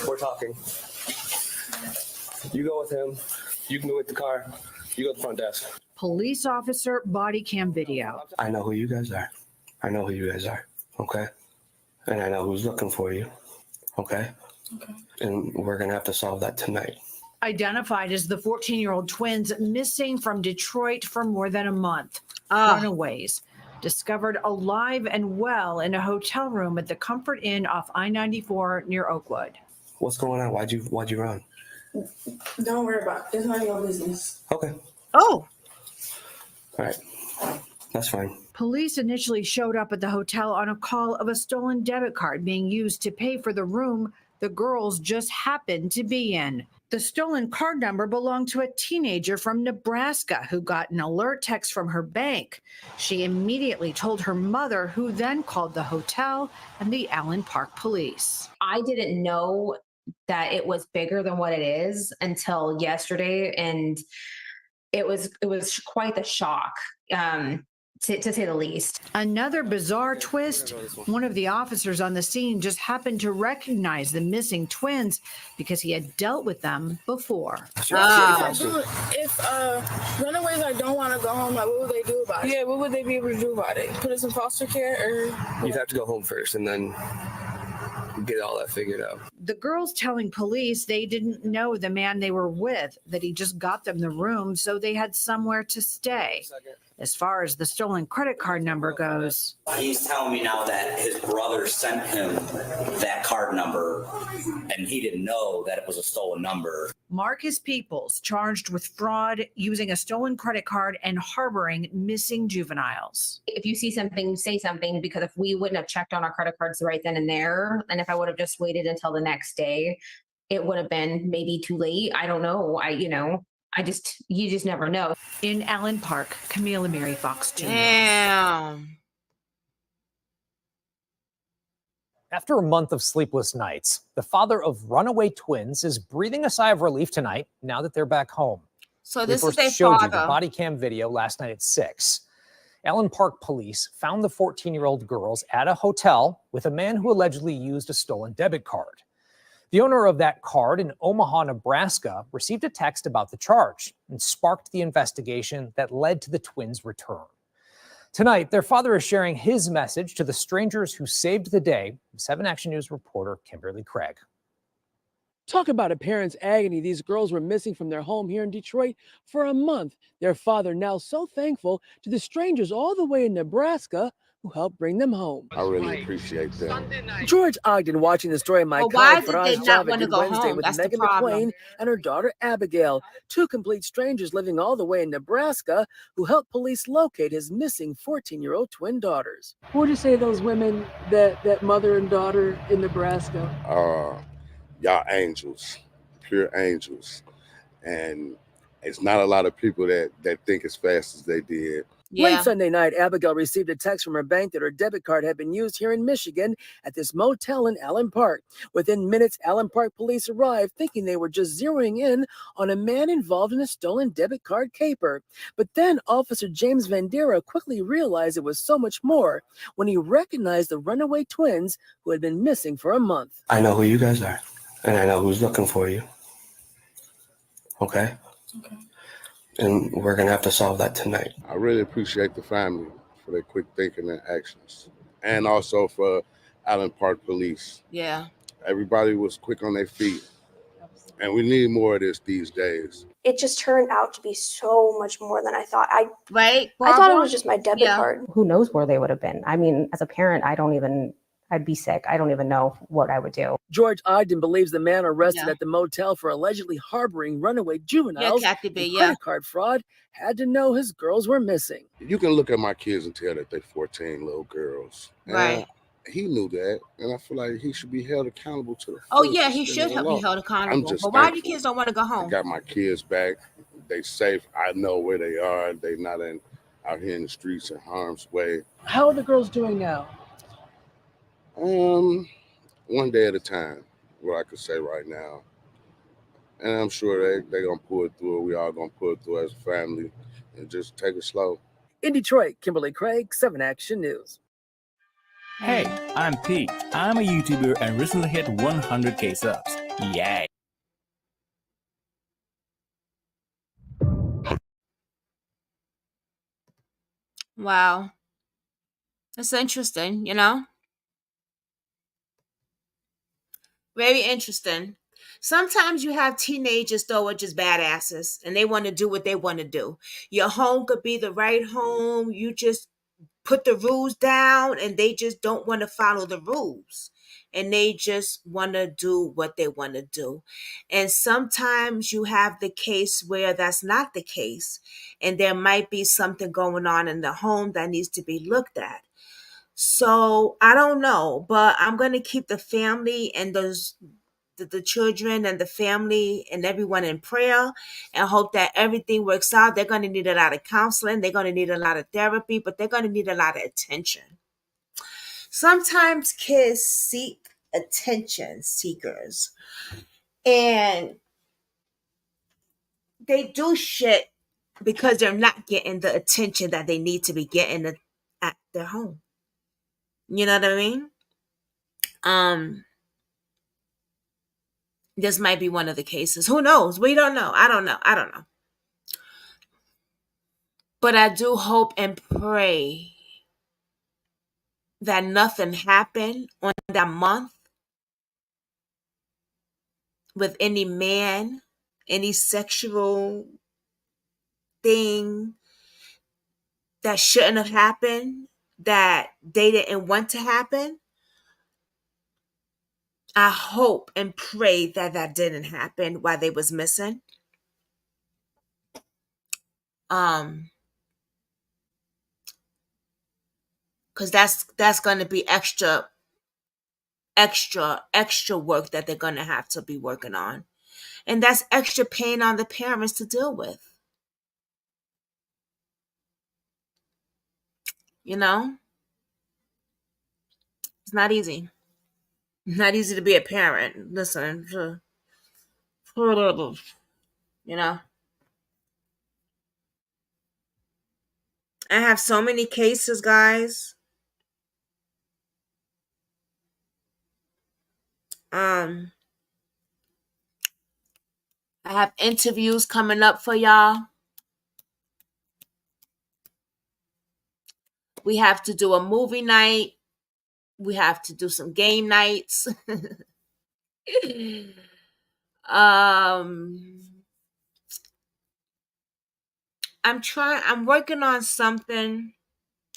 We're talking. You go with him. You can go with the car. You go to the front desk. Police officer body cam video. I know who you guys are. I know who you guys are. Okay? And I know who's looking for you. Okay? Okay. And we're going to have to solve that tonight. Identified as the 14-year-old twins missing from Detroit for more than a month. Runaways. Discovered alive and well in a hotel room at the Comfort Inn off I-94 near Oakwood. What's going on? Why'd you run? Don't worry about it. It's none of your business. Okay. Oh. All right. That's fine. Police initially showed up at the hotel on a call of a stolen debit card being used to pay for the room the girls just happened to be in. The stolen card number belonged to a teenager from Nebraska who got an alert text from her bank. She immediately told her mother, who then called the hotel and the Allen Park police. I didn't know that it was bigger than what it is until yesterday, and it was quite the shock. To say the least. Another bizarre twist. One of the officers on the scene just happened to recognize the missing twins because he had dealt with them before. If runaways don't want to go home, like what would they do about it? Yeah, what would they be able to do about it? Put us in foster care or? You'd have to go home first, and then get all that figured out. The girls telling police they didn't know the man they were with, that he just got them the room so they had somewhere to stay. As far as the stolen credit card number goes, he's telling me now that his brother sent him that card number and he didn't know that it was a stolen number. Marcus Peoples charged with fraud, using a stolen credit card, and harboring missing juveniles. If you see something, say something, because if we wouldn't have checked on our credit cards right then and there, and if I would have just waited until the next day, it would have been maybe too late. I don't know. You just never know. In Allen Park, Camila Mary, Fox 2. Damn. After a month of sleepless nights, the father of runaway twins is breathing a sigh of relief tonight now that they're back home. So this we is first their showed you the father. body cam video last night at 6. Allen Park police found the 14-year-old girls at a hotel with a man who allegedly used a stolen debit card. The owner of that card in Omaha, Nebraska, received a text about the charge and sparked the investigation that led to the twins' return. Tonight, their father is sharing his message to the strangers who saved the day. 7 Action News reporter Kimberly Craig. Talk about a parent's agony. These girls were missing from their home here in Detroit for a month. Their father now so thankful to the strangers all the way in Nebraska who helped bring them home. I really appreciate that. George Ogden watching the story of my But why colleague did they Faraz not Javed want to did go Wednesday home? with That's the Megan problem. McQueen and her daughter Abigail, 2 complete strangers living all the way in Nebraska who helped police locate his missing 14-year-old twin daughters. What would you say to those women, that mother and daughter in Nebraska? Y'all angels, pure angels. And it's not a lot of people that think as fast as they did. Late Sunday night, Abigail received a text from her bank that her debit card had been used here in Michigan at this motel in Allen Park. Within minutes, Allen Park police arrived thinking they were just zeroing in on a man involved in a stolen debit card caper. But then Officer James Vandera quickly realized it was so much more when he recognized the runaway twins who had been missing for a month. I know who you guys are, and I know who's looking for you. Okay? And we're going to have to solve that tonight. I really appreciate the family for their quick thinking and actions. And also for Allen Park Police. Yeah. Everybody was quick on their feet. And we need more of this these days. It just turned out to be so much more than I thought. I thought it Barbara? Was just my debit Yeah. card. Who knows where they would have been? I mean, as a parent, I'd be sick. I don't even know what I would do. George Ogden believes the man arrested Yeah. at the motel for allegedly harboring runaway juveniles Kathy B, and yeah. credit card fraud had to know his girls were missing. You can look at my kids and tell that they're 14 little girls. And Right. he knew that. And I feel like he should be held accountable to the Oh, full yeah, he extent should of the be law. held I'm accountable. just But why do thankful. kids don't want to go I home? got my kids back. They safe. I know where they are. They not out here in the streets in harm's way. How are the girls doing now? One day at a time, what I could say right now. And I'm sure they're going to pull it through. We all going to pull it through as a family and just take it slow. In Detroit, Kimberly Craig, 7 Action News. Hey, I'm Pete. I'm a YouTuber and recently hit 100K subs. Yay! Wow. That's interesting, you know? Very interesting. Sometimes you have teenagers, though, are just badasses and they want to do what they want to do. Your home could be the right home. You just put the rules down and they just don't want to follow the rules. And they just want to do what they want to do. And sometimes you have the case where that's not the case. And there might be something going on in the home that needs to be looked at. So I don't know, but I'm going to keep the family and the children and the family and everyone in prayer and hope that everything works out. They're going to need a lot of counseling. They're going to need a lot of therapy, but they're going to need a lot of attention. Sometimes kids seek attention seekers and they do shit because they're not getting the attention that they need to be getting at their home. You know what I mean? This might be one of the cases. Who knows? We don't know. I don't know. But I do hope and pray that nothing happened on that month with any man, any sexual thing that shouldn't have happened, that they didn't want to happen. I hope and pray that that didn't happen while they was missing. Because that's going to be extra work that they're going to have to be working on, and that's extra pain on the parents to deal with. You know, it's not easy. Not easy to be a parent. Listen, you know, I have so many cases, guys. I have interviews coming up for y'all. We have to do a movie night. We have to do some game nights. I'm working on something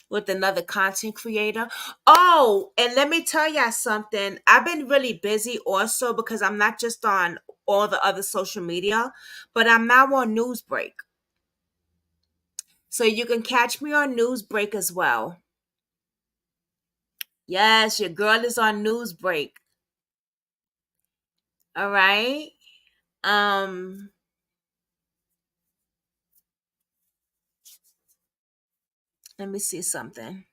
with another content creator. Oh, and let me tell y'all something. I've been really busy also because I'm not just on all the other social media, but I'm now on Newsbreak. So you can catch me on Newsbreak as well. Yes, your girl is on Newsbreak. All right. Let me see something.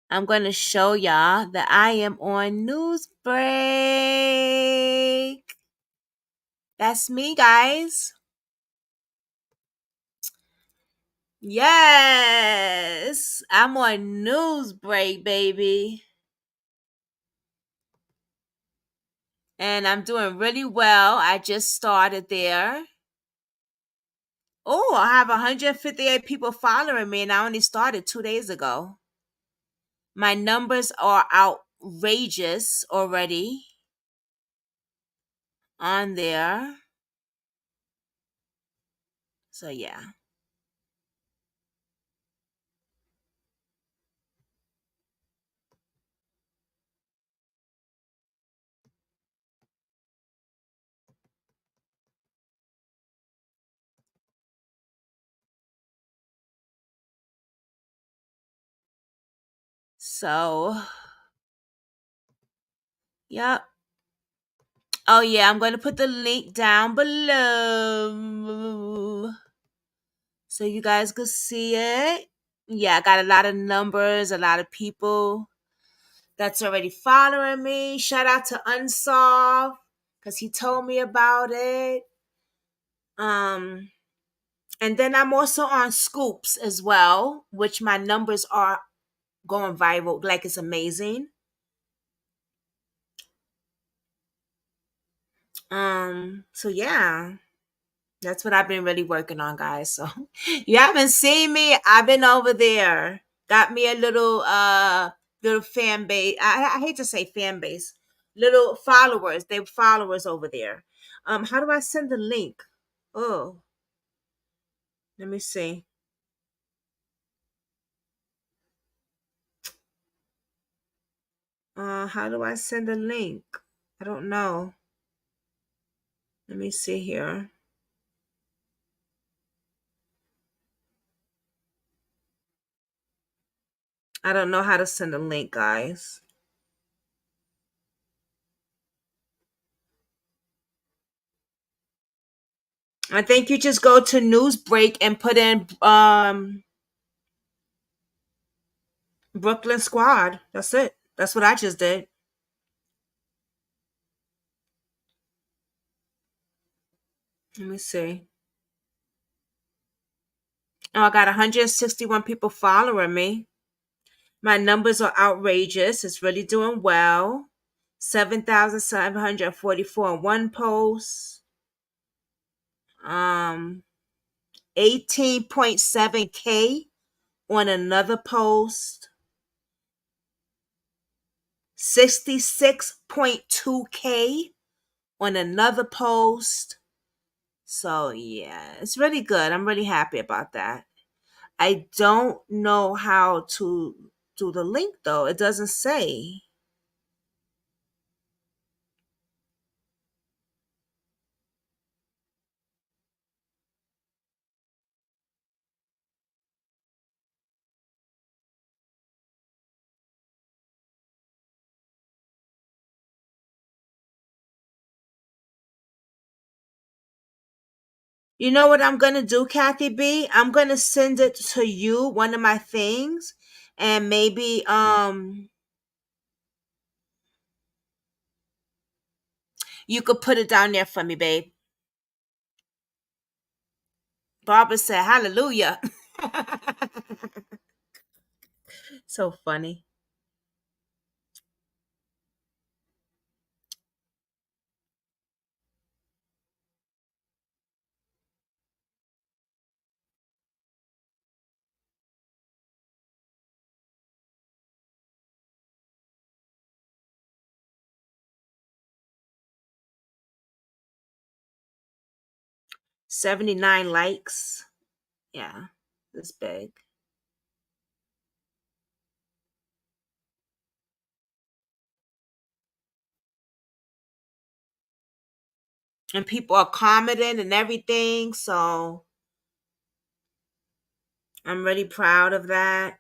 I'm going to show y'all that I am on Newsbreak. That's me, guys. Yes, I'm on Newsbreak, baby. And I'm doing really well. I just started there. Oh, I have 158 people following me, and I only started 2 days ago. My numbers are outrageous already on there. So, yeah. So, yep. Oh, yeah, I'm going to put the link down below so you guys could see it. Yeah, I got a lot of numbers, a lot of people that's already following me. Shout out to Unsolved because he told me about it. And then I'm also on Scoops as well, which my numbers are going viral. Like, it's amazing. So yeah, that's what I've been really working on, guys. So you haven't seen me. I've been over there. Got me a little fan base. I hate to say fan base. Little followers. They're followers over there. How do I send the link? Oh, let me see. How do I send a link? I don't know. Let me see here. I don't know how to send a link, guys. I think you just go to Newsbreak and put in Brooklyn Squad. That's it. That's what I just did. Let me see. Oh, I got 161 people following me. My numbers are outrageous. It's really doing well. 7,744 on one post. 18.7K on another post. 66.2K on another post. So yeah, it's really good. I'm really happy about that. I don't know how to do the link though. It doesn't say. You know what I'm gonna do, Kathy B? I'm gonna send it to you, one of my things, and maybe you could put it down there for me, babe. Barbara said, "Hallelujah." So funny. $79 likes. Yeah, it's big. And people are commenting and everything, so I'm really proud of that.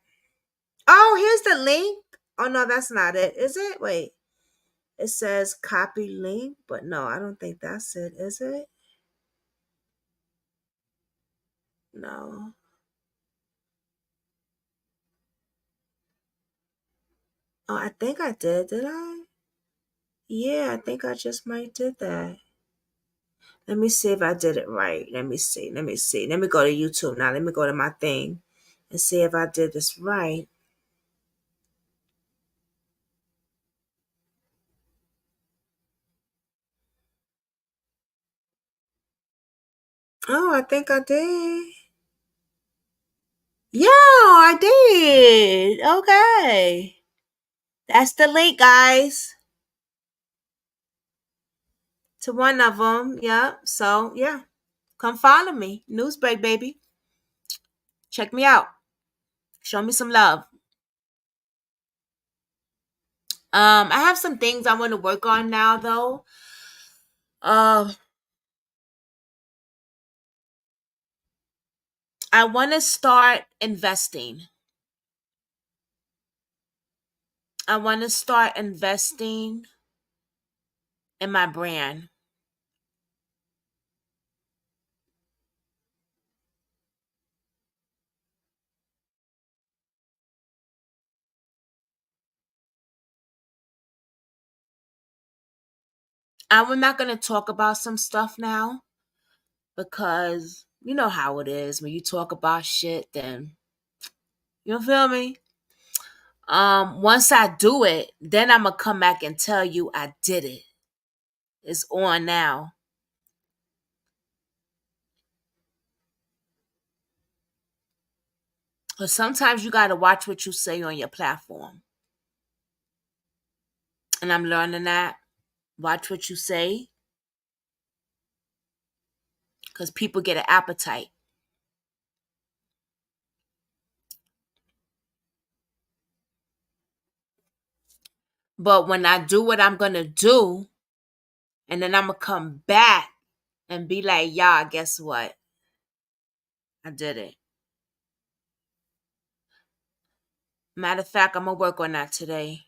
Oh, here's the link. Oh no, that's not it. Is it? Wait. It says copy link, but no, I don't think that's it. Is it? No. Oh, I think I did. Did I? Yeah, I think I just might did that. Let me see if I did it right. Let me see. Let me see. Let me go to YouTube now. Let me go to my thing and see if I did this right. Oh, I think I did. Yeah, I did. Okay. That's the link, guys. To one of them. Yeah. So, yeah. Come follow me. Newsbreak, baby. Check me out. Show me some love. I have some things I want to work on now, though. I want to start investing. I want to start investing in my brand. I'm not going to talk about some stuff now because you know how it is when you talk about shit, then you feel me? Once I do it, then I'm gonna come back and tell you I did it. It's on now. But sometimes you gotta watch what you say on your platform. And I'm learning that. Watch what you say. Because people get an appetite. But when I do what I'm gonna do, and then I'm gonna come back and be like, y'all, guess what? I did it. Matter of fact, I'm gonna work on that today.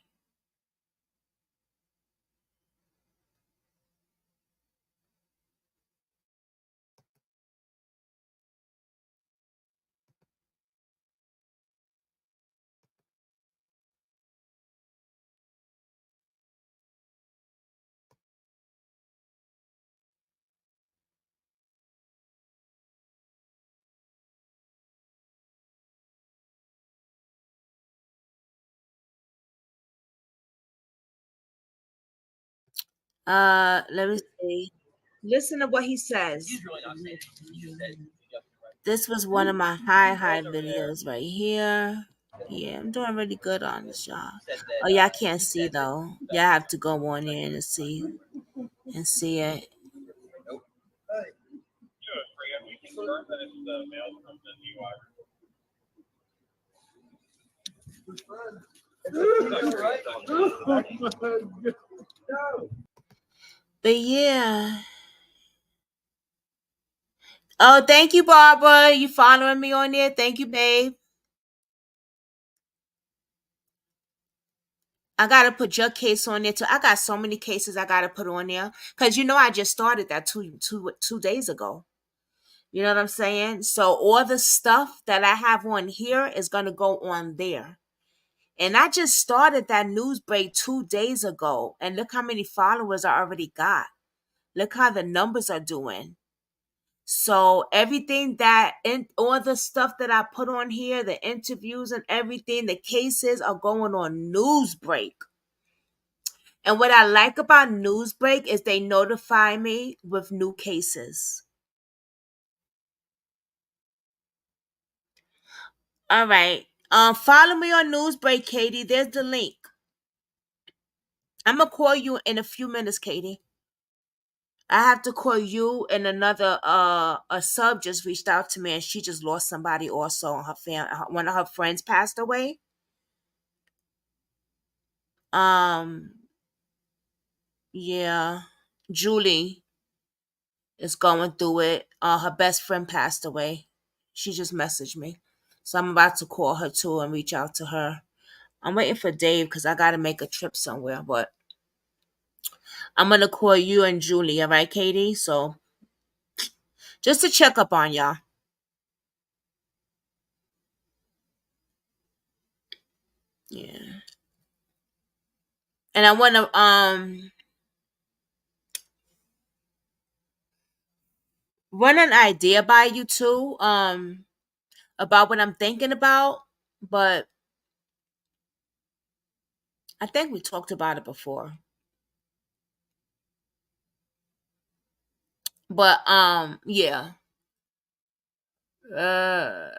Let me see. Listen to what he says. This was one of my high videos right here. Yeah, I'm doing really good on this, y'all. Oh, y'all can't see though. Y'all have to go on in and see it. But yeah. Oh, thank you, Barbara. You following me on there? Thank you, babe. I gotta put your case on there too. I got so many cases I gotta put on there because I just started that two days ago. You know what I'm saying? So all the stuff that I have on here is gonna go on there. And I just started that news break 2 days ago, and look how many followers I already got. Look how the numbers are doing. So everything all the stuff that I put on here, the interviews and everything, the cases are going on Newsbreak. And what I like about Newsbreak is they notify me with new cases. All right. Follow me on Newsbreak, Katie. There's the link. I'm gonna call you in a few minutes, Katie. I have to call you, and another a sub just reached out to me, and she just lost somebody also. Her one of her friends passed away. Yeah, Julie is going through it. Her best friend passed away. She just messaged me, so I'm about to call her too and reach out to her. I'm waiting for Dave because I got to make a trip somewhere, but I'm gonna call you and Julie, all right, Katie? So just to check up on y'all. Yeah. And I want to run an idea by you too about what I'm thinking about, but I think we talked about it before. But yeah. Uh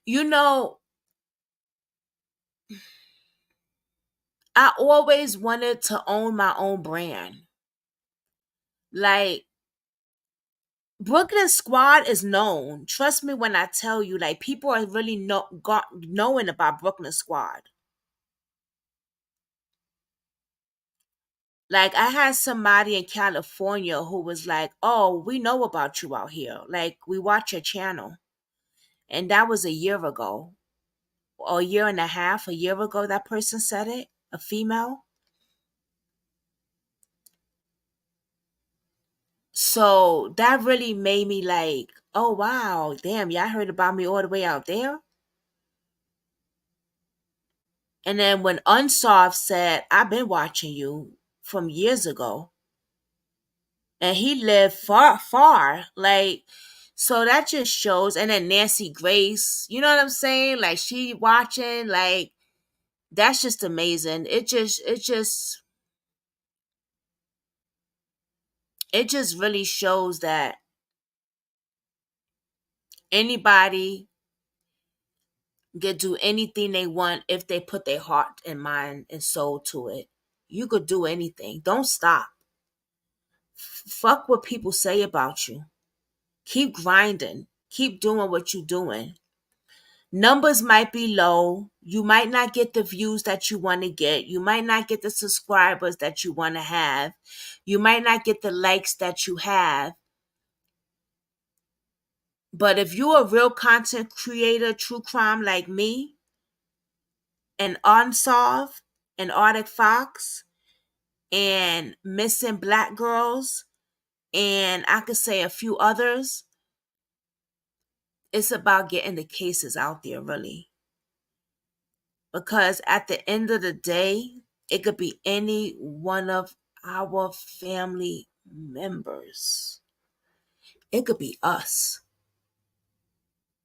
you know, I always wanted to own my own brand. Like Brooklyn Squad is known. Trust me when I tell you, like people are really knowing about Brooklyn Squad. Like I had somebody in California who was like, "Oh, we know about you out here. Like we watch your channel." And that was a year ago, or a year and a half, a year ago that person said it, a female. So that really made me like, "Oh wow, damn, y'all heard about me all the way out there?" And then when Unsolved said, "I've been watching you from years ago," and he lived far, like, so that just shows. And then Nancy Grace, you know what I'm saying? Like she watching, like that's just amazing. It just really shows that anybody can do anything they want if they put their heart and mind and soul to it. You could do anything. Don't stop. Fuck what people say about you. Keep grinding. Keep doing what you're doing. Numbers might be low. You might not get the views that you want to get. You might not get the subscribers that you want to have. You might not get the likes that you have. But if you're a real content creator, true crime like me, and Unsolved, and Arctic Fox, and Missing Black Girls, and I could say a few others, it's about getting the cases out there, really. Because at the end of the day, it could be any one of our family members. It could be us.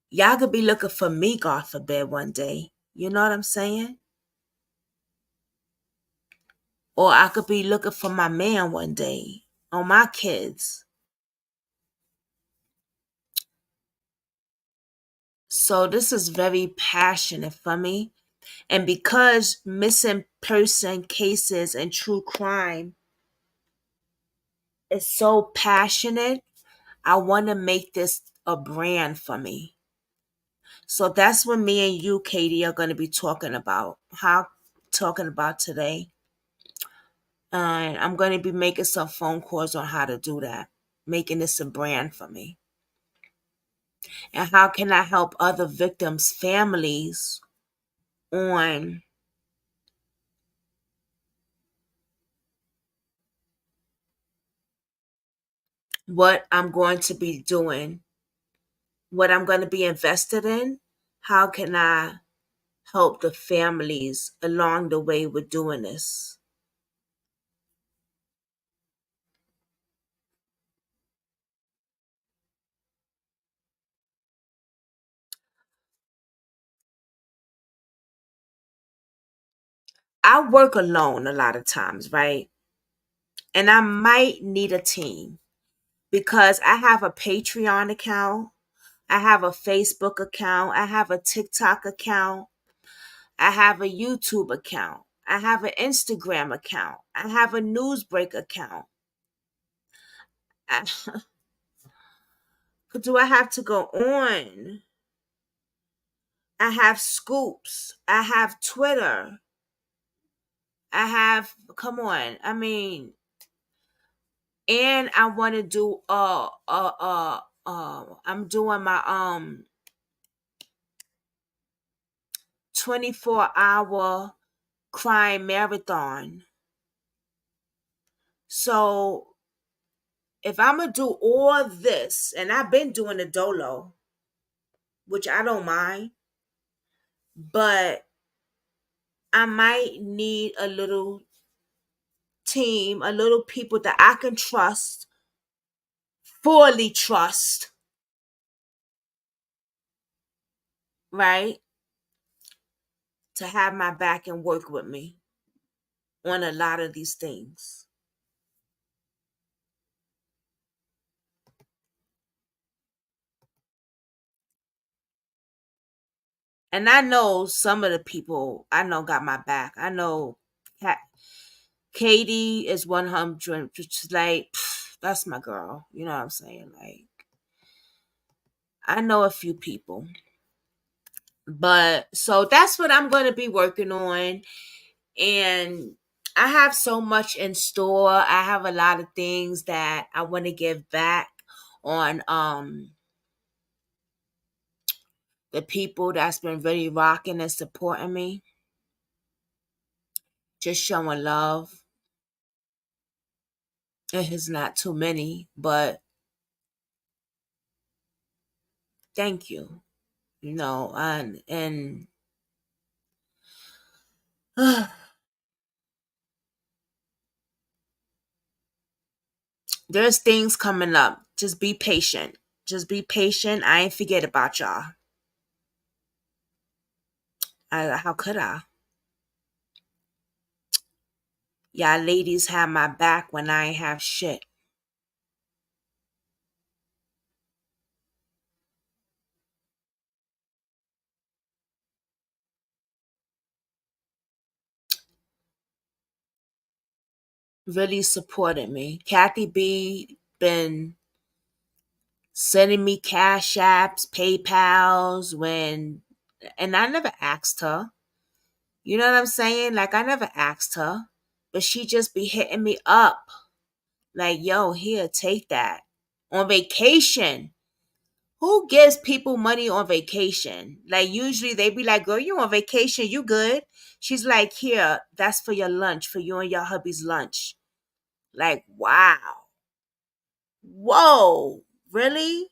Y'all could be looking for me, God forbid, one day. You know what I'm saying? Or I could be looking for my man one day, or my kids. So this is very passionate for me. And because missing person cases and true crime is so passionate, I want to make this a brand for me. So that's what me and you, Katie, are going to be talking about. Talking about today. And I'm going to be making some phone calls on how to do that, making this a brand for me. And how can I help other victims' families on what I'm going to be doing, what I'm going to be invested in? How can I help the families along the way with doing this? I work alone a lot of times, right? And I might need a team because I have a Patreon account, I have a Facebook account, I have a TikTok account, I have a YouTube account, I have an Instagram account, I have a Newsbreak account. Do I have to go on? I have Scoops, I have Twitter, I have, come on, I mean, and I want to do I'm doing my 24-hour crime marathon. So if I'm gonna do all this, and I've been doing the dolo, which I don't mind, but I might need a little team, a little people that I can trust, fully trust, right? To have my back and work with me on a lot of these things. And I know some of the people I know got my back. I know Katie is 100, which is like, that's my girl. You know what I'm saying? Like, I know a few people. But so that's what I'm going to be working on. And I have so much in store. I have a lot of things that I want to give back on the people that's been really rocking and supporting me. Just showing love. It is not too many, but thank you. You know, and there's things coming up. Just be patient. Just be patient. I ain't forget about y'all. How could I? Y'all ladies have my back when I ain't have shit. Really supported me. Kathy B been sending me cash apps, PayPals and I never asked her. You know what I'm saying? Like, I never asked her, but she just be hitting me up. Like, yo, here, take that. On vacation. Who gives people money on vacation? Like, usually they be like, girl, you on vacation, you good. She's like, here, that's for your lunch, for you and your hubby's lunch. Like, wow. Whoa, really?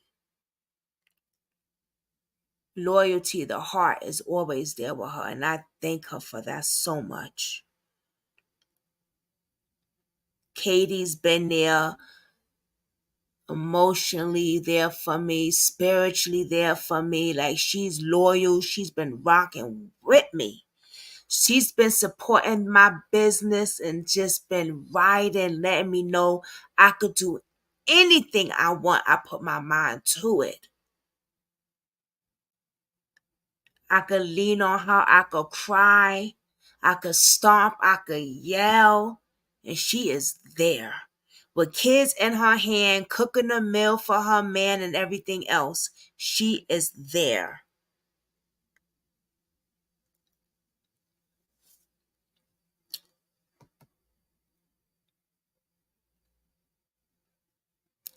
Loyalty, the heart is always there with her, and I thank her for that so much. Katie's been there, emotionally there for me, spiritually there for me. Like, she's loyal. She's been rocking with me. She's been supporting my business and just been writing, letting me know I could do anything I want. I put my mind to it. I could lean on her. I could cry. I could stomp. I could yell. And she is there with kids in her hand, cooking a meal for her man and everything else. She is there.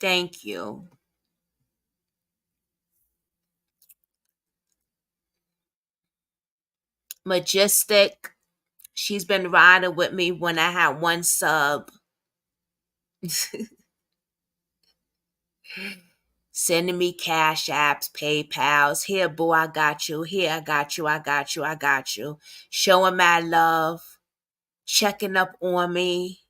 Thank you. Majestic. She's been riding with me when I had one sub. Sending me cash apps, PayPals. Here, boo, I got you. Here, I got you. I got you. I got you. Showing my love. Checking up on me.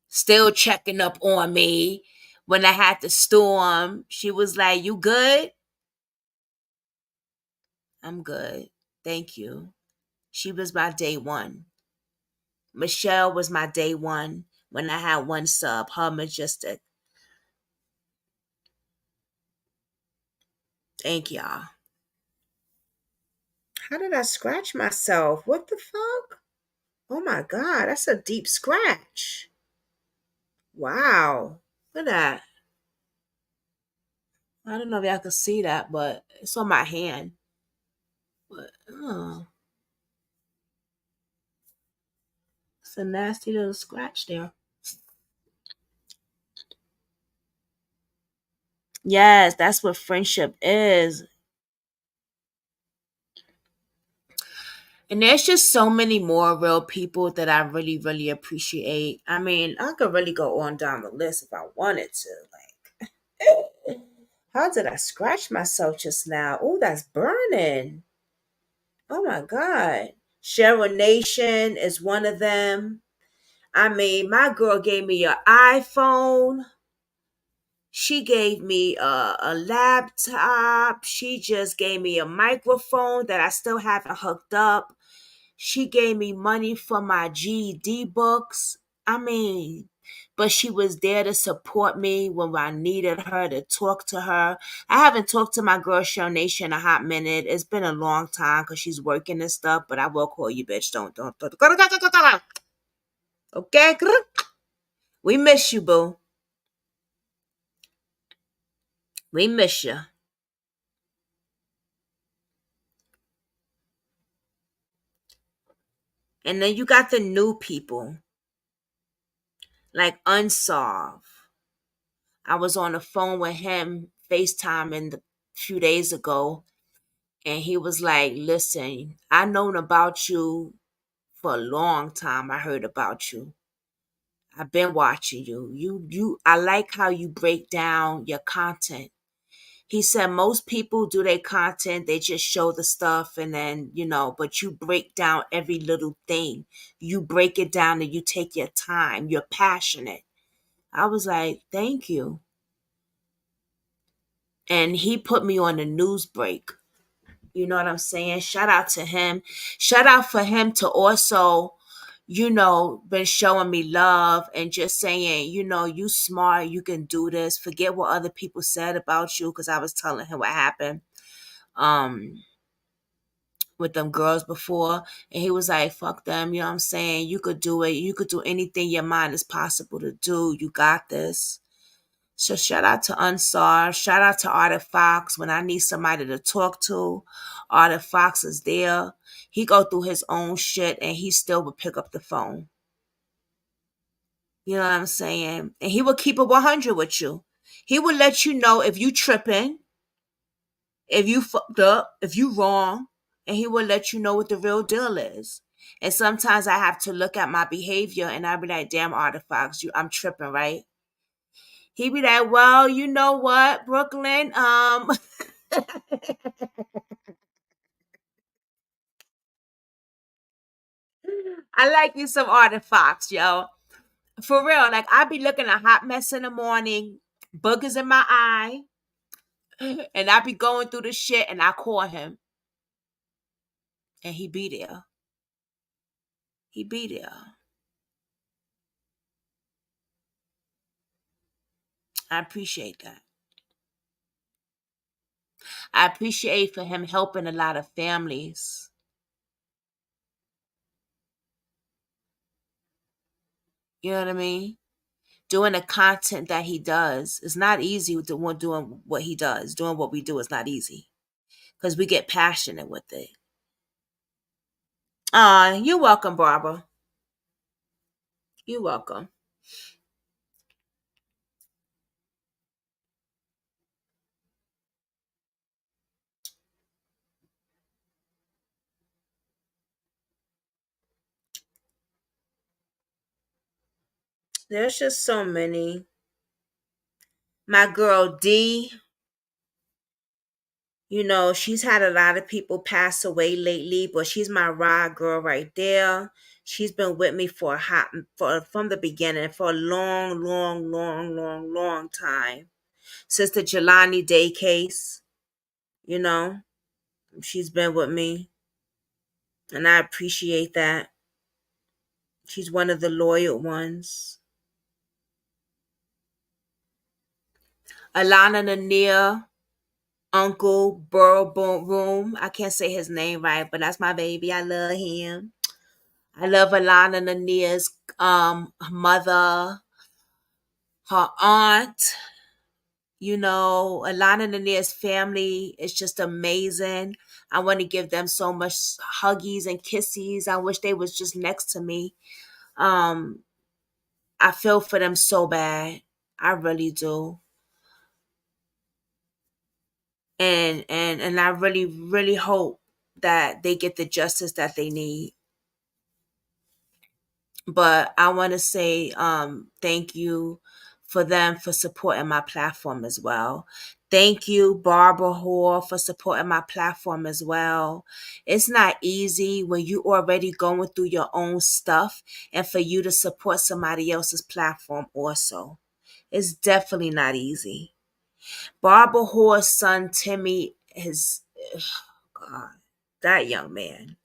Still checking up on me. When I had the storm, she was like, "You good?" I'm good. Thank you. She was my day one. Michelle was my day one when I had one sub, her Majestic. Thank y'all. How did I scratch myself? What the fuck? Oh my God, that's a deep scratch. Wow. Look at that. I don't know if y'all can see that, but it's on my hand. But, oh, it's a nasty little scratch there. Yes, that's what friendship is. And there's just so many more real people that I really, really appreciate. I mean, I could really go on down the list if I wanted to. Like, how did I scratch myself just now? Oh, that's burning. Oh my God. Cheryl Nation is one of them. I mean, my girl gave me an iPhone. She gave me a laptop. She just gave me a microphone that I still haven't hooked up. She gave me money for my GED books. I mean, but she was there to support me when I needed her, to talk to her. I haven't talked to my girl Cheryl Nation in a hot minute. It's been a long time because she's working and stuff, but I will call you, bitch. Don't. Okay? We miss you, boo. We miss you. And then you got the new people, like Unsolved. I was on the phone with him, FaceTiming a few days ago, and he was like, "Listen, I known about you for a long time. I heard about you. I've been watching you. I like how you break down your content." He said most people do their content, they just show the stuff and then, but you break down every little thing. You break it down and you take your time. You're passionate. I was like, thank you. And he put me on the news break. You know what I'm saying? Shout out to him. Shout out for him to also, been showing me love and just saying, you smart, you can do this. Forget what other people said about you, because I was telling him what happened with them girls before. And he was like, fuck them, you know what I'm saying? You could do it. You could do anything your mind is possible to do. You got this. So shout out to Unsar. Shout out to Artie Fox. When I need somebody to talk to, Artie Fox is there. He go through his own shit and he still would pick up the phone. You know what I'm saying? And he would keep it 100 with you. He would let you know if you tripping, if you fucked up, if you wrong, and he would let you know what the real deal is. And sometimes I have to look at my behavior and I be like, damn, Artie Fox, I'm tripping, right? He be like, well, you know what, Brooklyn? I like you some Artie Fox, yo. For real, like I be looking a hot mess in the morning, boogers in my eye, and I be going through the shit and I call him. And he be there. He be there. I appreciate that. I appreciate for him helping a lot of families. You know what I mean? Doing the content that he does. It's not easy doing what he does. Doing what we do is not easy. Because we get passionate with it. You're welcome, Barbara. You're welcome. There's just so many. My girl D, she's had a lot of people pass away lately, but she's my ride girl right there. She's been with me from the beginning, for a long, long, long, long, long time. Since the Jelani Day case, she's been with me. And I appreciate that. She's one of the loyal ones. Alana Nania, Uncle Burrow Room. I can't say his name right, but that's my baby. I love him. I love Alana Nania's mother, her aunt. Alana Nania's family is just amazing. I want to give them so much huggies and kisses. I wish they was just next to me. I feel for them so bad. I really do. And I really, really hope that they get the justice that they need. But I want to say thank you for them for supporting my platform as well. Thank you, Barbara Hoare, for supporting my platform as well. It's not easy when you already going through your own stuff and for you to support somebody else's platform also. It's definitely not easy. Barbara Hoare's son, Timmy, God, that young man.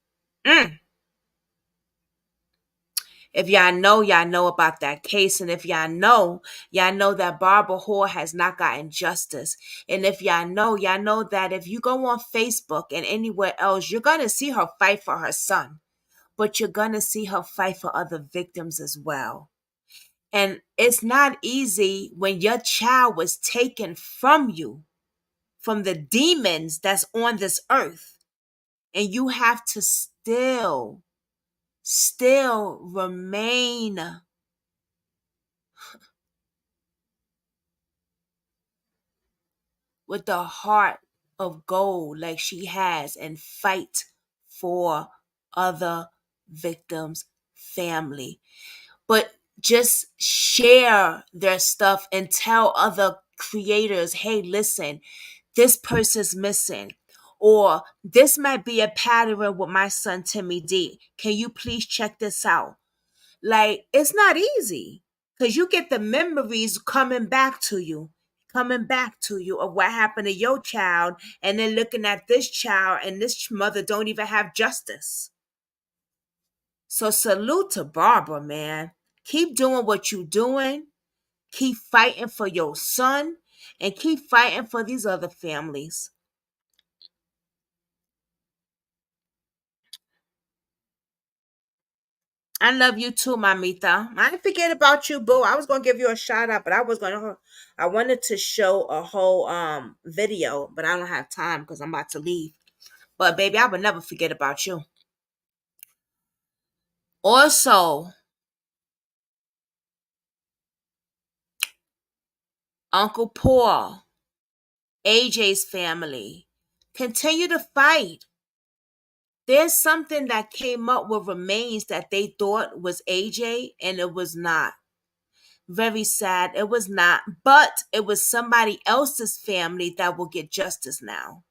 If y'all know about that case. And if y'all know that Barbara Hoare has not gotten justice. And if y'all know that if you go on Facebook and anywhere else, you're going to see her fight for her son. But you're going to see her fight for other victims as well. And it's not easy when your child was taken from you, from the demons that's on this earth. And you have to still remain with the heart of gold like she has and fight for other victims' family. But just share their stuff and tell other creators, hey, listen, this person's missing. Or this might be a pattern with my son, Timmy D. Can you please check this out? Like, it's not easy because you get the memories coming back to you of what happened to your child, and then looking at this child and this mother don't even have justice. So salute to Barbara, man. Keep doing what you're doing. Keep fighting for your son and keep fighting for these other families. I love you too, Mamita. I didn't forget about you, boo. I was gonna give you a shout out, but I wanted to show a whole video, but I don't have time because I'm about to leave. But baby, I would never forget about you. Also, Uncle Paul, AJ's family, continue to fight. There's something that came up with remains that they thought was AJ, and it was not. Very sad. It was not. But it was somebody else's family that will get justice now.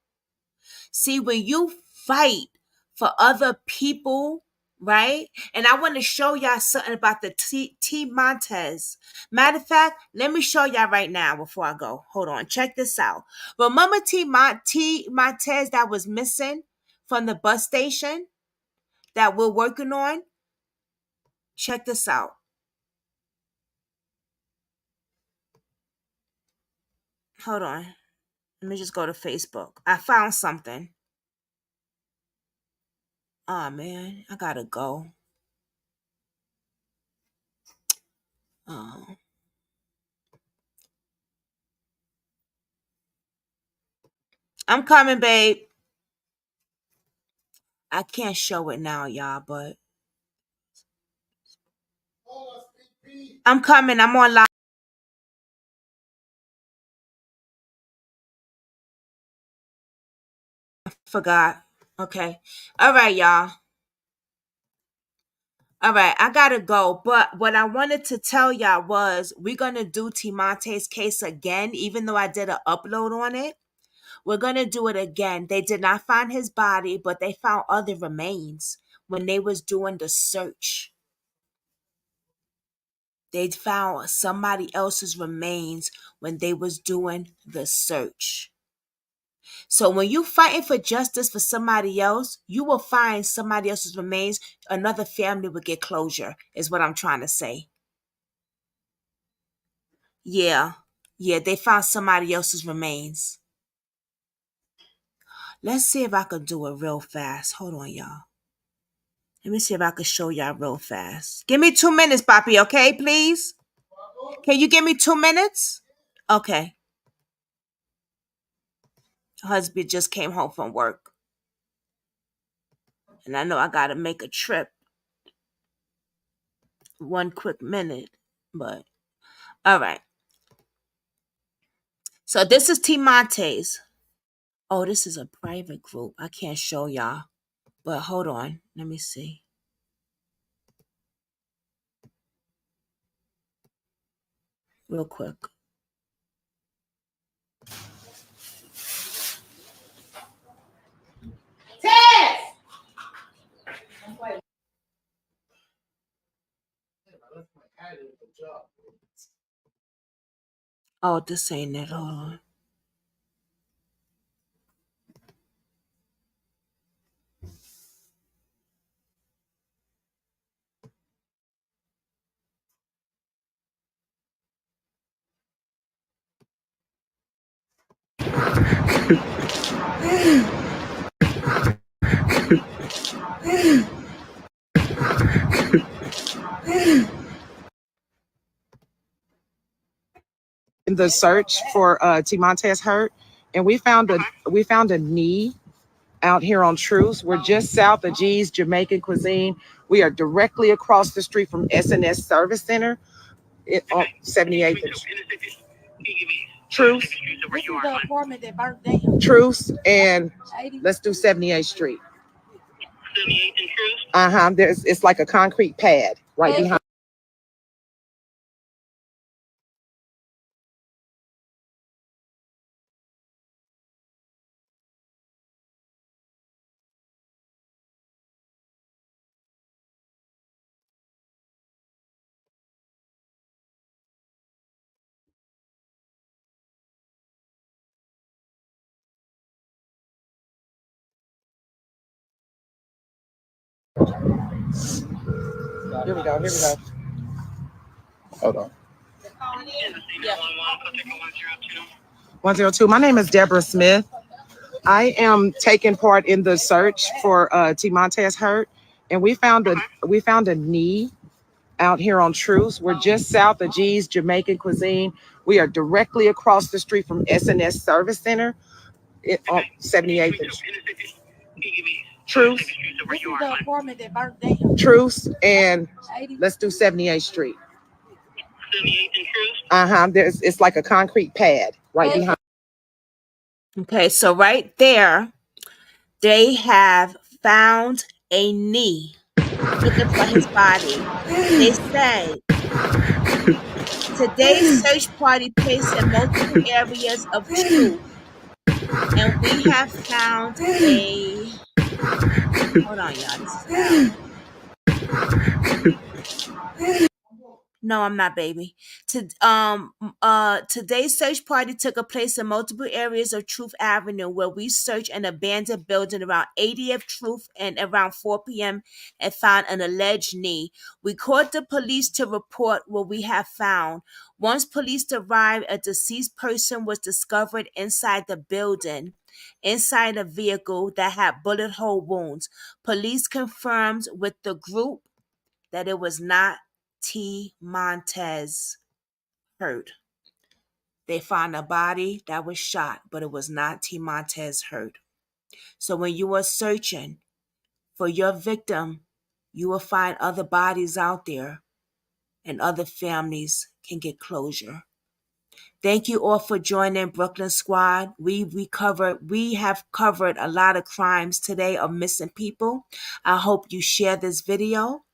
See, when you fight for other people, right? And I want to show y'all something about the T. Montez. Matter of fact, let me show y'all right now before I go. Hold on. Check this out. Remember T. Montez that was missing from the bus station? that we're working on. Check this out. Hold on. Let me just go to Facebook. I found something. Oh, man. I gotta go. Oh. I'm coming, babe. I can't show it now, y'all, but I'm coming. I'm on live. Forgot. Okay. All right, y'all. All right, I gotta go. But what I wanted to tell y'all was we're gonna do Timonte's case again, even though I did an upload on it. We're gonna do it again. They did not find his body, but they found other remains when they was doing the search. They found somebody else's remains when they was doing the search. So when you fighting for justice for somebody else, you will find somebody else's remains. Another family will get closure, is what I'm trying to say. Yeah. Yeah, they found somebody else's remains. Let's see if I could do it real fast. Hold on, y'all. Let me see if I can show y'all real fast. Give me 2 minutes, Papi, okay, please? Can you give me 2 minutes? Okay. Husband just came home from work. And I know I got to make a trip. 1 quick minute. But, all right. So this is Timonte's. Oh, this is a private group. I can't show y'all. But hold on. Let me see. Real quick. Oh, this ain't it. Hold on. In the search for Timonte's hurt, and we found a knee out here on Truce. We're just south of G's Jamaican Cuisine. We are directly across the street from SNS Service Center on 78th. Truce. This is the apartment that burnt down. Truce, and let's do 78th Street. 78th and Truce? It's like a concrete pad right behind. Here we go. Hold on. 102. My name is Deborah Smith. I am taking part in the search for Timonte's hurt, and we found a knee out here on Truce. We're just south of G's Jamaican Cuisine. We are directly across the street from SNS Service Center on 78th. Truce. This is the apartment that burnt down. Truce, and let's do 78th Street. 78th and Truce? It's like a concrete pad right behind. Okay, so right there, they have found a knee looking for his body. They say today's search party placed in multiple areas of Truth, and we have found a. Hold on, y'all. This is No, I'm not, baby. Today's search party took place in multiple areas of Truth Avenue, where we searched an abandoned building around 80th Truth and around 4 p.m. and found an alleged knee. We called the police to report what we have found. Once police arrived, a deceased person was discovered inside the building, inside a vehicle that had bullet hole wounds. Police confirmed with the group that it was not T. Montez Hurt. They found a body that was shot, but it was not T. Montez Hurt. So when you are searching for your victim, you will find other bodies out there and other families can get closure. Thank you all for joining Brooklyn Squad. We have covered a lot of crimes today of missing people. I hope you share this video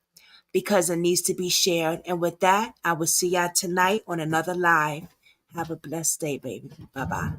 because it needs to be shared. And with that, I will see y'all tonight on another live. Have a blessed day, baby. Bye-bye.